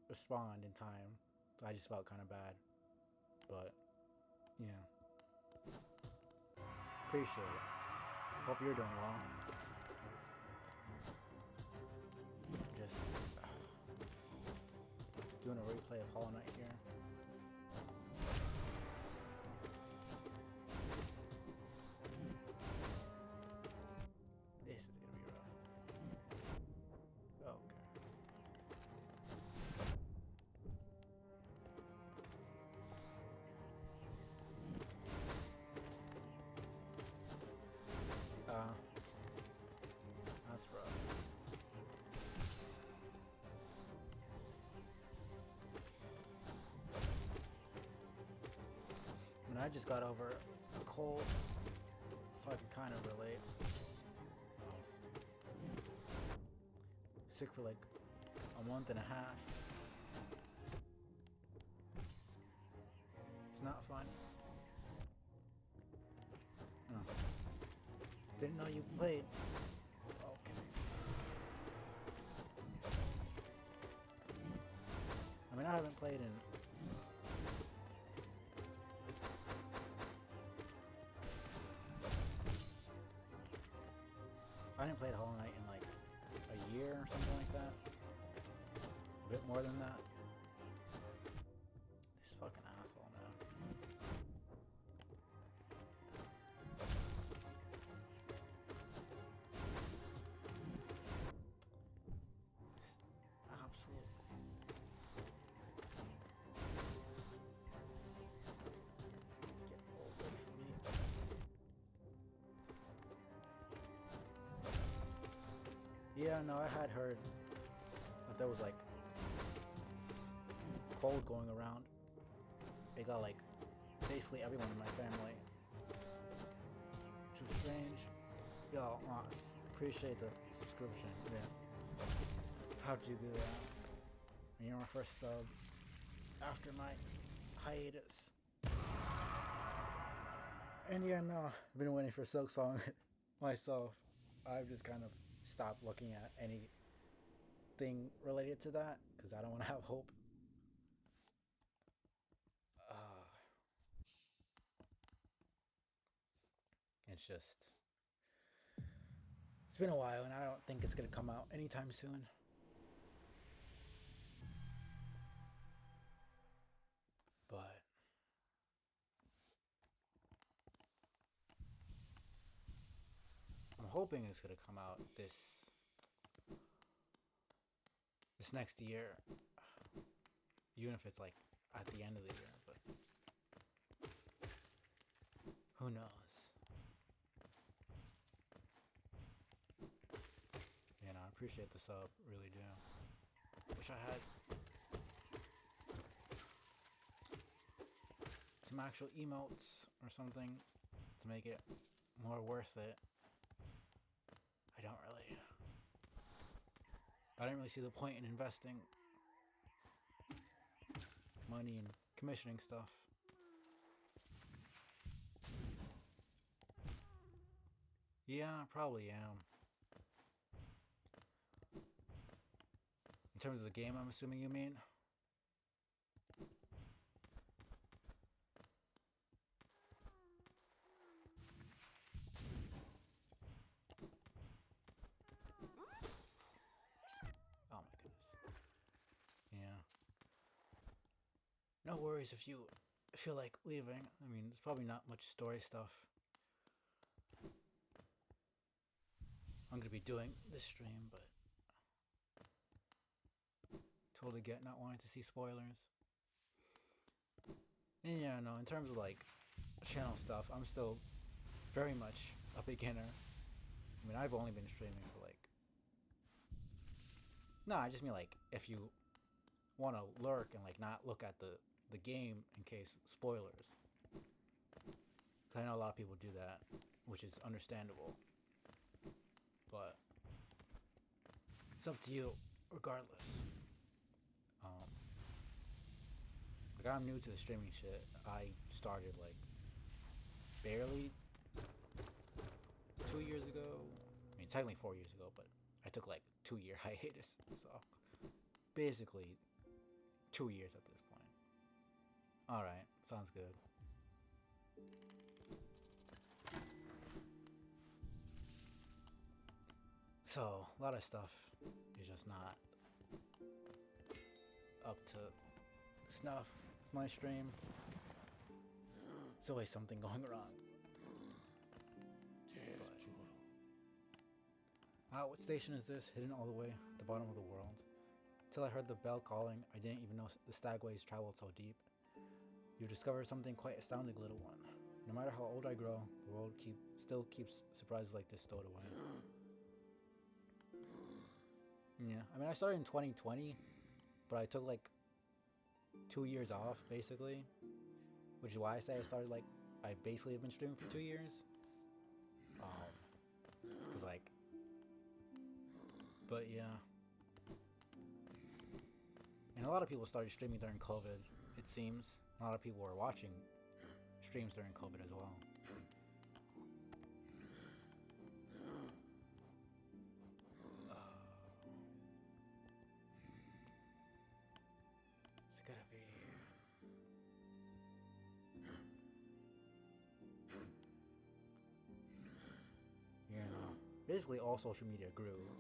respond in time. So I just felt kind of bad. But yeah. Appreciate it. Hope you're doing well. Just doing a replay of Hollow Knight here. This is gonna be rough. Okay. That's rough. I mean, I just got over a cold, so I can kind of relate. I was sick for like a month and a half. It's not fun. Oh. Didn't know you played. Okay. I mean, I haven't played in I didn't play Hollow Knight in like a year or something like that. A bit more than that. This fucking asshole, man. This absolute. Get away from me. Yeah, no, I had heard that there was like cold going around. It got like basically everyone in my family, which was strange. Yo, Moss, appreciate the subscription. Yeah. How'd you do that? When you're my first sub after my hiatus. And yeah, no, I've been waiting for Silk Song myself. I've just kind of stopped looking at anything related to that because I don't want to have hope. Uh, it's just. It's been a while, and I don't think it's gonna come out anytime soon. But I'm hoping it's gonna come out this next year, even if it's like at the end of the year. But who knows? You know, I appreciate the sub, really do. Wish I had some actual emotes or something to make it more worth it. I don't really see the point in investing money in commissioning stuff. Yeah, I probably am. In terms of the game, I'm assuming you mean? Oh my goodness. Yeah. No worries if you feel like leaving. I mean, there's probably not much story stuff I'm gonna be doing this stream, but totally get not wanting to see spoilers. And yeah, no, in terms of like channel stuff, I'm still very much a beginner. I mean, I've only been streaming for like... No, I just mean like, if you want to lurk and like not look at the game in case spoilers. Because I know a lot of people do that, which is understandable. But it's up to you, regardless. Like, I'm new to the streaming shit. I started like barely 2 years ago. I mean, technically 4 years ago, but I took like 2-year hiatus. So basically 2 years at this point. Alright, sounds good. So, a lot of stuff is just not up to snuff with my stream. There's always something going wrong. What station is this? Hidden all the way at the bottom of the world. Till I heard the bell calling, I didn't even know the stagways traveled so deep. You discover something quite astounding, little one. No matter how old I grow, the world still keeps surprises like this stowed away. Yeah, I mean, I started in 2020, but I took like 2 years off, basically. Which is why I say I started like, I basically have been streaming for 2 years. Cause like, but yeah. And a lot of people started streaming during COVID, it seems. A lot of people were watching streams during COVID as well. It's gonna be... You know, basically all social media grew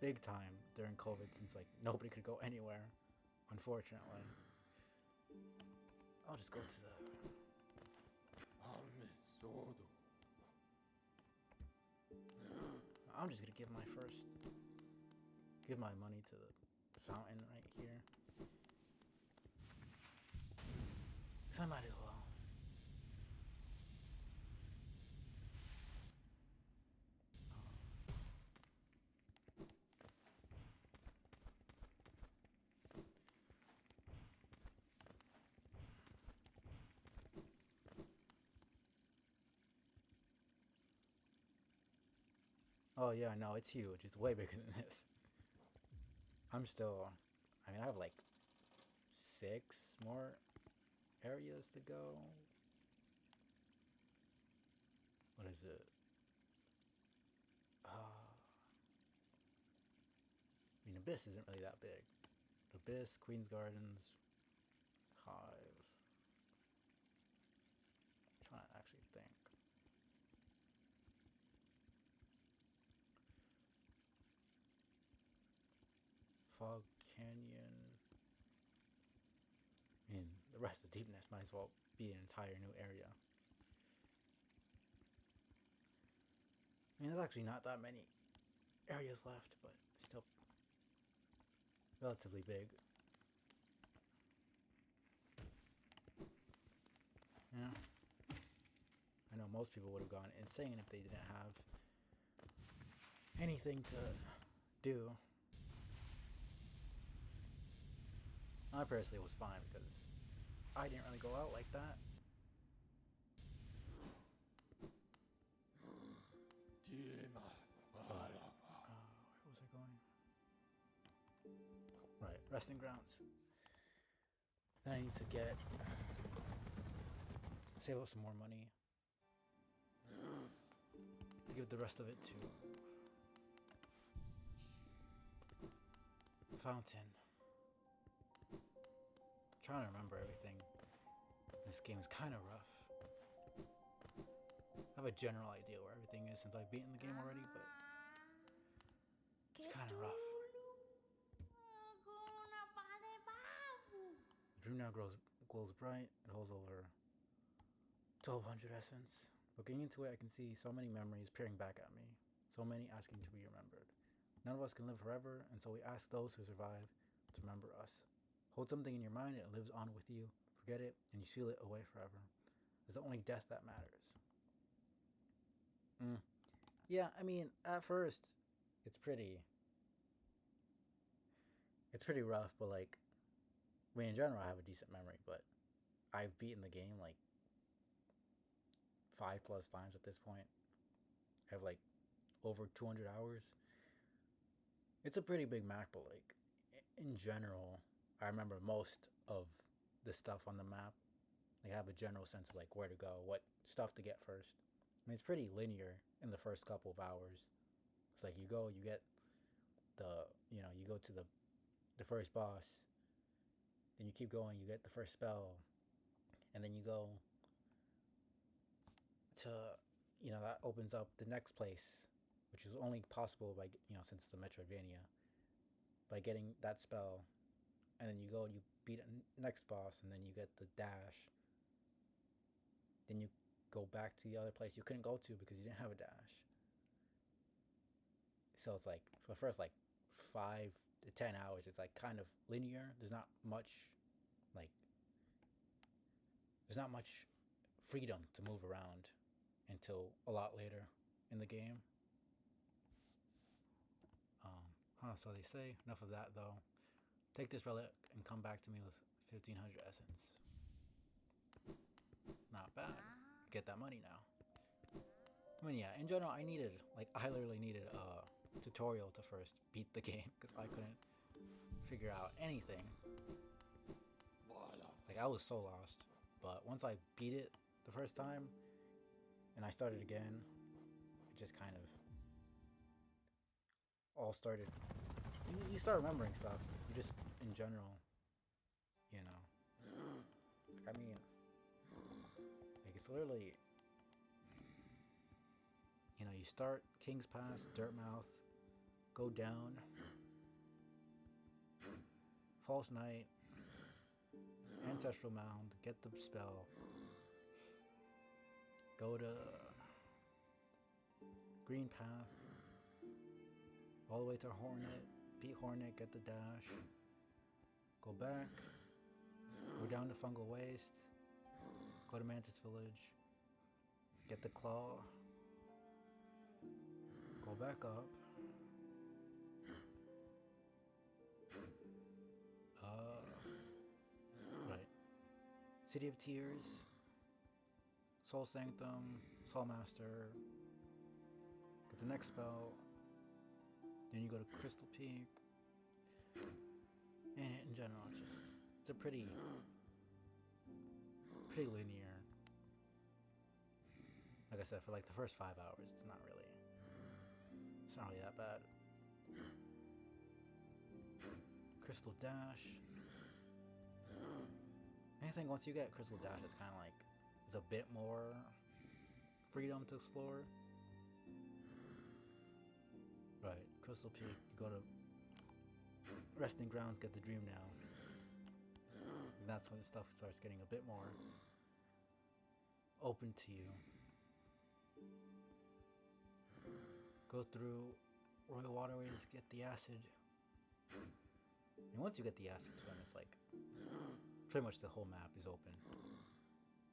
big time during COVID since like nobody could go anywhere, unfortunately. I'll just go to the... I'm just gonna give my money to the fountain right here. Cause I might as well. Oh yeah, no, it's huge. It's way bigger than this. I'm still... I mean, I have like 6 more areas to go. What is it? I mean, Abyss isn't really that big. Abyss, Queen's Gardens, Hive. I'm trying to actually think. Fog Canyon. I mean, the rest of Deepness might as well be an entire new area. I mean, there's actually not that many areas left, but still relatively big. Yeah. I know most people would have gone insane if they didn't have anything to do. I personally was fine because I didn't really go out like that. But, where was I going? Right, resting grounds. Then I need to save up some more money to give the rest of it to Fountain. I'm trying to remember everything. This game is kind of rough. I have a general idea where everything is since I've beaten the game already, but it's kind of rough. The dream now glows bright. It holds over 1200 essence. Looking into it, I can see so many memories peering back at me. So many asking to be remembered. None of us can live forever, and so we ask those who survive to remember us. Hold something in your mind, it lives on with you. Forget it, and you seal it away forever. It's the only death that matters. Yeah, I mean, at first, it's pretty rough, but like, I mean, in general, I have a decent memory, but I've beaten the game like 5+ times at this point. I have like over 200 hours. It's a pretty big map, but like, in general, I remember most of the stuff on the map. Like, I have a general sense of like where to go, what stuff to get first. I mean, it's pretty linear in the first couple of hours. It's like you go, you get you go to the first boss, then you keep going, you get the first spell, and then you go to, that opens up the next place, which is only possible by, since it's the Metroidvania, by getting that spell, and then you go and you beat a next boss, and then you get the dash. Then you go back to the other place you couldn't go to because you didn't have a dash. So it's like, for the first like 5 to 10 hours, it's like kind of linear. There's not much freedom to move around until a lot later in the game. So they say, enough of that though. Take this relic and come back to me with 1500 essence. Not bad. Get that money now. I mean, yeah, in general, I literally needed a tutorial to first beat the game because I couldn't figure out anything. Like, I was so lost. But once I beat it the first time and I started again, it just kind of all started. You start remembering stuff. You just, in general, I mean, like, it's literally, you start King's Pass, Dirtmouth, go down, False Night, Ancestral Mound, get the spell, go to Green Path, all the way to Hornet, beat Hornet, get the dash, go back, go down to Fungal Waste, go to Mantis Village, get the claw, go back up, right, City of Tears, Soul Sanctum, Soul Master, get the next spell, then you go to Crystal Peak, and in general, it's a pretty pretty linear. Like I said, for like the first 5 hours, it's not really that bad. Crystal Dash. I think once you get Crystal Dash, it's kind of like it's a bit more freedom to explore. Right, Crystal Peak. You go to Resting Grounds, get the Dream now. And that's when the stuff starts getting a bit more open to you. Go through Royal Waterways, get the acid. And once you get the acid swim, it's like pretty much the whole map is open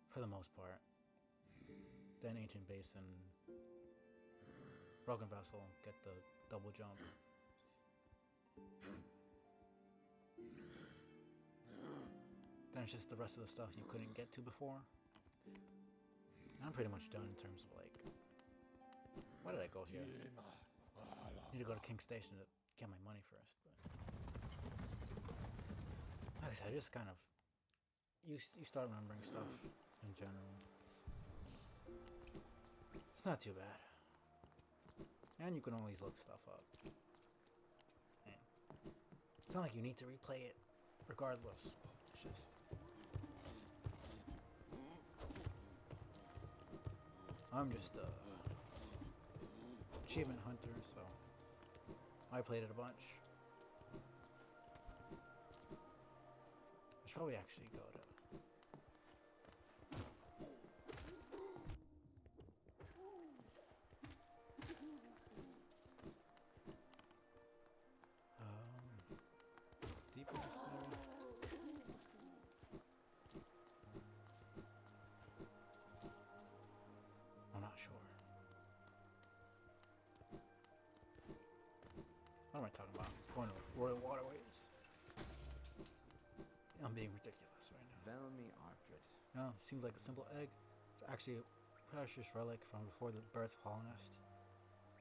for the most part. Then Ancient Basin, Broken Vessel, get the double jump. Then it's just the rest of the stuff you couldn't get to before. And I'm pretty much done in terms of like, why did I go here? I need to go to King Station to get my money first. But like I said, I just kind of you start remembering stuff in general. It's not too bad, and you can always look stuff up. And it's not like you need to replay it, regardless. It's just. I'm just a achievement hunter, so I played it a bunch. I should probably actually go to deeper maybe? I'm not sure. What am I talking about? Going to Royal Waterways. I'm being ridiculous right now. Velmi Artrid. No, it seems like a simple egg. It's actually a precious relic from before the birth of Holonest.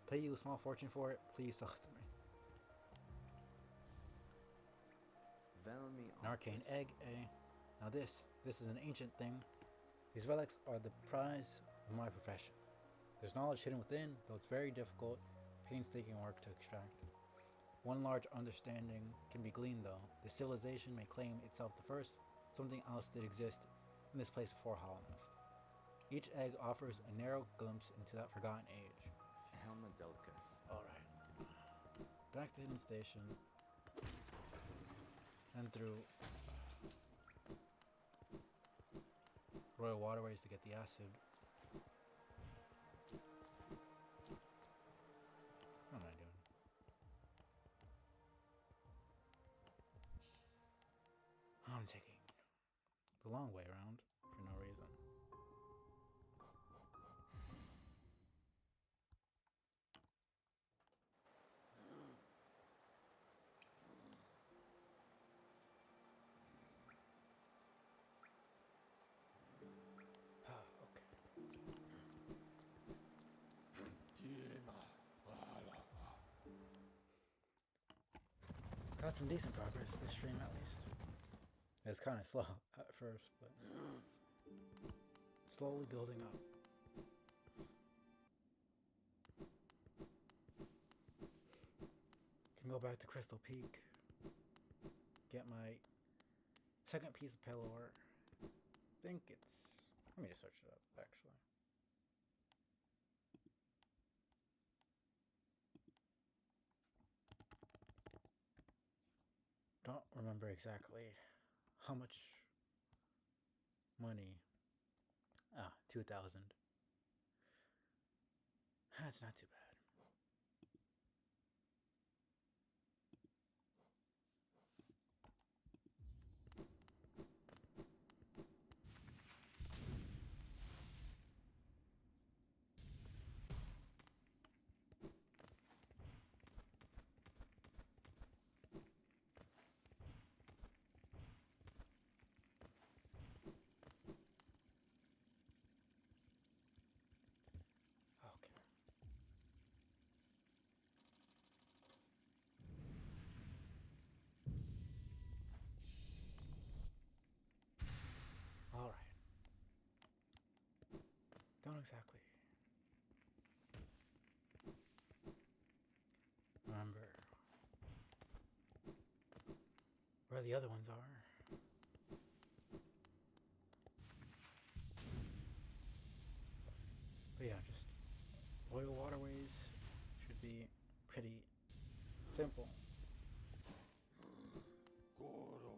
Pay you a small fortune for it, please sell it to me. Velmi An arcane egg, eh? Now this is an ancient thing. These relics are the prize of my profession. There's knowledge hidden within, though it's very difficult, painstaking work to extract. One large understanding can be gleaned though. The civilization may claim itself the first, something else did exist in this place before Holonest. Each egg offers a narrow glimpse into that forgotten age. Helma Delka. Alright. Back to Hidden Station. And through Royal Waterways to get the acid. What am I doing? I'm taking the long way around for no reason. Okay. Got some decent progress this stream at least. It's kind of slow at first, but slowly building up. Can go back to Crystal Peak, get my second piece of Pelor. I think it's. Let me just search it up actually. Don't remember exactly how much money. 2,000. That's not too bad. Okay. Don't exactly remember where the other ones are. But yeah, just oil waterways should be pretty simple. Gorohodo.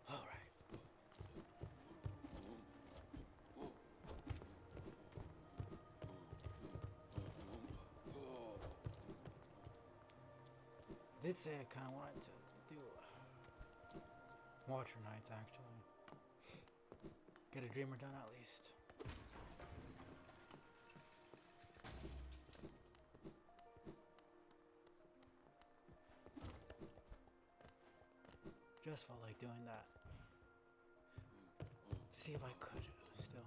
All right. I did say I kind of wanted to do Watcher Nights, actually. Get a dreamer done at least. Just felt like doing that. To see if I could still.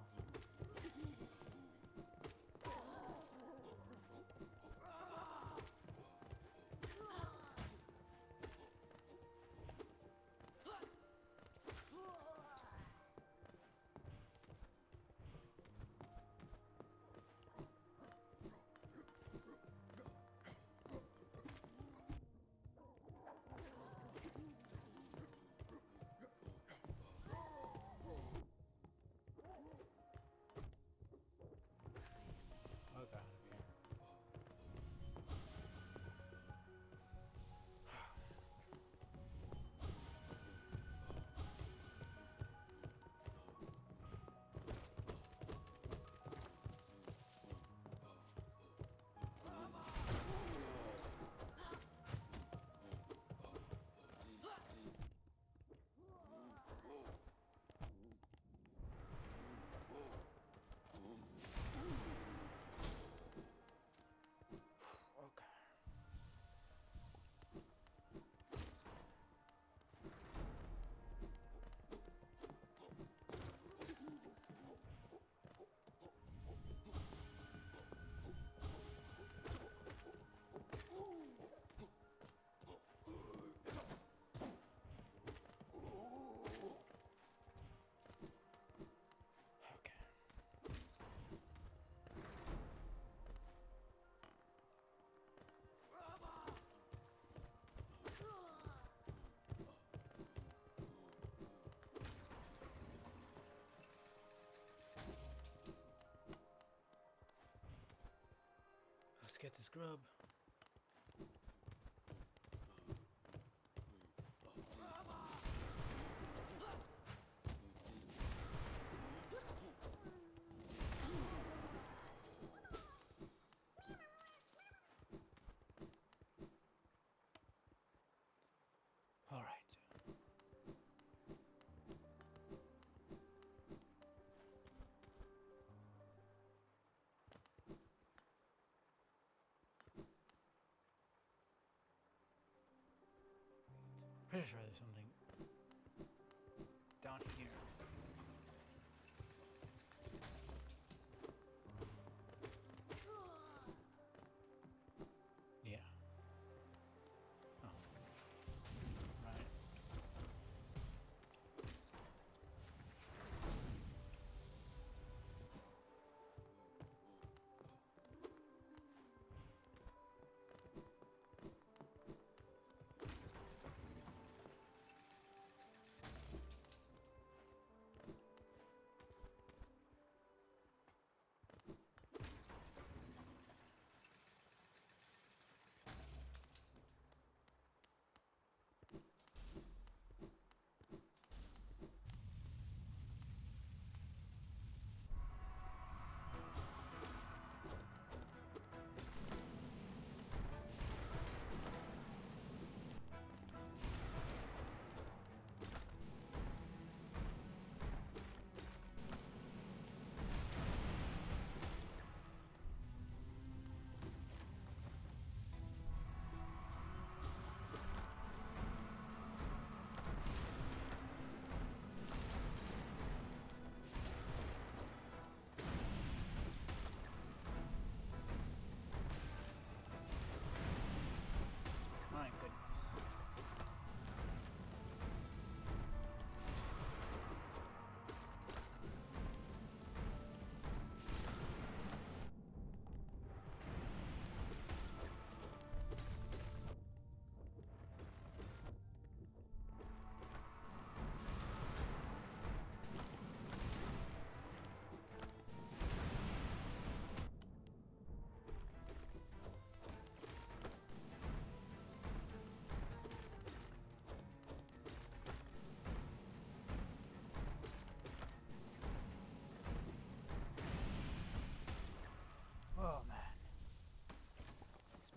Fuck out of here. Okay. Okay. Let's get this grub. All right. Pretty sure there's something down here. Yeah. Oh. Right.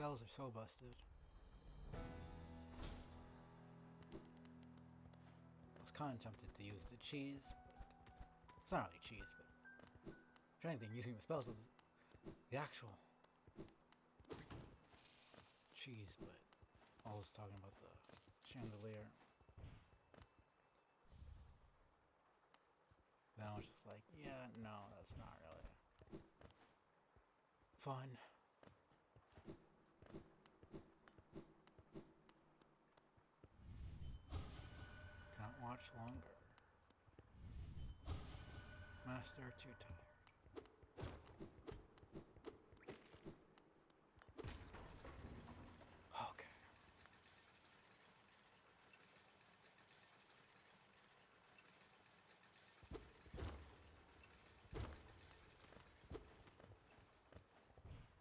spells are so busted. I was kind of tempted to use the cheese, but it's not really cheese, but if anything, using the spells of the actual cheese, but I was talking about the chandelier. Then I was just like, yeah, no, that's not really fun. Can't watch longer. Master, too tired. Okay.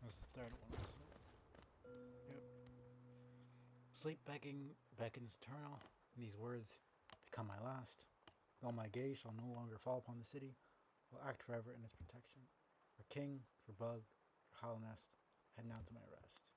That's the third one, wasn't it? Yep. Sleep beckons eternal. These words become my last. Though my gaze shall no longer fall upon the city, will act forever in its protection. For king, for bug, for hollow nest, head now to my rest.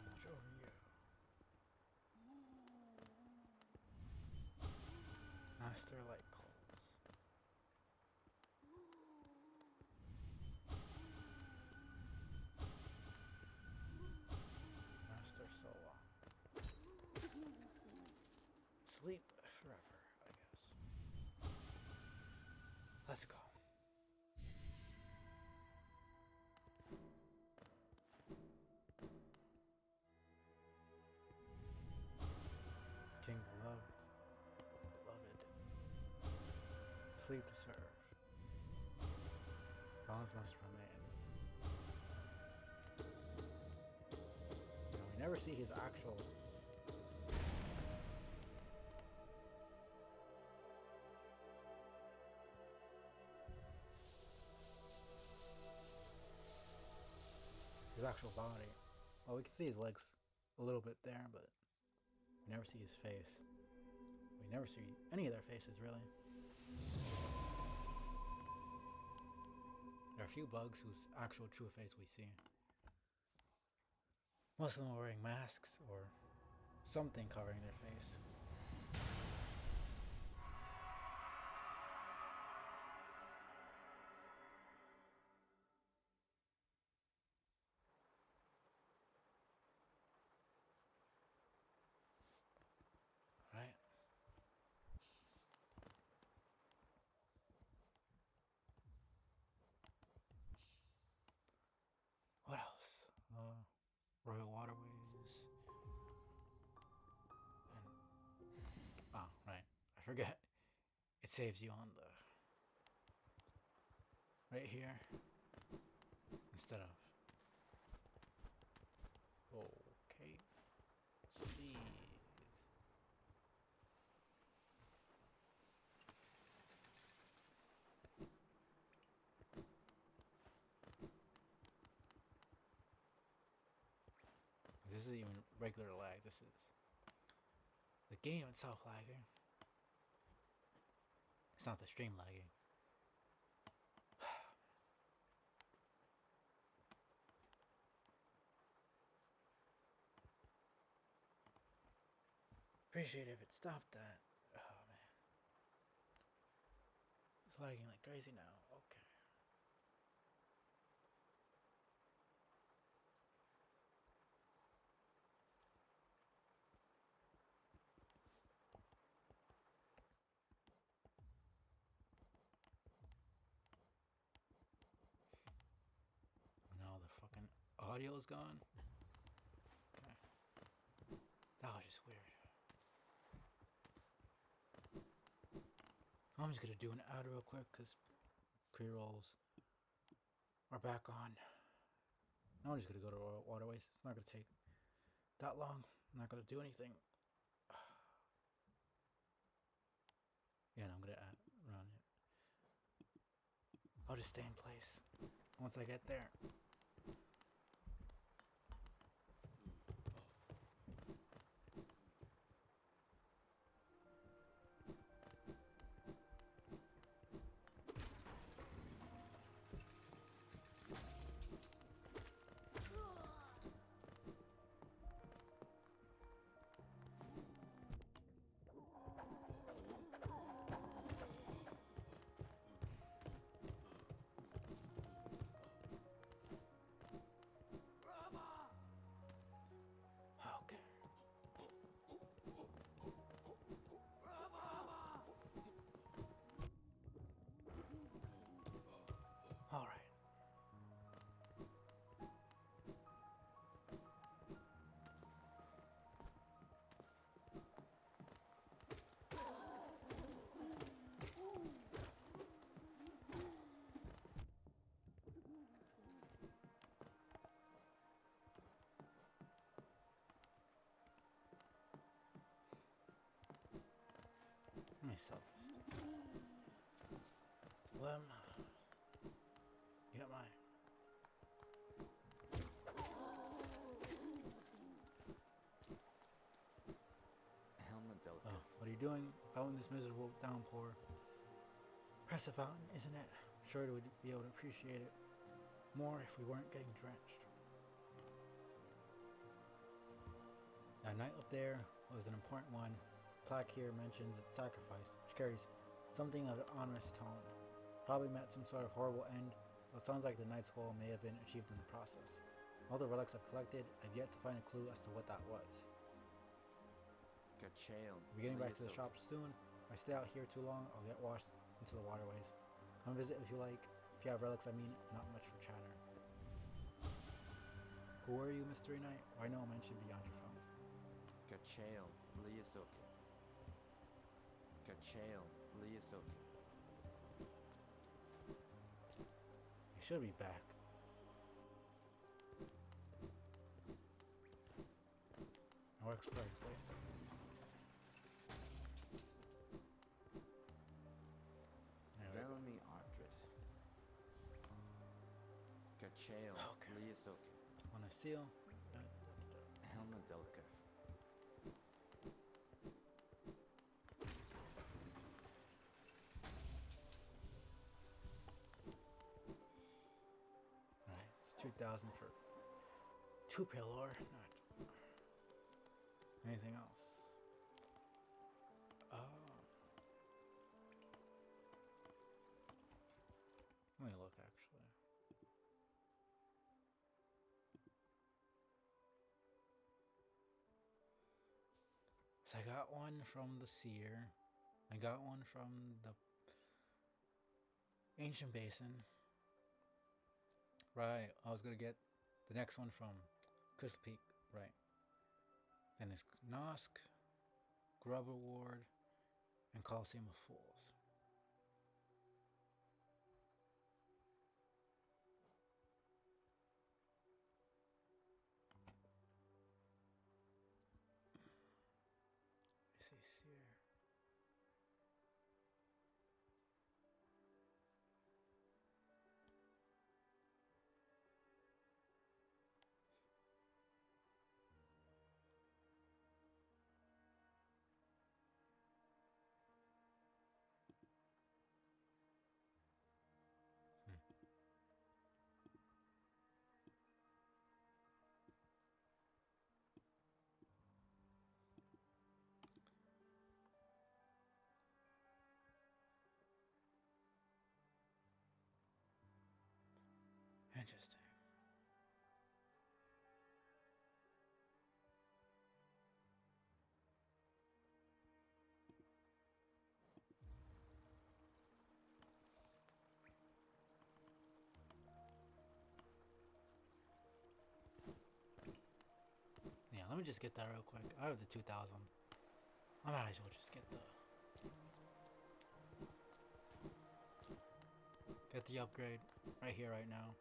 Watch over you. Master light calls. Master so long. Sleep forever, I guess. Let's go. King beloved, beloved. Sleep to serve. Balance must remain. We never see his actual body. Well, we can see his legs a little bit there, but we never see his face. We never see any of their faces, really. There are a few bugs whose actual true face we see. Most of them are wearing masks or something covering their face. Right? What else? Royal Waterways. And, oh, right. I forget. It saves you on the right here instead of okay. Jeez. This isn't even regular lag. This is the game itself lagging. It's not the stream lagging. Appreciate it if it stopped that. Oh man. It's lagging like crazy now. Okay. audio is gone? Okay. That was just weird. I'm just gonna do an ad real quick because pre-rolls are back on. Now I'm just gonna go to Waterways. It's not gonna take that long. I'm not gonna do anything. Yeah, no, I'm gonna run it. I'll just stay in place once I get there. Okay. All right. Let me sell this stuff. Lem, get mine. Helma Delca. Oh, what are you doing out in this miserable downpour? Press a fountain, isn't it? Sure we'd be able to appreciate it more if we weren't getting drenched. That night up there was an important one. Plaque here mentions its sacrifice, which carries something of an ominous tone. Probably meant some sort of horrible end, though it sounds like the knight's goal may have been achieved in the process. All the relics I've collected, I've yet to find a clue as to what that was. Kachael. We're getting back to the shop soon. If I stay out here too long, I'll get washed into the waterways. Come visit if you like. If you have relics, I mean, not much for chatter. Who are you, Mystery Knight? Why no mention beyond your fount? Kachael Liasoke. Kachael Liasoke. You should be back. That works perfectly. There we go. Velmi Ardred. Kachael Okay. Liasoke. On a seal. Helma Delca. Alright, it's 2,000 for 2 pale ore, not anything else. Let me look actually. So I got one from the seer. I got one from the ancient basin. Right, I was gonna get the next one from Crystal Peak, right. Then it's Nosk, Grubber Ward, and Coliseum of Fools. I say seer. Let me just get that real quick. I have the 2000. I might as well just get the upgrade right here, right now.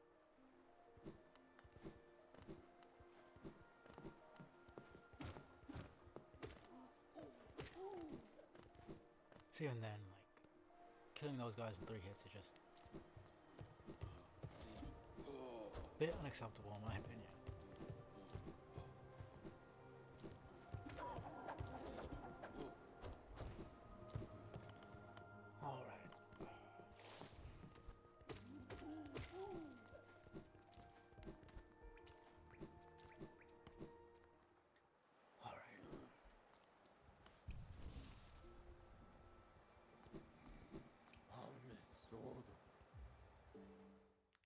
So even then, like, killing those guys in 3 hits is just a bit unacceptable in my opinion. Alright. Alright. Hammer sword.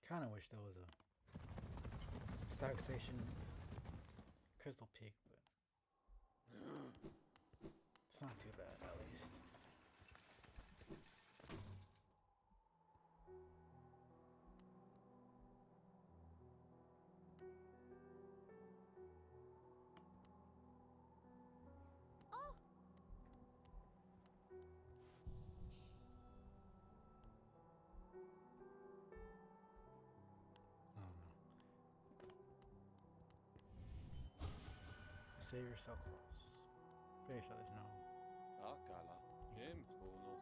Kinda wish there was a Stark Station Crystal Peak, but it's not too bad at least. Oh no. Save yourself close. Pretty sure there's no. Akala. Game tono.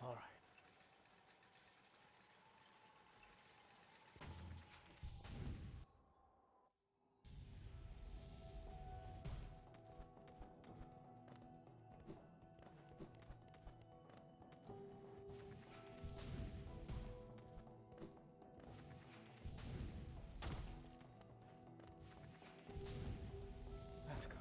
Alright. Let's go.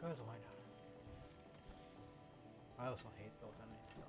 Cause why not? I also hate those enemies, so.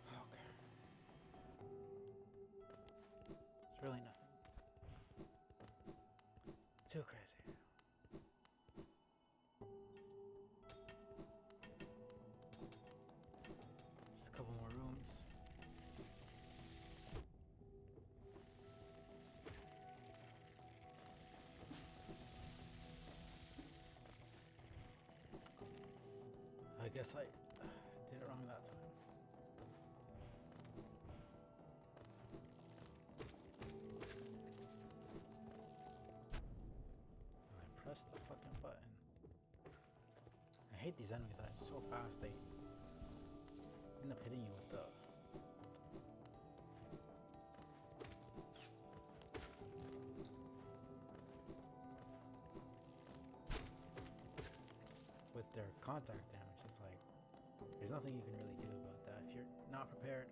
Okay. It's really nothing too crazy. Just a couple more rooms. I guess I did it wrong that time. I pressed the fucking button. I hate these enemies that are so fast they end up hitting you with the. With their contact damage, it's like there's nothing you can really do about that if you're not prepared.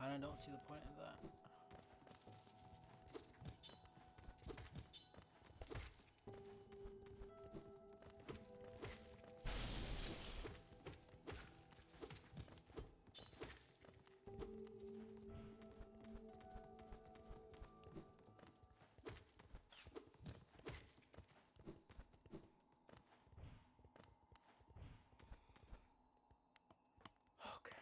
kind of don't see the point of that. Okay.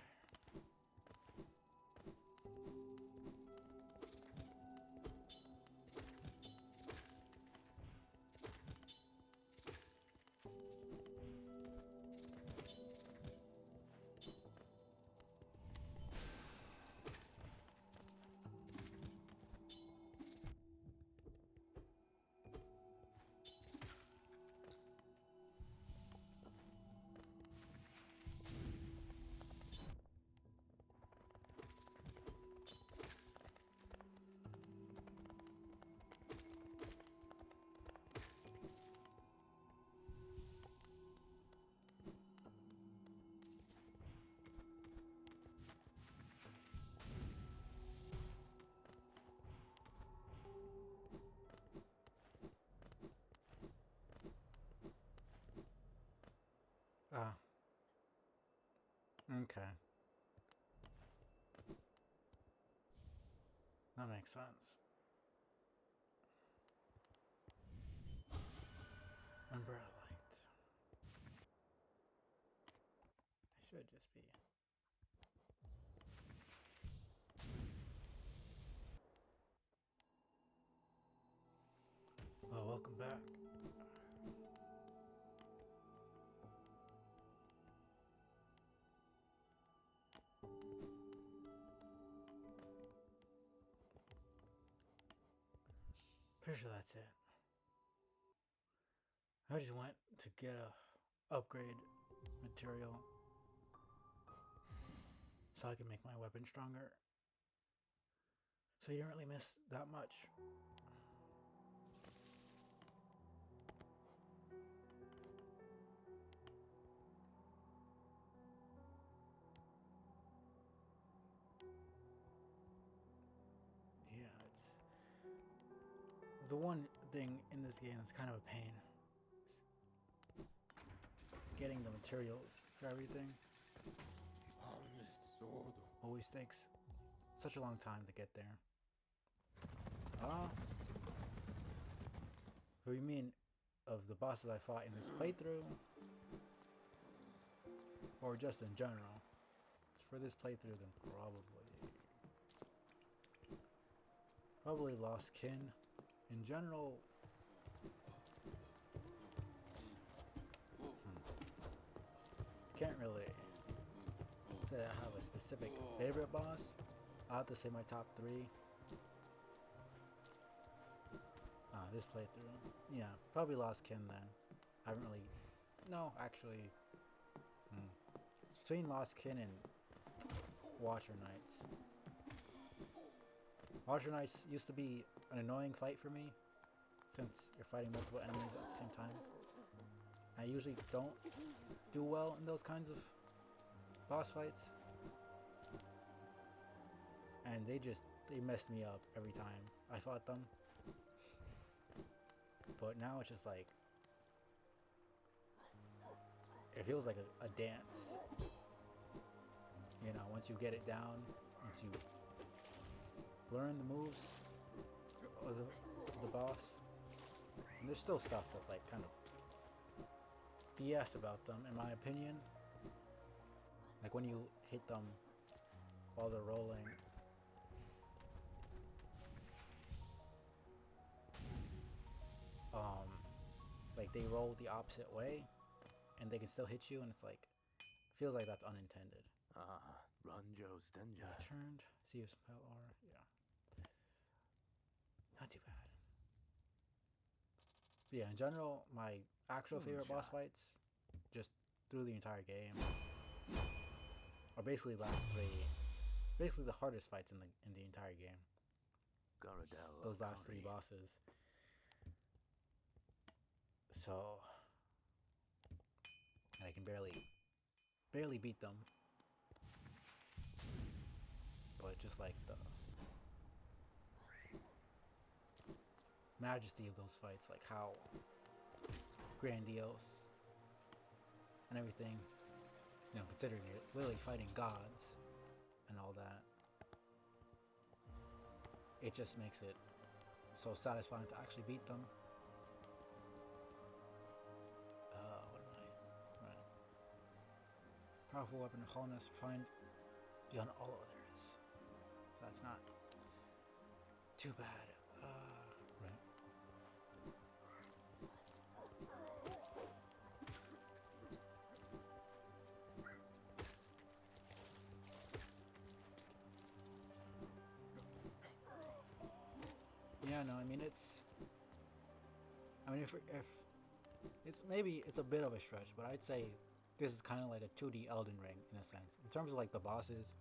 Ah. Okay. That makes sense. Umbrella light. I should just be. Well, welcome back. Pretty sure that's it. I just went to get a upgrade material so I can make my weapon stronger. So you didn't really miss that much. Yeah, it's the one thing in this game that's kind of a pain. Getting the materials for everything always takes such a long time to get there. What do you mean of the bosses I fought in this playthrough? Or just in general? It's for this playthrough, then probably Lost Kin. In general, I can't really say I have a specific favorite boss. I have to say my top 3. This playthrough, yeah, probably Lost Kin then. I haven't really, no, actually, it's between Lost Kin and Watcher Knights. Watcher Knights used to be an annoying fight for me, since you're fighting multiple enemies at the same time. I usually don't do well in those kinds of boss fights. And they messed me up every time I fought them. But now it's just like, it feels like a dance. You know, once you get it down, once you learn the moves of the boss. And there's still stuff that's like kind of BS about them, in my opinion. Like when you hit them while they're rolling. Like they roll the opposite way and they can still hit you, and it's like, feels like that's unintended. Ranjo's danger. Returned. See if some pale aura. Yeah. Not too bad. But yeah, in general, my actual favorite boss fights, just through the entire game, are basically last 3. Basically the hardest fights in the entire game. Those last 3 bosses. So, and I can barely beat them. but just like the majesty of those fights, like how grandiose and everything, considering you're literally fighting gods and all that, it just makes it so satisfying to actually beat them. What am I? Right. Powerful weapon, hollowness refined beyond all others. So that's not too bad. Right. Yeah, no, I mean if it's maybe it's a bit of a stretch, but I'd say this is kind of like a 2D Elden Ring in a sense, in terms of like the bosses,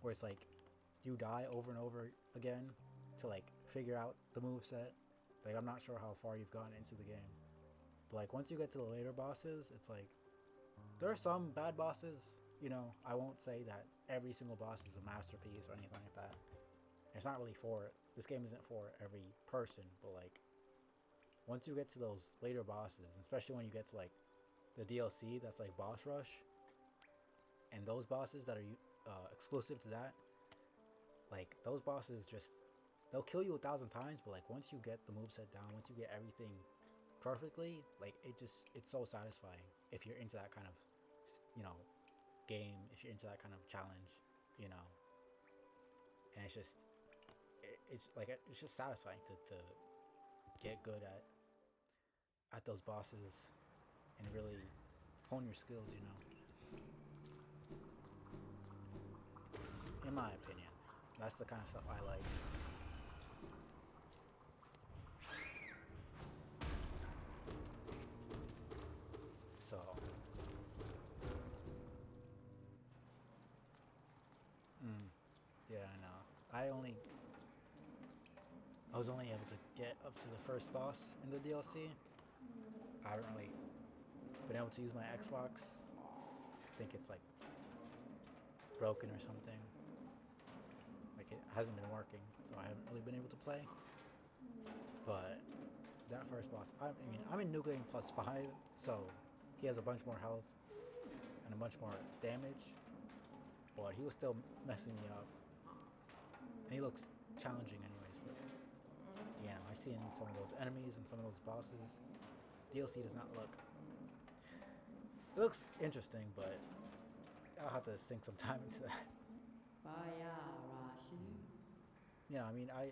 where it's like you die over and over again to like figure out the move set. Like I'm not sure how far you've gotten into the game, but like once you get to the later bosses, it's like there are some bad bosses. I won't say that every single boss is a masterpiece or anything like that. It's not really for this game isn't for every person, but like once you get to those later bosses, especially when you get to like the DLC that's like boss rush, and those bosses that are exclusive to that, like those bosses just they'll kill you 1,000 times, but like once you get the moveset down, once you get everything perfectly, like it's so satisfying if you're into that kind of game, if you're into that kind of challenge, and it's just it's just satisfying to get good at those bosses and really hone your skills, in my opinion. That's the kind of stuff I like. So yeah, I know. I was only able to get up to the first boss in the DLC. I haven't really been able to use my Xbox. I think it's like broken or something. Like it hasn't been working, so I haven't really been able to play. But that first boss, I'm in New Game plus 5, so he has a bunch more health and a bunch more damage. But he was still messing me up. And he looks challenging anyways, but I've seen some of those enemies and some of those bosses. DLC does not look... It looks interesting, but I'll have to sink some time into that.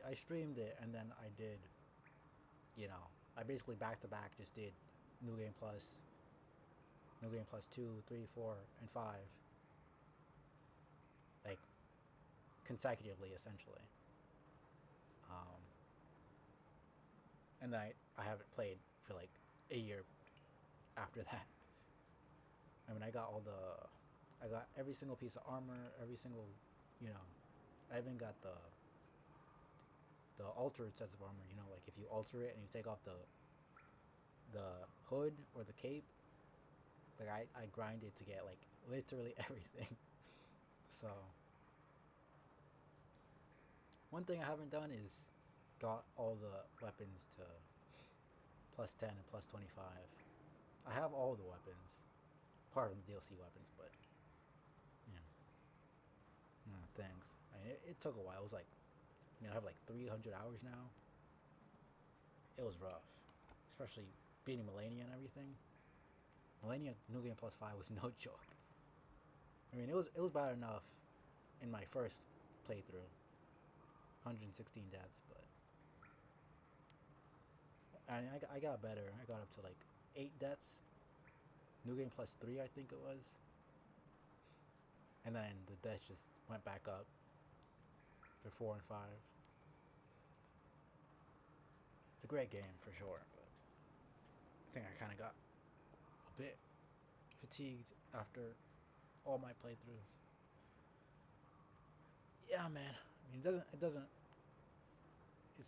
I streamed it, and then I did, I basically back-to-back just did New Game Plus 2, 3, 4, and 5. Like, consecutively, essentially. And then I haven't played for like a year after that. I got every single piece of armor, every single, I even got the altered sets of armor, like if you alter it and you take off the hood or the cape, like I grinded to get like literally everything. So one thing I haven't done is got all the weapons to plus 10 and plus 25. I have all the weapons, apart from the DLC weapons, but thanks. It took a while. It was like, I have like 300 hours now. It was rough, especially beating Malenia and everything. Malenia New Game Plus 5 was no joke. It was bad enough in my first playthrough, 116 deaths, but I got better. I got up to like 8 deaths. New Game Plus 3, I think it was. And then the deaths just went back up for 4 and 5. It's a great game for sure, but I think I kind of got a bit fatigued after all my playthroughs. Yeah, man. It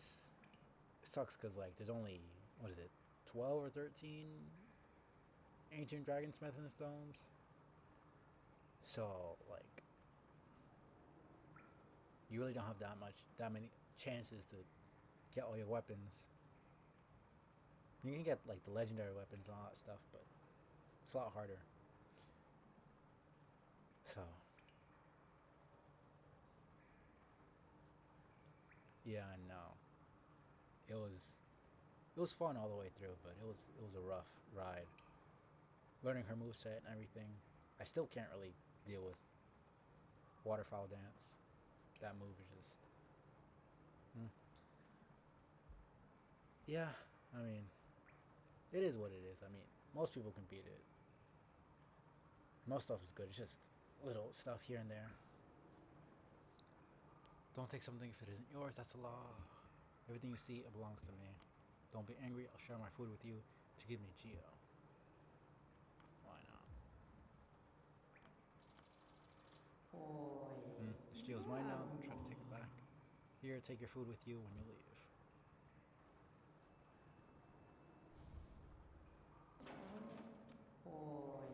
sucks because like there's only, 12 or 13 ancient dragon smithing stones. So like you really don't have that many chances to get all your weapons. You can get like the legendary weapons and all that stuff, but it's a lot harder. So yeah, I know. It was fun all the way through, but it was a rough ride. Learning her moveset and everything. I still can't really deal with waterfowl dance. That move is just yeah, I mean, it is what it is. I mean, most people can beat it. Most stuff is good. It's just little stuff here and there. Don't take something if it isn't yours. That's a law. Everything you see, it belongs to me. Don't be angry. I'll share my food with you if you give me Geo. Why not? This Geo's mine now. Don't try to take it back. Here, take your food with you when you leave.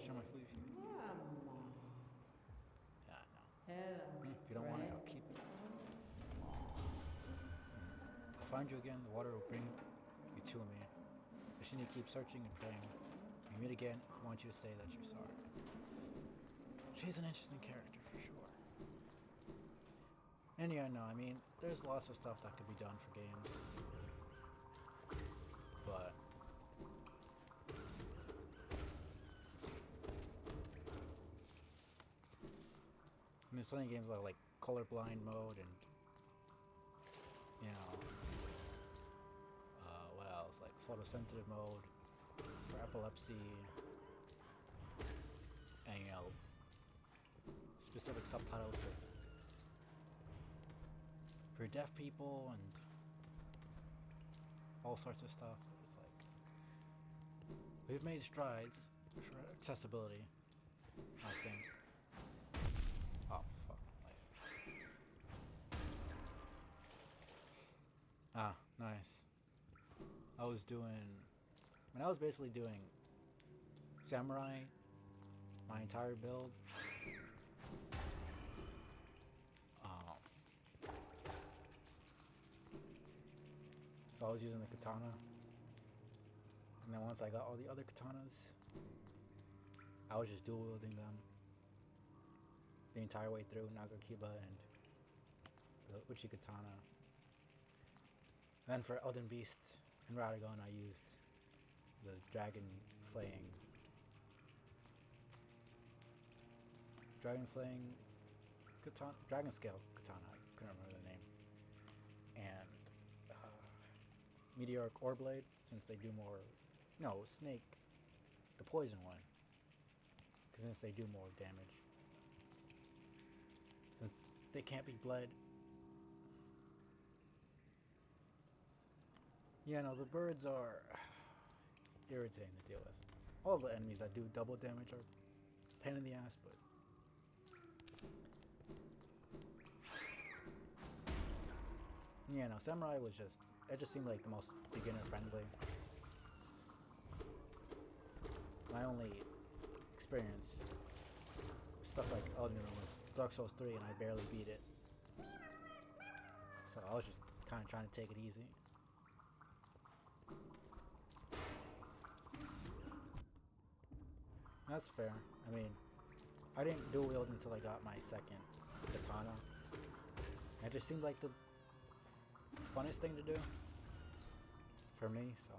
Share my food with you. Yeah, I know. If you don't want it, I'll keep it. I'll find you again. The water will bring you to me. But you need to keep searching and praying. When we meet again, I want you to say that you're sorry. She's an interesting character for sure. And yeah, no, I mean, there's lots of stuff that could be done for games. But and there's plenty of games that are like colorblind mode and you know what else, like photosensitive mode for epilepsy, and you know specific subtitles for deaf people and all sorts of stuff. It's like we've made strides for accessibility, I think. Oh, fuck my life. Ah, nice. I was basically doing samurai, my entire build. So I was using the katana. And then once I got all the other katanas, I was just dual wielding them the entire way through Nagakiba and the Uchi Katana. Then for Elden Beast and Radagon, I used the Dragon Scale Katana. I couldn't remember the name. And Meteoric Orblade, since they do more. No, Snake, the poison one, since they do more damage. Since they can't be bled. Yeah, no, the birds are irritating to deal with. All the enemies that do double damage are a pain in the ass, but yeah, no, Samurai was just, it just seemed like the most beginner friendly. My only experience with stuff like Elden Ring was Dark Souls 3 and I barely beat it. So I was just kind of trying to take it easy. That's fair. I mean, I didn't dual wield until I got my second katana. It just seemed like the funnest thing to do for me, so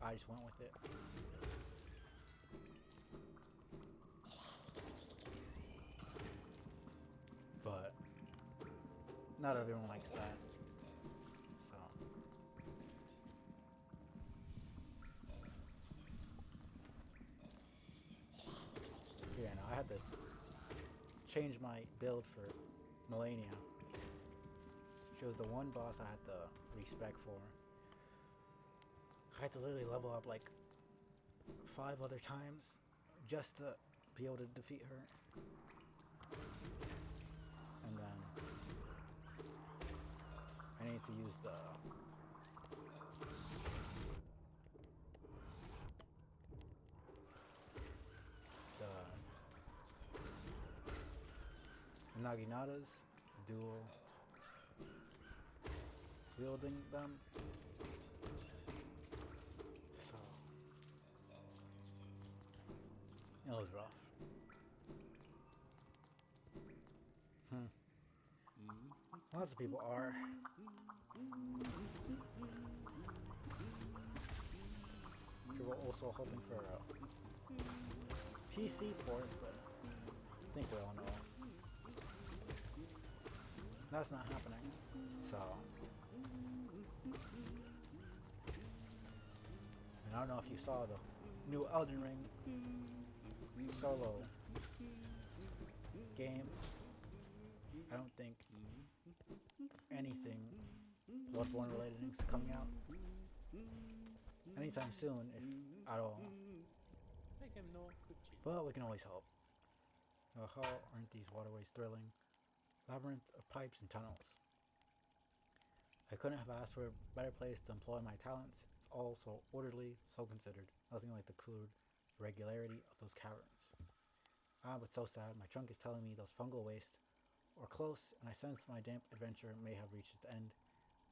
I just went with it. But not everyone likes that, so yeah, no, I had to change my build for Malenia. She was the one boss I had to respec for. I had to literally level up like 5 other times just to be able to defeat her. And then I need to use the Naginatas dual wielding them. So it was rough. Lots of people are. People are also hoping for a PC port, but I think we all know that's not happening. So, and I don't know if you saw the new Elden Ring solo game. I don't think anything Bloodborne related is coming out anytime soon, if at all. But we can always hope. How aren't these waterways thrilling? Labyrinth of pipes and tunnels. I couldn't have asked for a better place to employ my talents. It's all so orderly, so considered. Nothing like the crude irregularity of those caverns. But so sad. My trunk is telling me those fungal wastes are close, and I sense my damp adventure may have reached its end.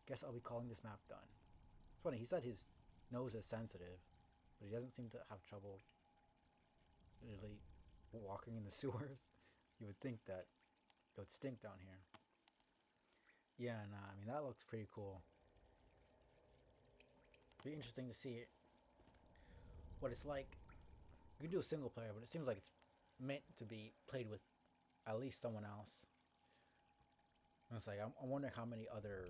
Guess I'll be calling this map done. It's funny, he said his nose is sensitive, but he doesn't seem to have trouble really walking in the sewers. You would think that it would stink down here. Yeah, nah, I mean, that looks pretty cool. Be interesting to see what it's like. You can do a single player, but it seems like it's meant to be played with at least someone else. And it's like, I'm wondering how many other,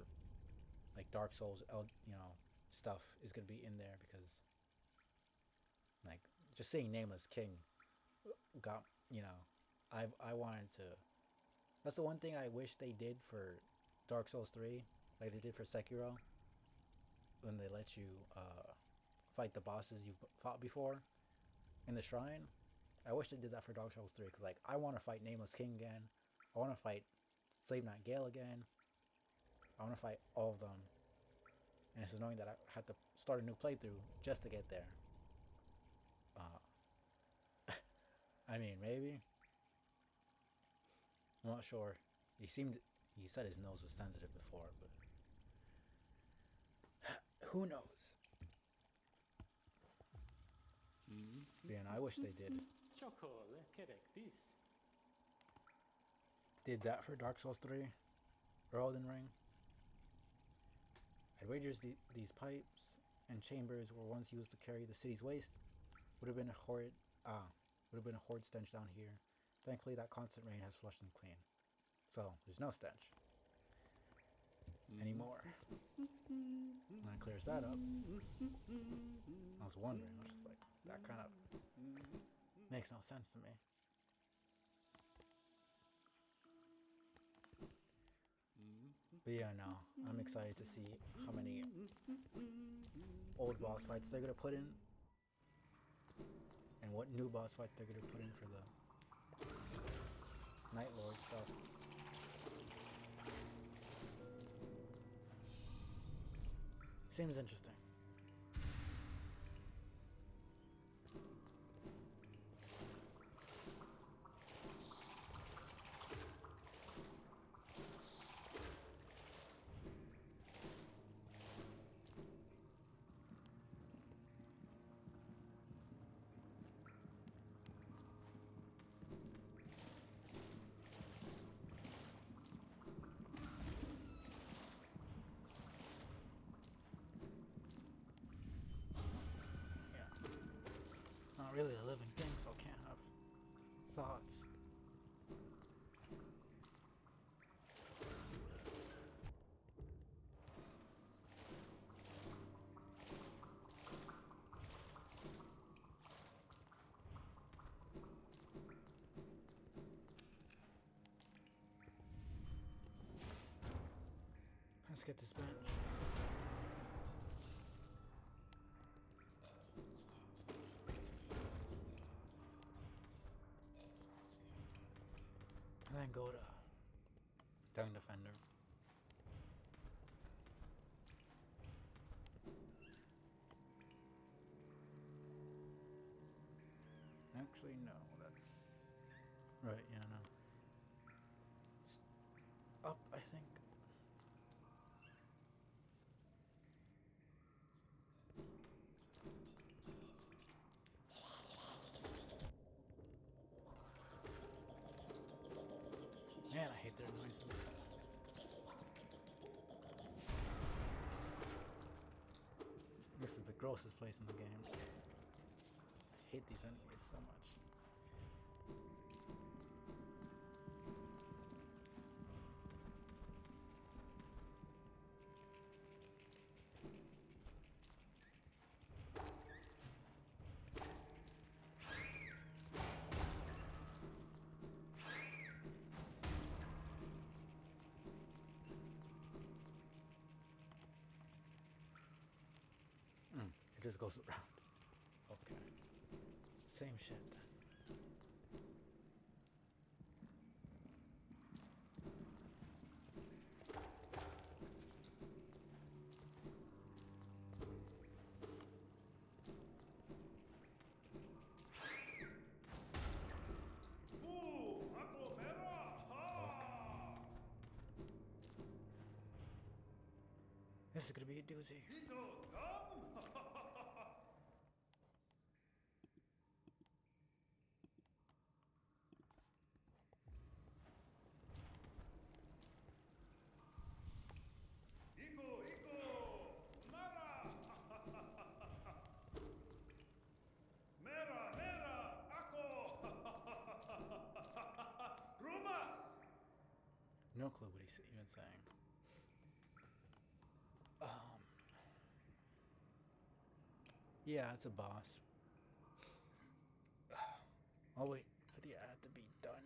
like, Dark Souls, stuff is going to be in there, because, like, just seeing Nameless King got, I wanted to. That's the one thing I wish they did for Dark Souls 3, like they did for Sekiro, when they let you fight the bosses you've fought before in the shrine. I wish they did that for Dark Souls 3, because, like, I want to fight Nameless King again. I want to fight Slave Knight Gale again. I want to fight all of them. And it's annoying that I had to start a new playthrough just to get there. I mean, maybe. I'm not sure. He said his nose was sensitive before, but who knows? Yeah, and I wish they did that for Dark Souls 3 or Elden Ring. I'd wager these pipes and chambers were once used to carry the city's waste. Would have been a horrid stench down here. Thankfully, that constant rain has flushed them clean. So, there's no stench anymore. And that clears that up. I was wondering, I was just like, that kind of makes no sense to me. But yeah, no, I'm excited to see how many old boss fights they're going to put in, and what new boss fights they're going to put in for the Night Lord stuff. Seems interesting. Not really a living thing, so I can't have thoughts. Let's get this bench. And then go to Tongue Defender. Actually, no, that's right, yeah, no. It's up hate their noises. This is the grossest place in the game. I hate these enemies so much. It just goes around. Okay. Same shit then. This is gonna be a doozy. No clue what he's even saying. Yeah, it's a boss. I'll wait for the ad to be done.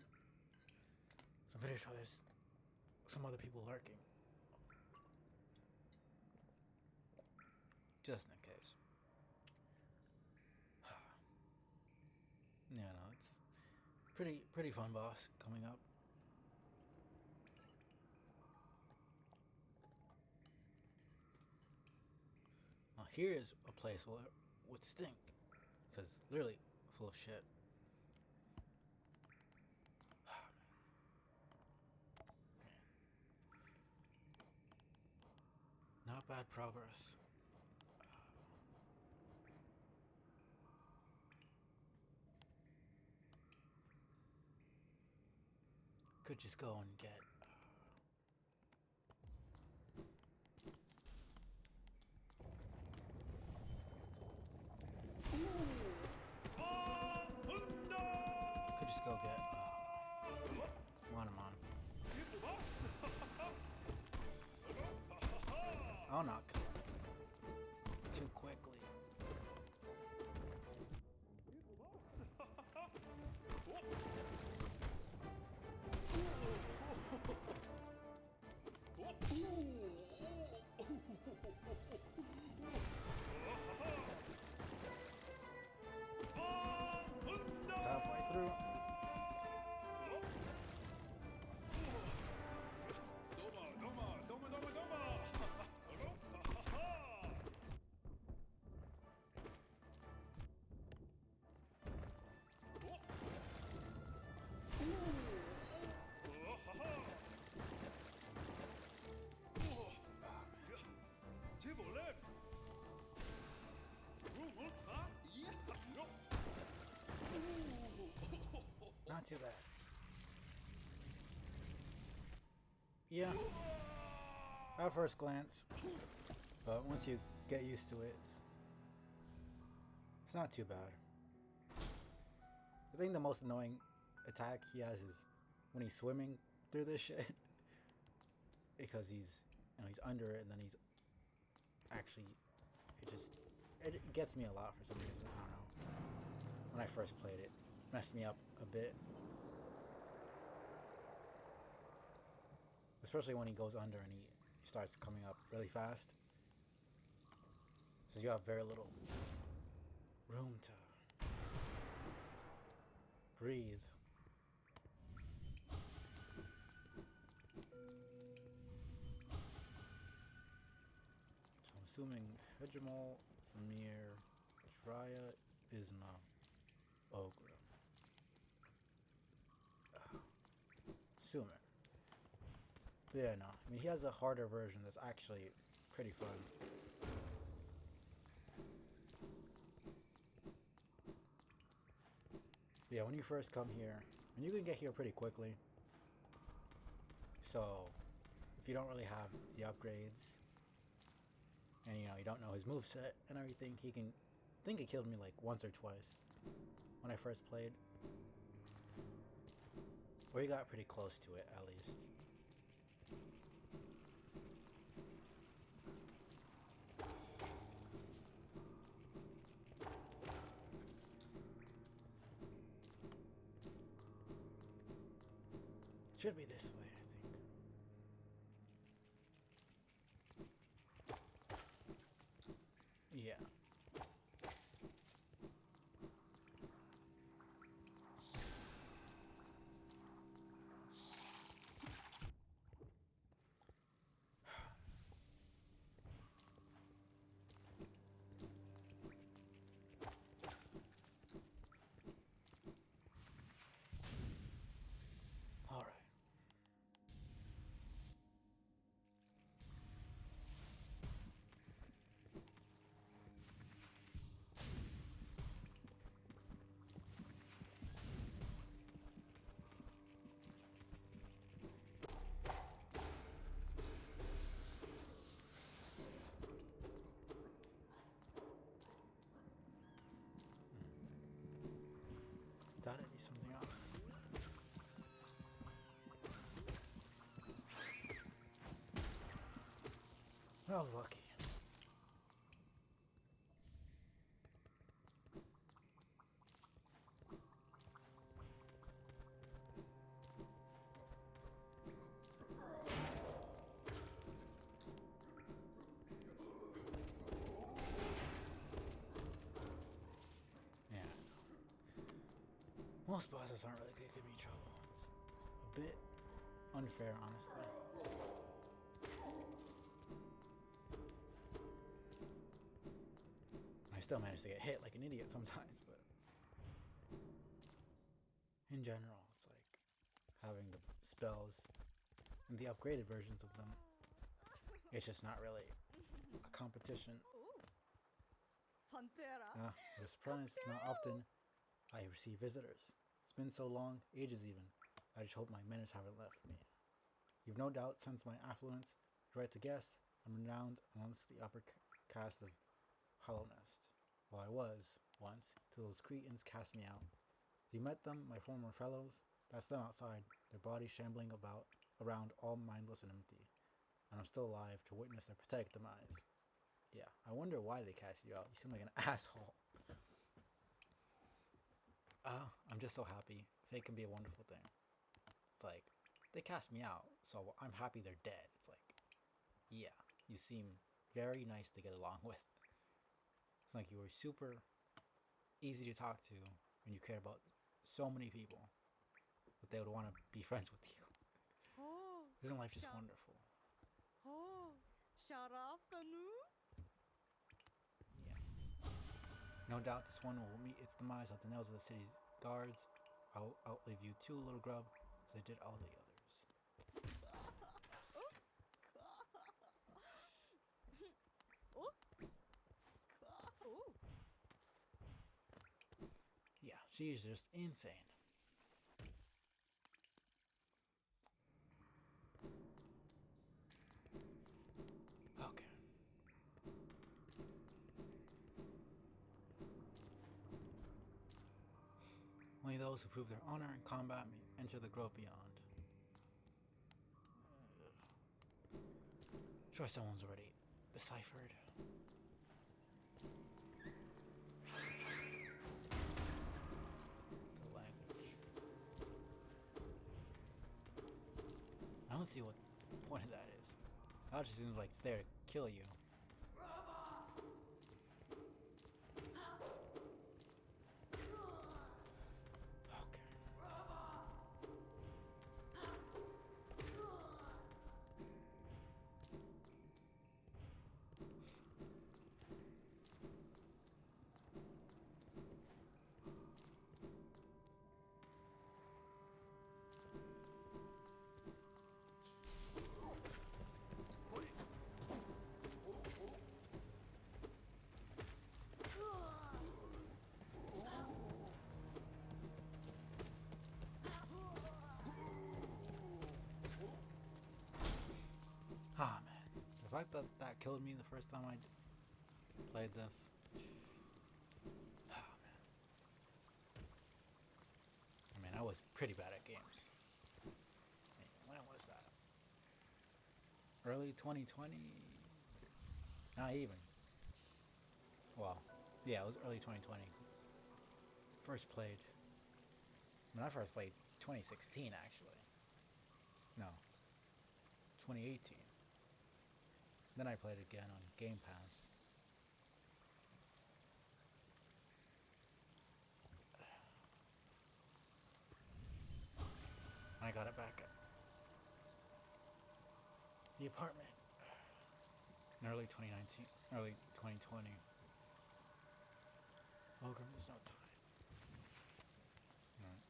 So I'm pretty sure there's some other people lurking. Just in case. Yeah, no, it's pretty fun boss coming up. Now here's a place where it would stink, because literally full of shit. Man. Not bad progress. Could just go and get could just go get Wanamon. I'll not kill him too quickly. Halfway through. Not too bad. Yeah. At first glance. But once you get used to it, it's not too bad. I think the most annoying attack he has is when he's swimming through this shit. Because he's under it and then he's actually it gets me a lot for some reason. I don't know. When I first played it, messed me up a bit. Especially when he goes under and he starts coming up really fast. So you have very little room to breathe. So I'm assuming Hegemol, Samir, Traya, Isma, Ogre. Assuming. But yeah, no. I mean, he has a harder version that's actually pretty fun. Yeah, when you first come here, and you can get here pretty quickly. So, if you don't really have the upgrades, and you don't know his moveset and everything, he can. I think it killed me like once or twice when I first played. Or he got pretty close to it, at least. Should be this way, I think. Yeah. All right. Thought it'd be something else. I was lucky. Yeah. Most bosses aren't really gonna give me trouble. It's a bit unfair, honestly. I still manage to get hit like an idiot sometimes, but in general, it's like having the spells and the upgraded versions of them. It's just not really a competition. Pantera. What a surprise. Not often I receive visitors. It's been so long, ages even. I just hope my manners haven't left me. You've no doubt sensed my affluence. Right to guess, I'm renowned amongst the upper caste of Hollownest. Well, I was, once, till those Cretans cast me out. Have you met them, my former fellows? That's them outside, their bodies shambling about around all mindless and empty. And I'm still alive to witness their pathetic demise. Yeah, I wonder why they cast you out. You seem like an asshole. I'm just so happy. Fate can be a wonderful thing. It's like, they cast me out, so I'm happy they're dead. It's like, yeah, you seem very nice to get along with. It's like you were super easy to talk to, and you cared about so many people that they would want to be friends with you. Oh, Isn't life just wonderful? oh, Sharafanu? Yeah. No doubt this one will meet its demise at the nails of the city's guards. I'll outlive you too, little grub, as I did all the others. Yeah, she's just insane. Okay. Only those who prove their honor in combat may enter the grove beyond. Sure, someone's already deciphered. The language. I don't see what the point of that is. That just seems like it's there to kill you. Okay. fact that that killed me the first time I played this. Oh man. I mean, I was pretty bad at games. I mean, when was that? Early 2020? Not even. Well, yeah, it was early 2020. First played. When I first played 2016, actually. No, 2018. Then I played again on Game Pass. I got it back at the apartment in early 2019, early 2020. Welcome, there's no time. Right.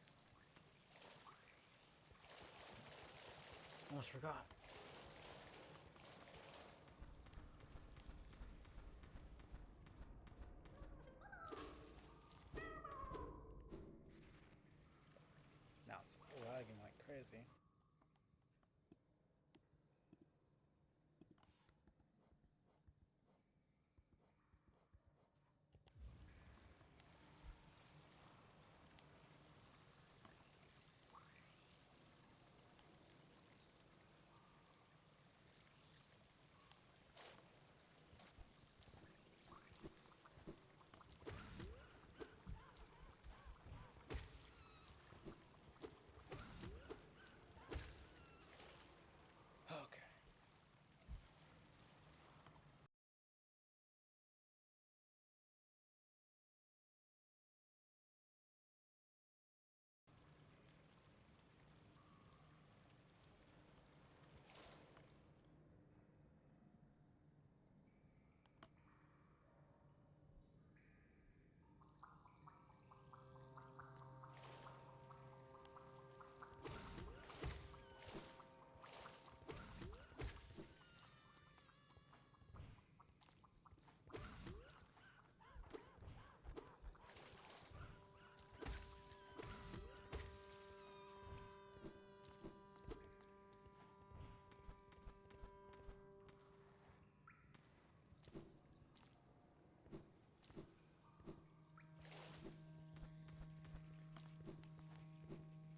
Almost forgot. Now it's lagging like crazy. Okay.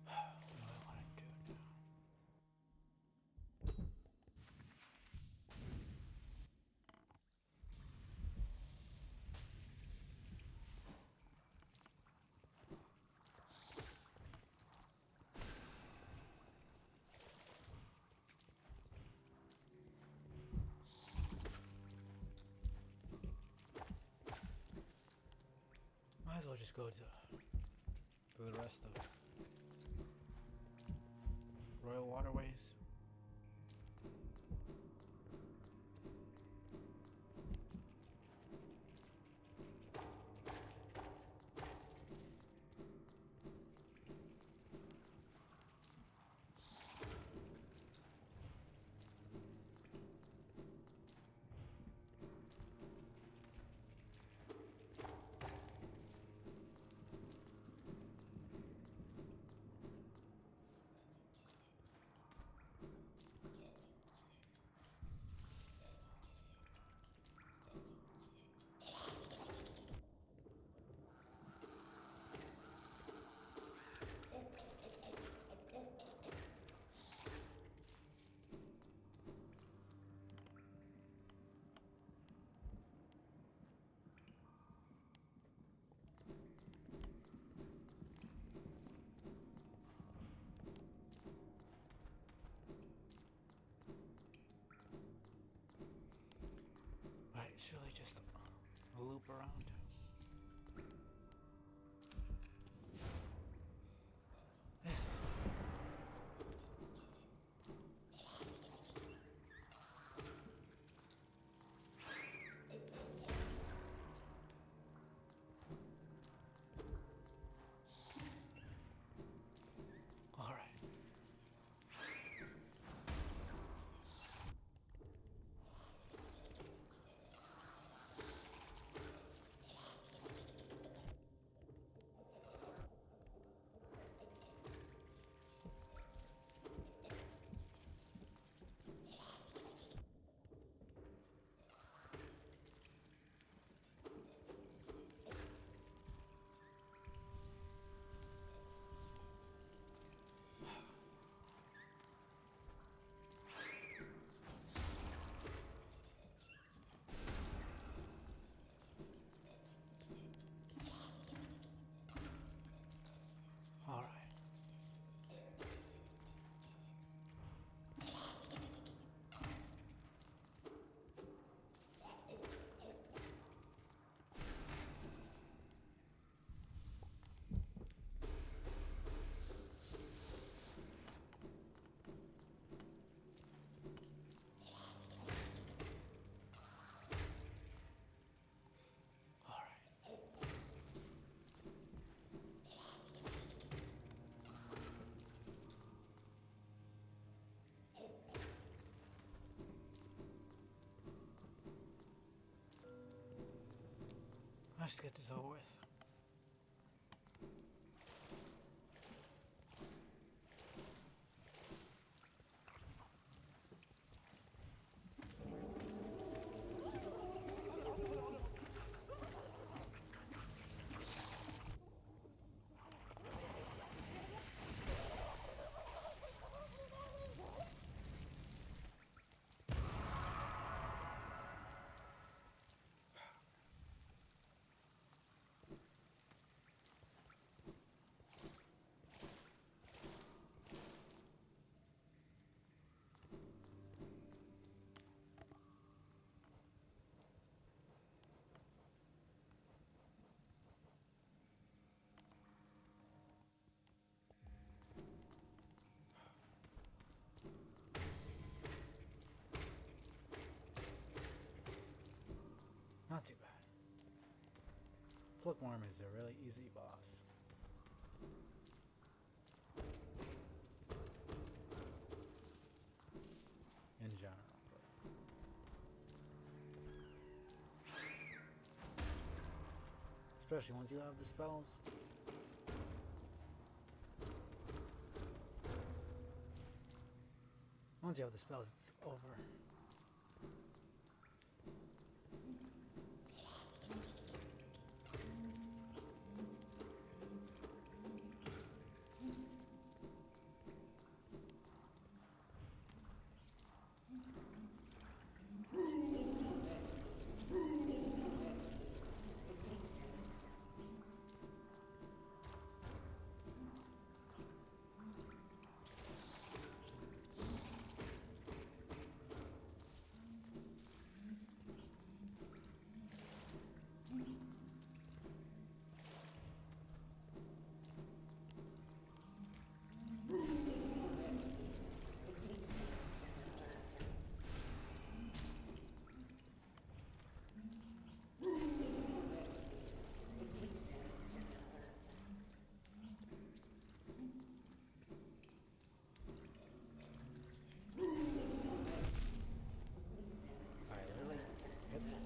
What do I want to do now? Might as well just go to the rest of Royal Waterways. Right, surely just a loop around. This is all right. Let's get this over with. Not too bad. Flookworm is a really easy boss. In general. Especially once you have the spells. Once you have the spells, it's over. Alright, really? Hit that.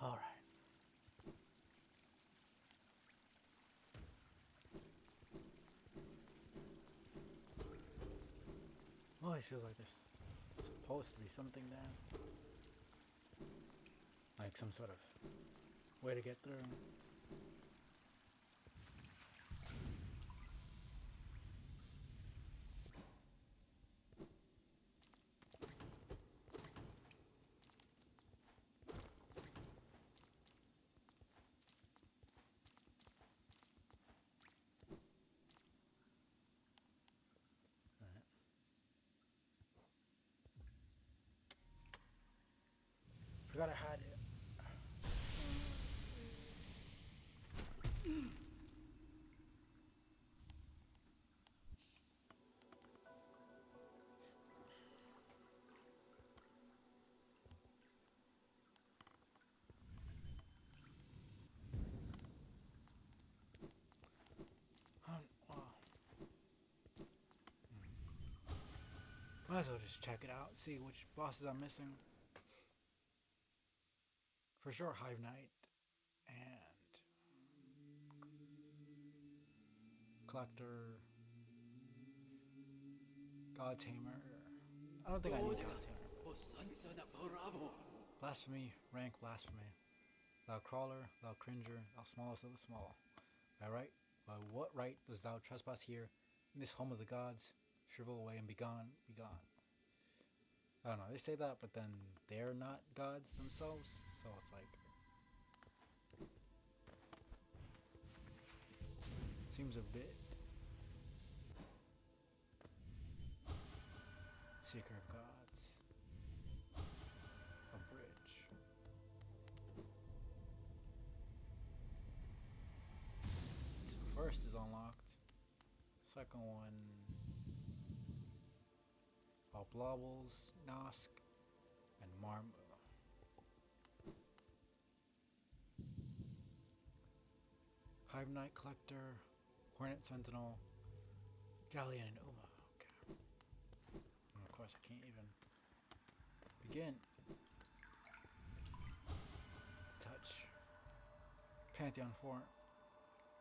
Alright. Always feels like there's supposed to be something there. Like some sort of way to get through. Forgot I had it. Well, might as well just check it out, see which bosses I'm missing. For sure, Hive Knight and Collector, God Tamer. I don't think I need God Tamer. Blasphemy, rank blasphemy. Thou crawler, thou cringer, thou smallest of the small. By what right dost thou trespass here, in this home of the gods? Shrivel away and be gone, be gone. I don't know, they say that, but then they're not gods themselves, so it's like... Seems a bit. Seeker of Gods. A bridge. So first is unlocked. Second one. Blobles, Nosk, and Marmu. Hive Knight Collector, Hornet Sentinel, Galleon, and Uma. Okay. And of course, I can't even begin. Touch. Pantheon 4.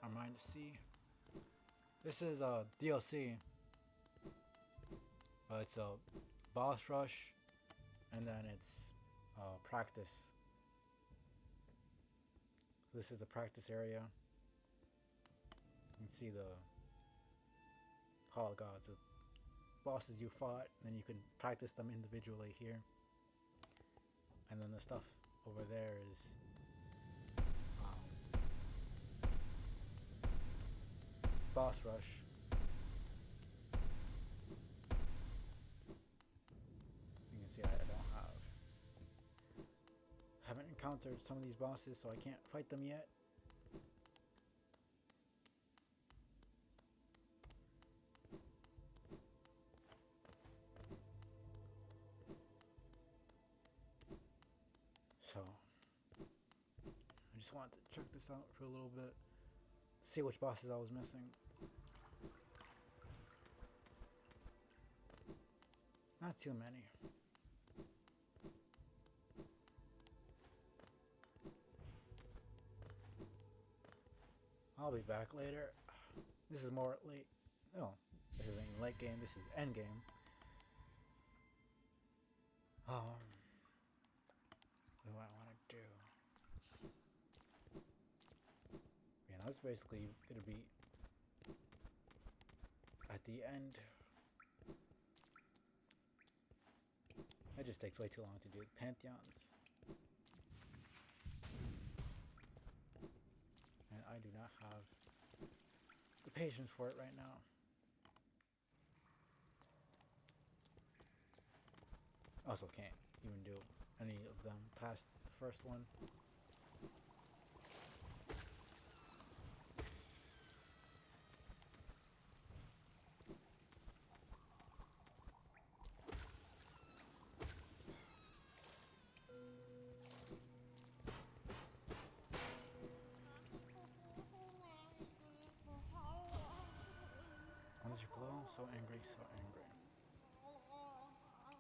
Our Mind to See. This is a DLC. It's a boss rush, and then it's practice. This is the practice area. You can see the Hall of Gods, the bosses you fought, and then you can practice them individually here. And then the stuff over there is boss rush. You can see I haven't encountered some of these bosses, so I can't fight them yet. So I just wanted to check this out for a little bit, see which bosses I was missing. Not too many. I'll be back later. This is more late. No, this isn't even late game. This is end game. What do I want to do? Yeah, that's basically gonna be at the end. That just takes way too long to do. Pantheons. And I do not have the patience for it right now. Also can't even do any of them past the first one. Glow, so angry, so angry.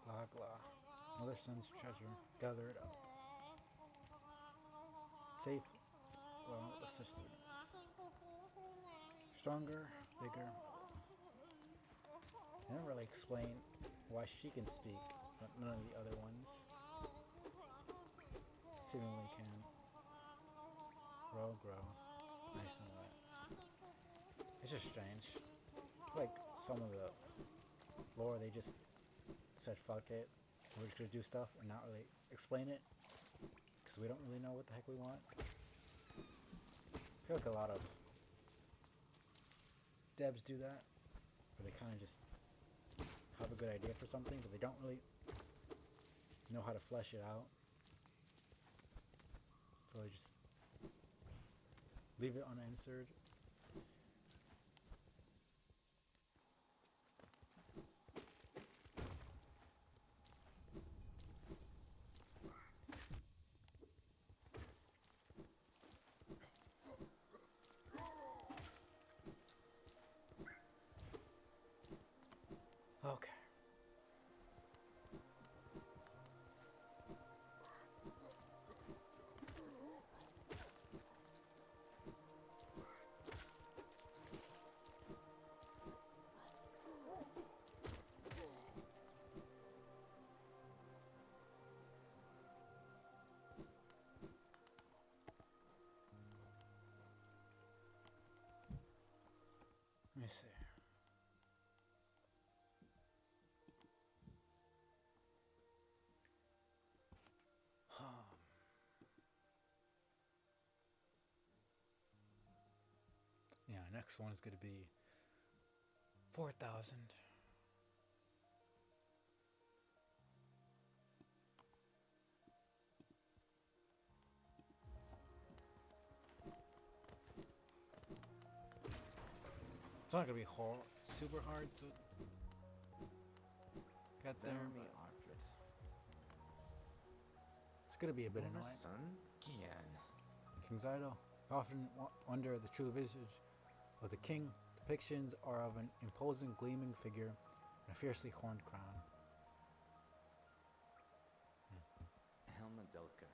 Glah, glah. Mother Sun's treasure, gather it up. Safe, well, the sisters. Stronger, bigger. They don't really explain why she can speak, but none of the other ones seemingly can. Grow, nice and wet. It's just strange. Like some of the lore, they just said fuck it, we're just gonna do stuff and not really explain it because we don't really know what the heck we want. I feel like a lot of devs do that, where they kind of just have a good idea for something but they don't really know how to flesh it out, so they just leave it unanswered. Okay. next one is going to be 4,000. It's not gonna be super hard to get there. There me But Ardred. it's gonna be a bit Your annoying. son, Gian. King Zydo, often wonder the true visage of the king. Depictions are of an imposing, gleaming figure and a fiercely horned crown. Helmadelka.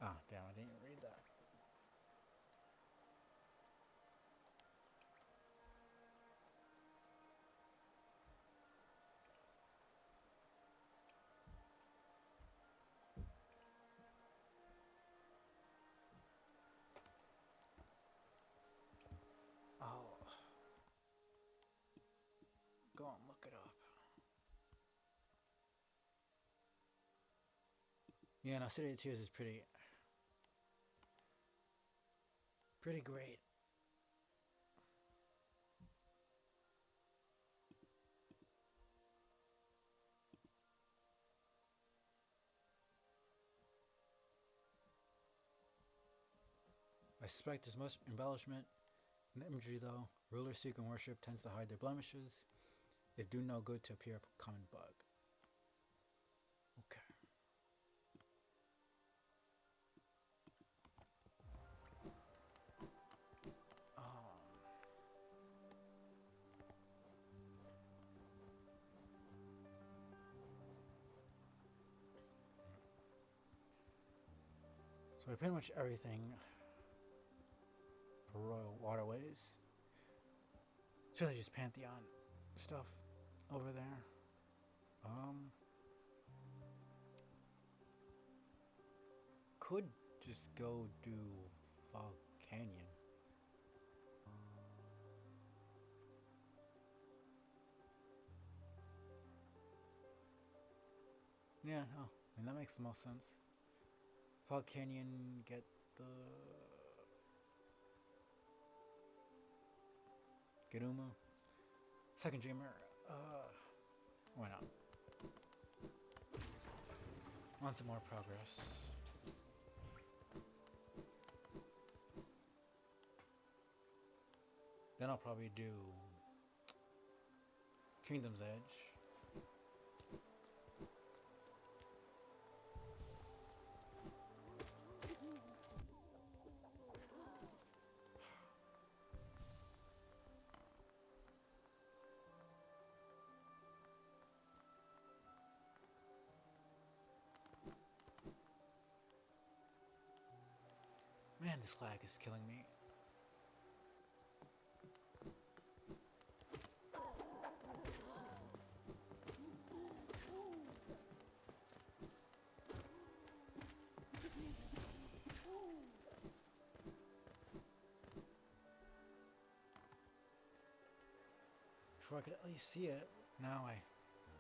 Ah, damn! I didn't even read that. Oh, go and look it up. Yeah, no, City of Tears is pretty great. I suspect there's much embellishment in the imagery, though. Rulers seeking worship tends to hide their blemishes. They do no good to appear a common bug. Okay. So pretty much everything for Royal Waterways. It's really just Pantheon stuff over there. Could just go do Fog Canyon. Yeah, no, I mean that makes the most sense. Fog Canyon, get the Gerumu. Second Dreamer, why not? Want some more progress. Then I'll probably do Kingdom's Edge. Man, this lag is killing me. Before I could at least see it, now I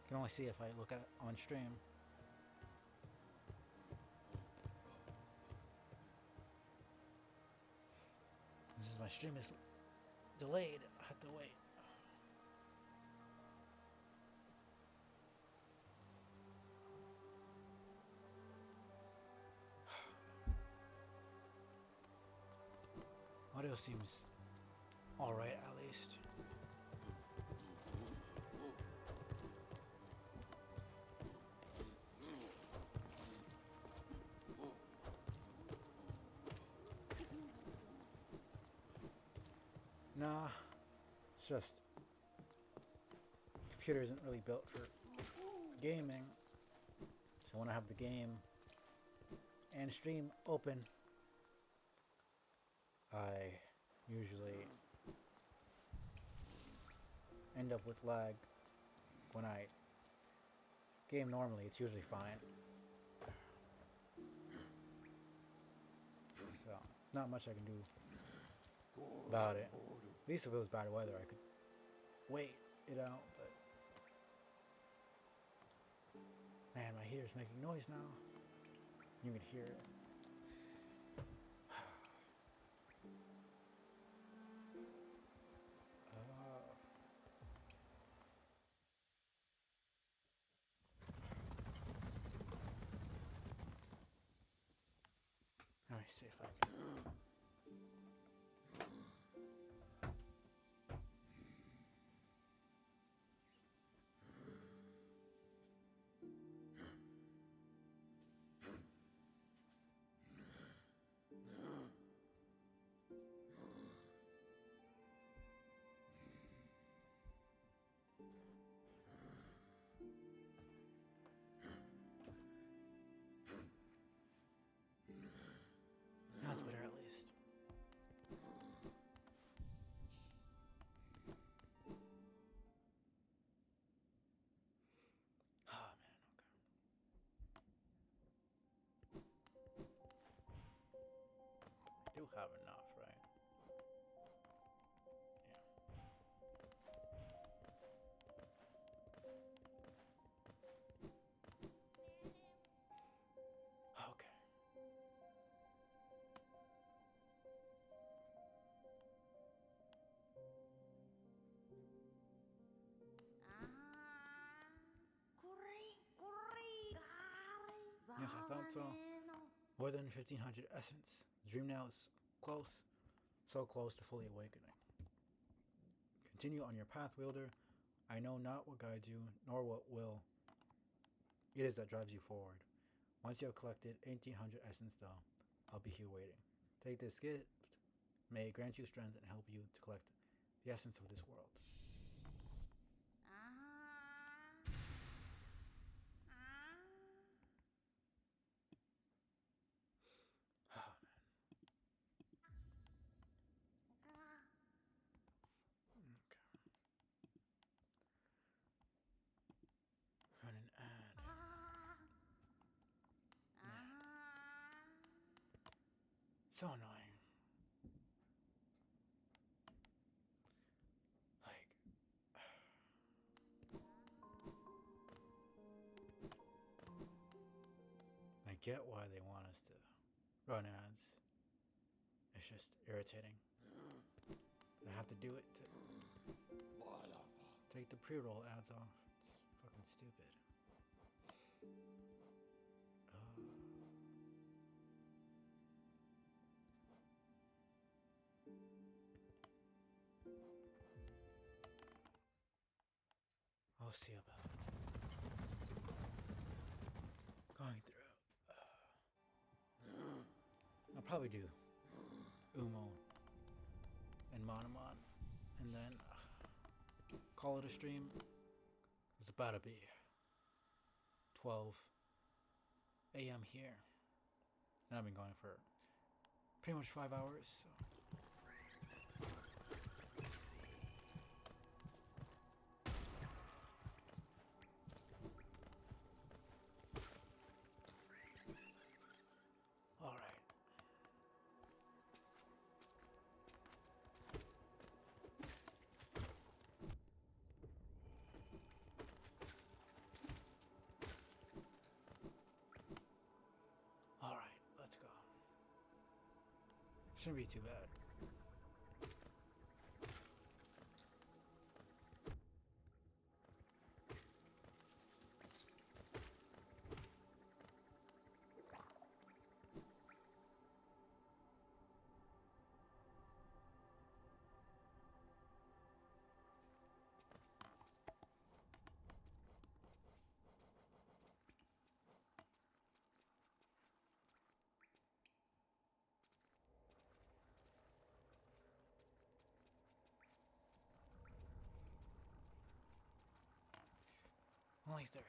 can only see if I look at it on stream. Since my stream is delayed, I have to wait. Audio seems alright at least. Nah, it's just computer isn't really built for gaming. So when I have the game and stream open, I usually end up with lag. When I game normally, it's usually fine. So, there's not much I can do about it. At least if it was bad weather, I could wait it out, but man, my heater's making noise now. You can hear it. me see if I can. That's better at least. Oh man, okay. I do have enough, right? Yeah. Okay. Yes, I thought so. More than 1500 essence. The dream now is close. So close to fully awakening. Continue on your path, wielder. I know not what guides you, nor what will it is that drives you forward. Once you have collected 1800 essence, though, I'll be here waiting. Take this gift. May it grant you strength and help you to collect the essence of this world. Oh, man. Okay. Run an ad. Man. So annoying. Like, I get why they want us to run ads. It's just irritating. I have to do it to take the pre-roll ads off. It's fucking stupid. I'll see about going through. I'll probably do Umo and Monomon, and then call it a stream. It's about to be 12 a.m. here, and I've been going for pretty much 5 hours. So. Shouldn't be too bad. Only 30.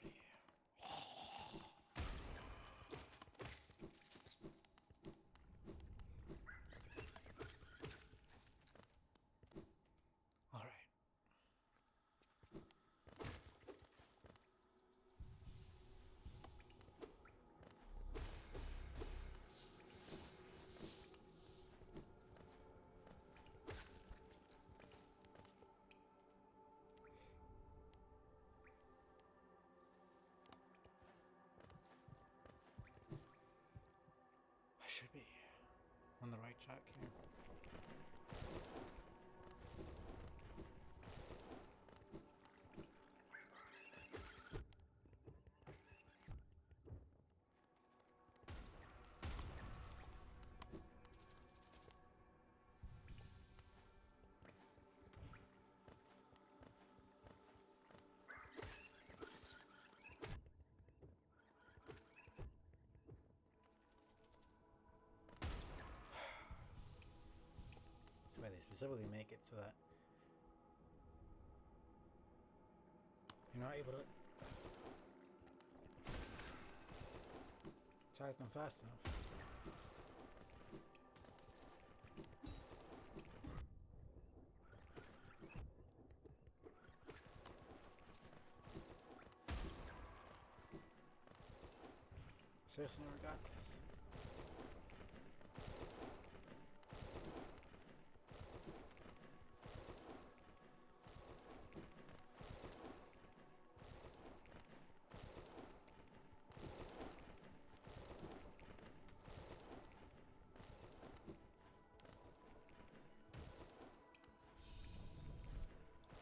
All right. I should be on the right track here. specifically make it so that you're not able to attack them fast enough. Seriously, never got this.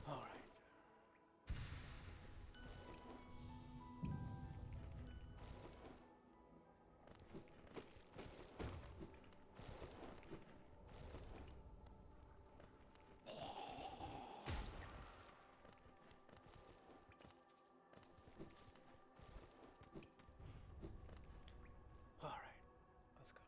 All right. All right. Let's go.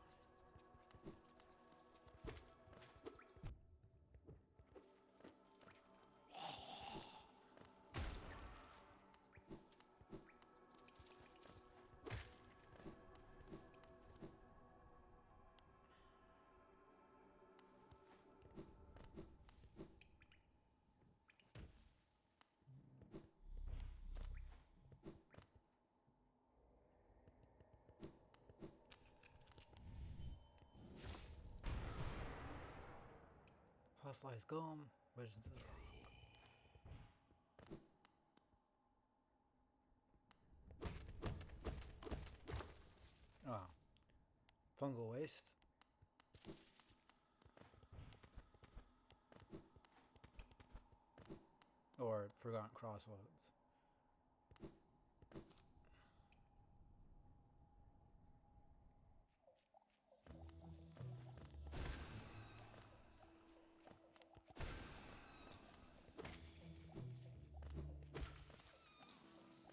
Fossilized golem, Legends of the Rock. Ah, fungal waste. Or Forgotten Crossroads.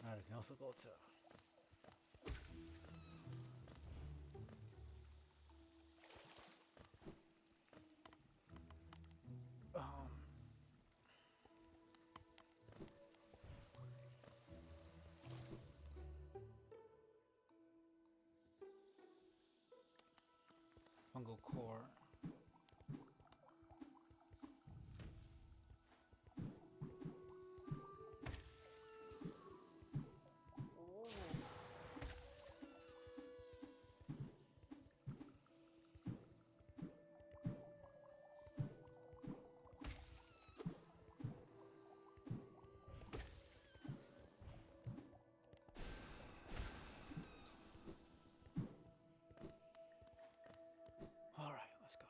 Alright, I can also go to fungal core. Alright, let's go.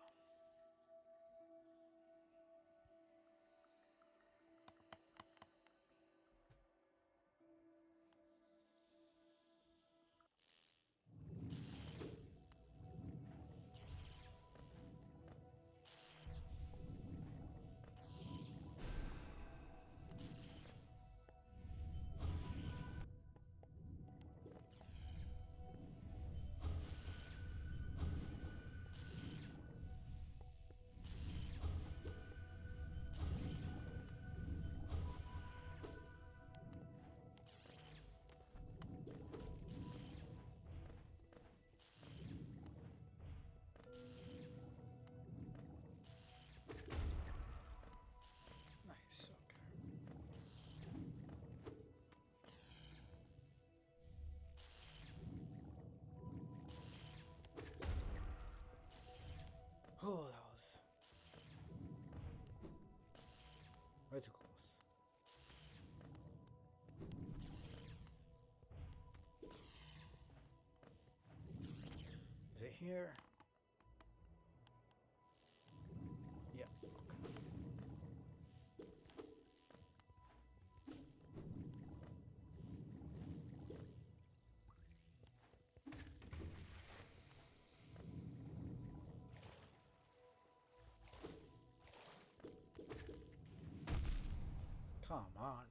Nice, okay. Oh, that was way too close. Is it here? Yeah, okay. Come on, man.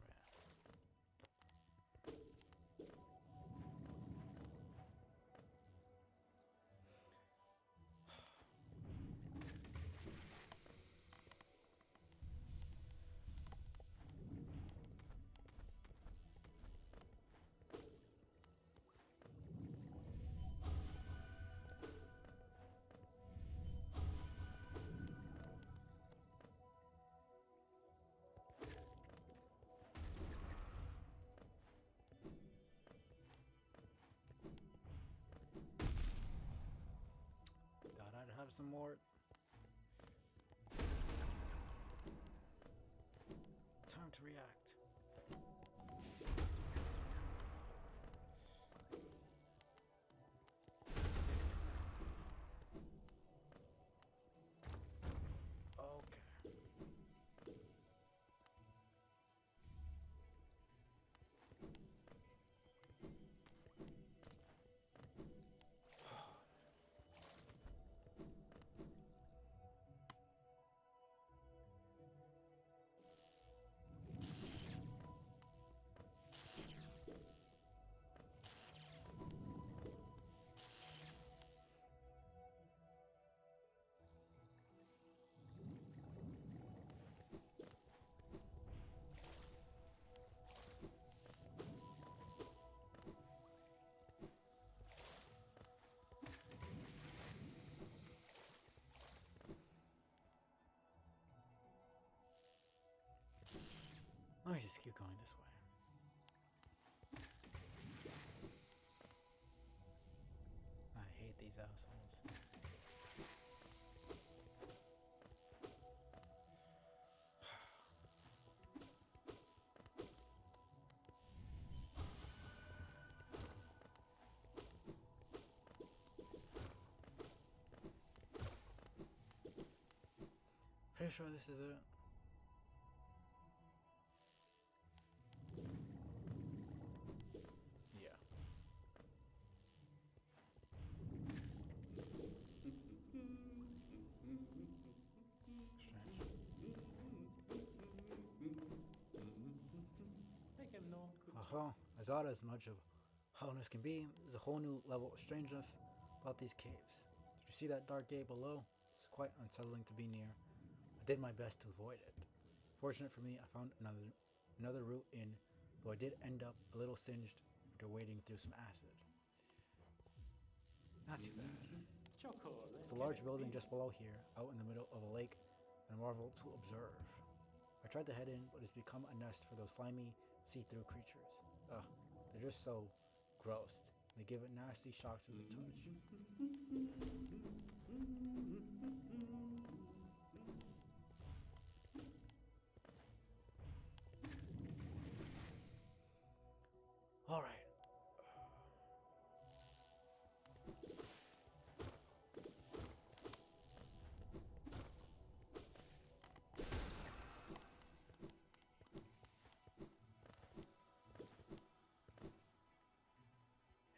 have some more. Time to react. Okay. Let me just keep going this way. I hate these assholes. Pretty sure this is it. Yeah. Strange. As odd as much of hollowness can be, there's a whole new level of strangeness about these caves. Did you see that dark gate below? It's quite unsettling to be near. I did my best to avoid it. Fortunate for me, I found another route in, though I did end up a little singed after wading through some acid. Not too bad. It's a large building just below here, out in the middle of a lake, and a marvel to observe. I tried to head in, but it's become a nest for those slimy, see-through creatures. Ugh, they're just so gross. They give it nasty shocks to the touch. All right.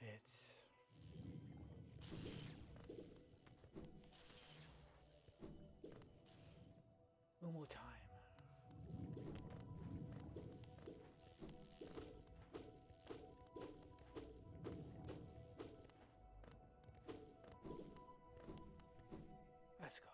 It's Umu time. Let's go.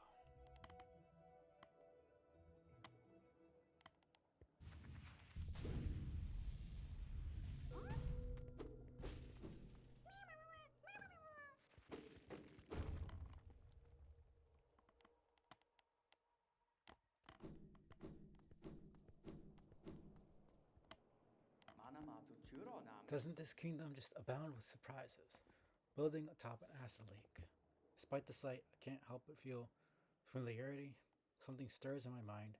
Doesn't this kingdom just abound with surprises? Building atop an acid lake. Despite the sight, I can't help but feel familiarity. Something stirs in my mind,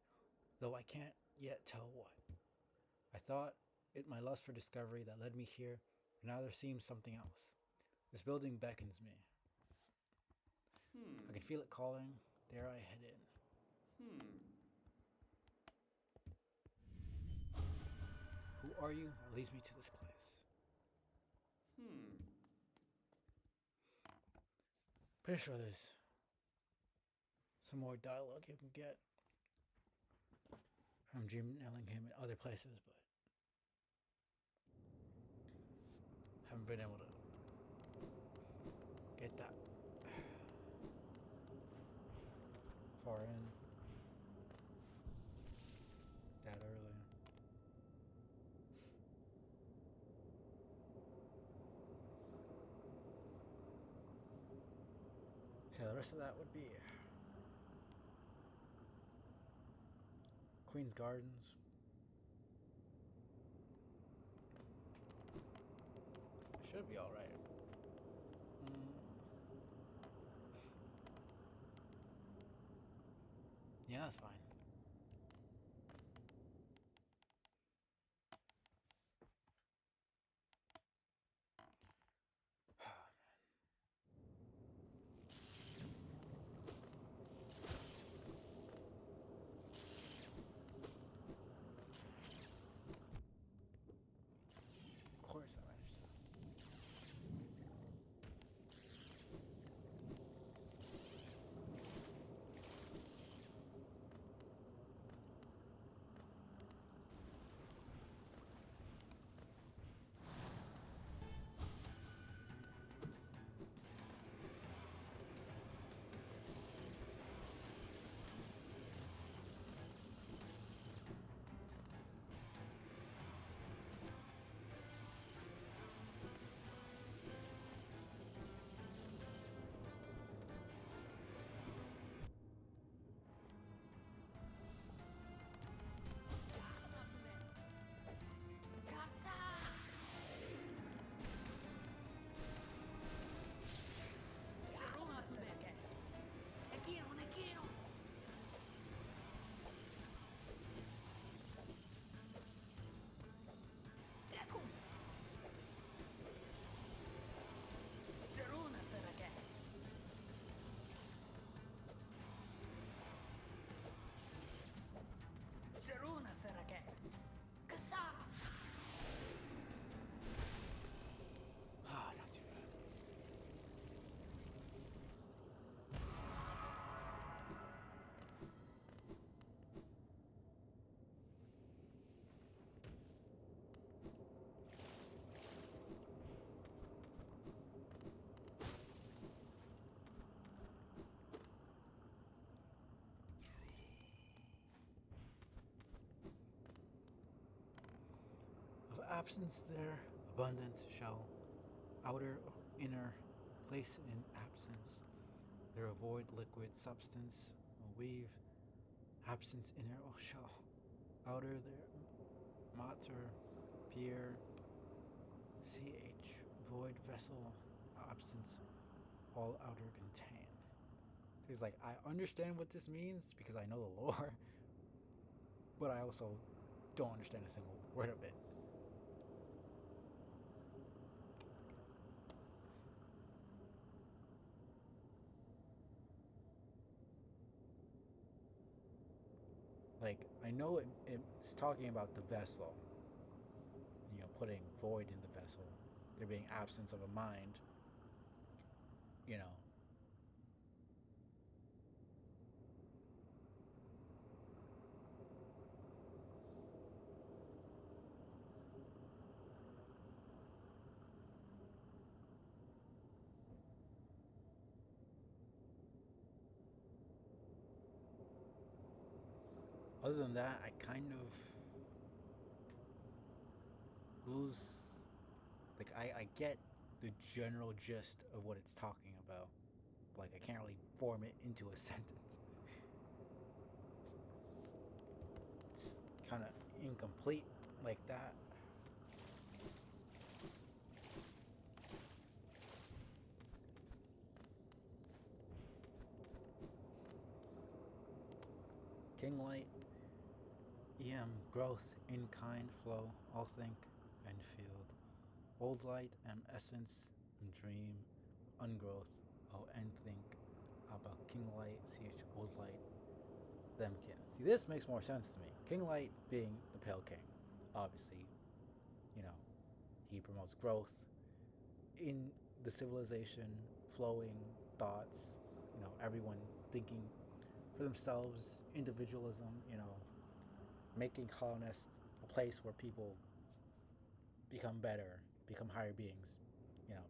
though I can't yet tell what. I thought it my lust for discovery that led me here, but now there seems something else. This building beckons me. I can feel it calling. There I head in. Who are you that leads me to this place? Pretty sure there's some more dialogue you can get from Jim Ellingham and other places, but haven't been able to get that far in that early. So the rest of that would be Queen's Gardens. Should be alright. That's fine. Of course I managed that. Ah, not too bad. Of absence there, abundance shall outer inner place in absence. There avoid liquid substance, weave absence inner shall outer there mater peer ch void vessel absence all outer contain. He's like, I understand what this means because I know the lore, but I also don't understand a single word of it. Like, I know it's talking about the vessel, putting void in the vessel, there being absence of a mind, you know. Other than that, I kind of lose. Like, I get the general gist of what it's talking about. Like, I can't really form it into a sentence. It's kind of incomplete like that. King Light, EM, growth, in kind, flow, all think and field. Old light, essence, dream, ungrowth, and think about King Light, ch, old light, them kin. See, this makes more sense to me. King Light being the Pale King, obviously, he promotes growth in the civilization, flowing thoughts, everyone thinking for themselves, individualism, making Colonist a place where people become better, become higher beings,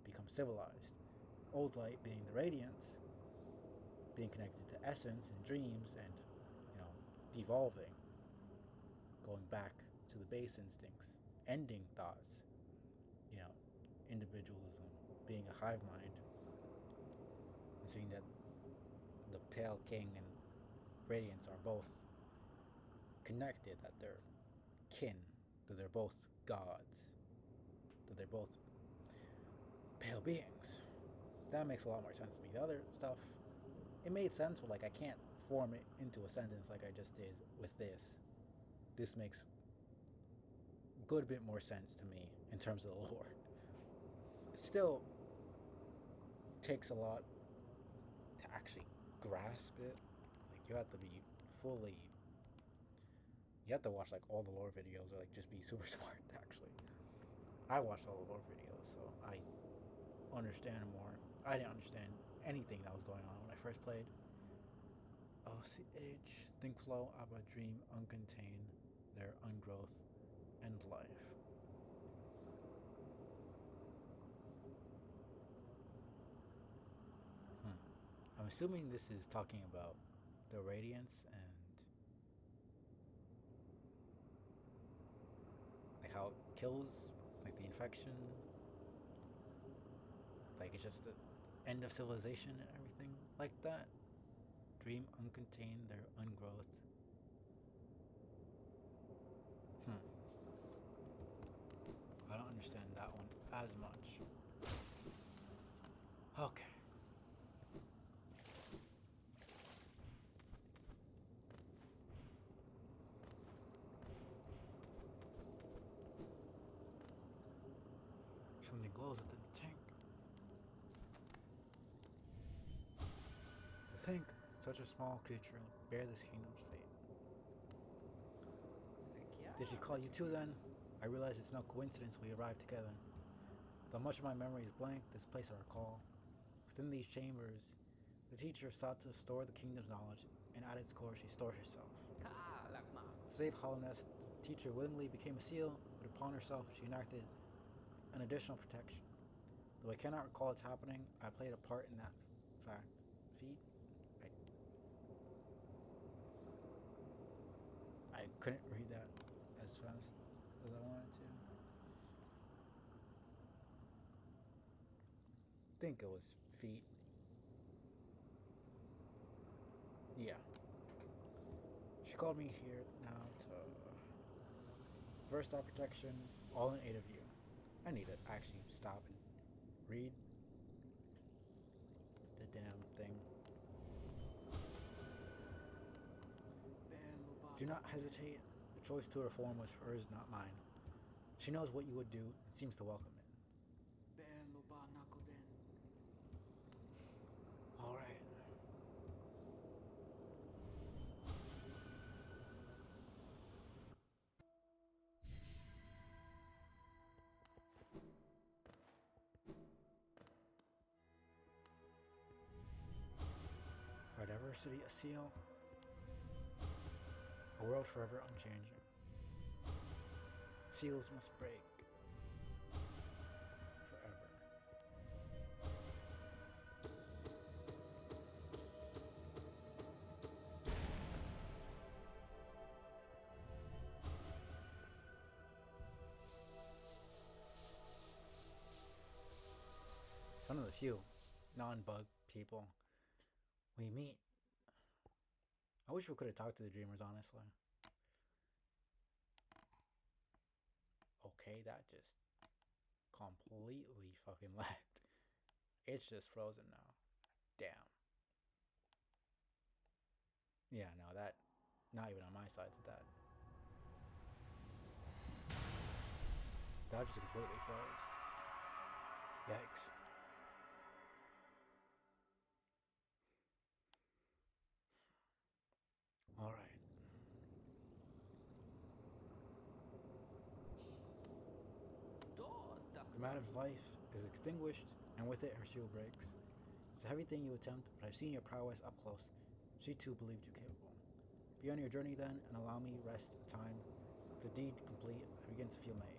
become civilized. Old Light being the radiance, being connected to essence and dreams and, devolving, going back to the base instincts, ending thoughts, individualism, being a hive mind, and seeing that the Pale King and Radiance are both connected, that they're kin, that they're both gods, that they're both pale beings. That makes a lot more sense to me. The other stuff, it made sense, but like I can't form it into a sentence like I just did with this. This makes a good bit more sense to me in terms of the lore. It still takes a lot to actually grasp it. Like you have to be fully. You have to watch like all the lore videos or like just be super smart. Actually, I watched all the lore videos, so I understand more. I didn't understand anything that was going on when I first played. OCH, think flow, Abba dream, uncontained, their ungrowth, and life. I'm assuming this is talking about the radiance and like how it kills, like the infection, like it's just the end of civilization and everything like that. Dream uncontained, their ungrowth. I don't understand that one as much. Okay. Something glows within the tank. To think such a small creature would bear this kingdom's fate. Did she call you too then? I realize it's no coincidence we arrived together. Though much of my memory is blank, this place I recall. Within these chambers, the teacher sought to store the kingdom's knowledge, and at its core she stored herself. To save Hollownest, the teacher willingly became a seal, but upon herself she enacted an additional protection. Though I cannot recall its happening, I played a part in that fact. Feat? I couldn't read that as fast as I wanted to. I think it was feet. Yeah. She called me here now to burst out protection, all in aid of you. I need to actually stop and read the damn thing. Do not hesitate. The choice to reform was hers, not mine. She knows what you would do and seems to welcome it. All right. For diversity, a seal. A world forever unchanging. Seals must break. Forever. One of the few non-bug people we meet. I wish we could have talked to the dreamers, honestly. Okay, that just completely fucking lagged. It's just frozen now. Damn. Yeah, no, that, not even on my side did that. That just completely froze. Yikes. All right. The madam's life is extinguished, and with it her shield breaks. It's a heavy thing you attempt, but I've seen your prowess up close. She too believed you capable. Be on your journey then, and allow me rest a time. With the deed complete, I begin to feel my age.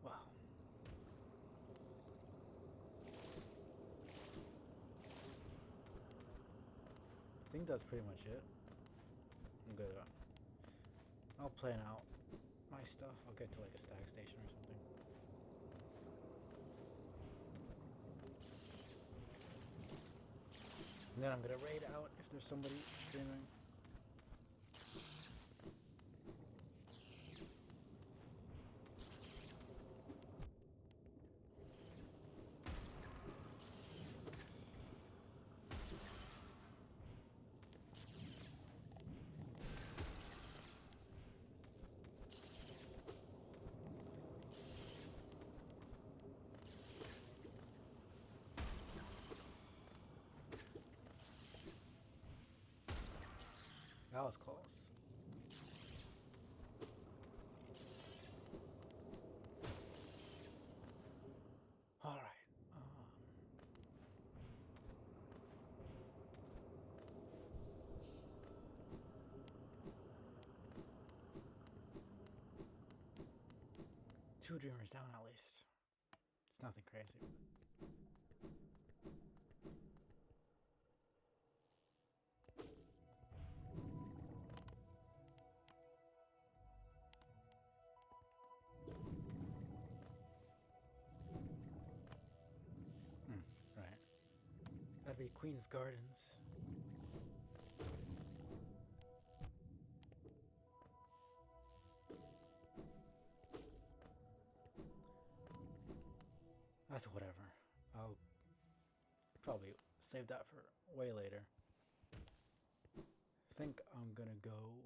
Wow. I think that's pretty much it. I'm good. I'll plan out my stuff. I'll get to like a stag station or something. And then I'm gonna raid out if there's somebody streaming. That was close. All right. 2 dreamers down at least. It's nothing crazy. Right. That'd be Queen's Gardens. That's whatever. I'll probably save that for way later. I think I'm gonna go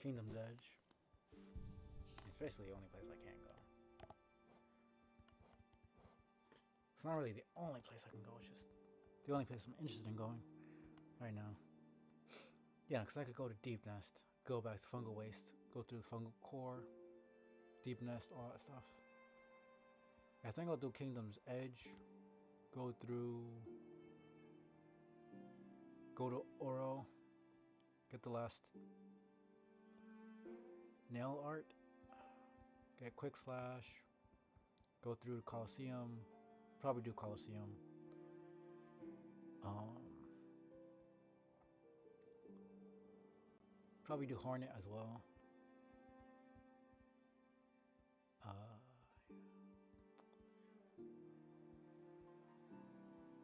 Kingdom's Edge. It's basically the only place I can go. It's not really the only place I can go, it's just the only place I'm interested in going right now. Yeah, because I could go to Deep Nest, go back to Fungal Waste, go through the Fungal Core, Deep Nest, all that stuff. I think I'll do Kingdom's Edge, go to Oro, get the last nail art, get Quick Slash, go through Colosseum, probably do Colosseum. Probably do Hornet as well.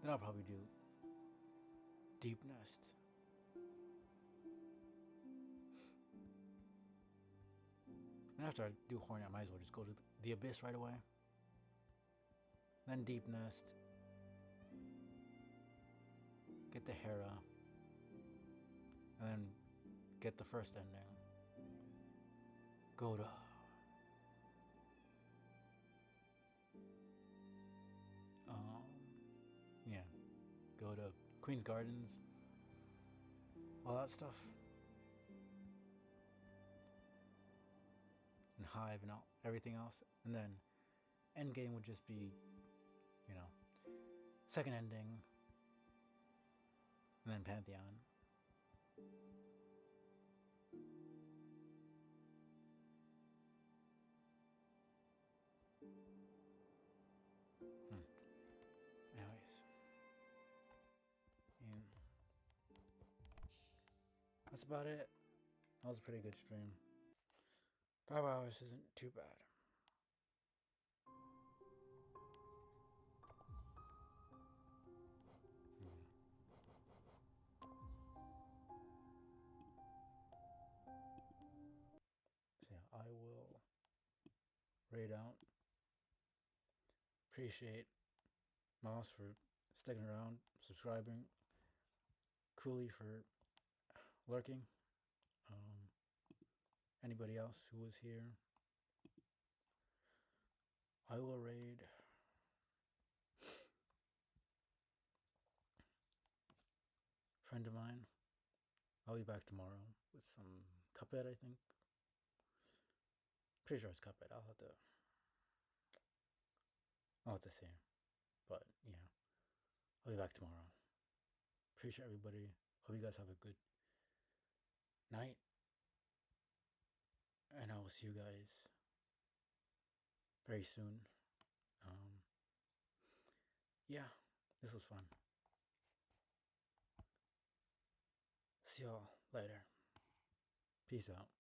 Then I'll probably do Deep Nest. And after I do Hornet, I might as well just go to the Abyss right away. Then Deep Nest. Get the Hera. And then get the first ending. Go to go to Queen's Gardens, all that stuff, and Hive and everything else, and then Endgame would just be, second ending, and then Pantheon. That's about it. That was a pretty good stream. 5 hours isn't too bad. So yeah, I will raid out. Appreciate Moss for sticking around, subscribing. Cooley for lurking. Anybody else who was here, I will raid friend of mine. I'll be back tomorrow with some Cuphead, I think. Pretty sure it's Cuphead. I'll have to see. But yeah, I'll be back tomorrow. Appreciate everybody. Hope you guys have a good night. And I will see you guys very soon. Yeah, this was fun. See y'all later. Peace out.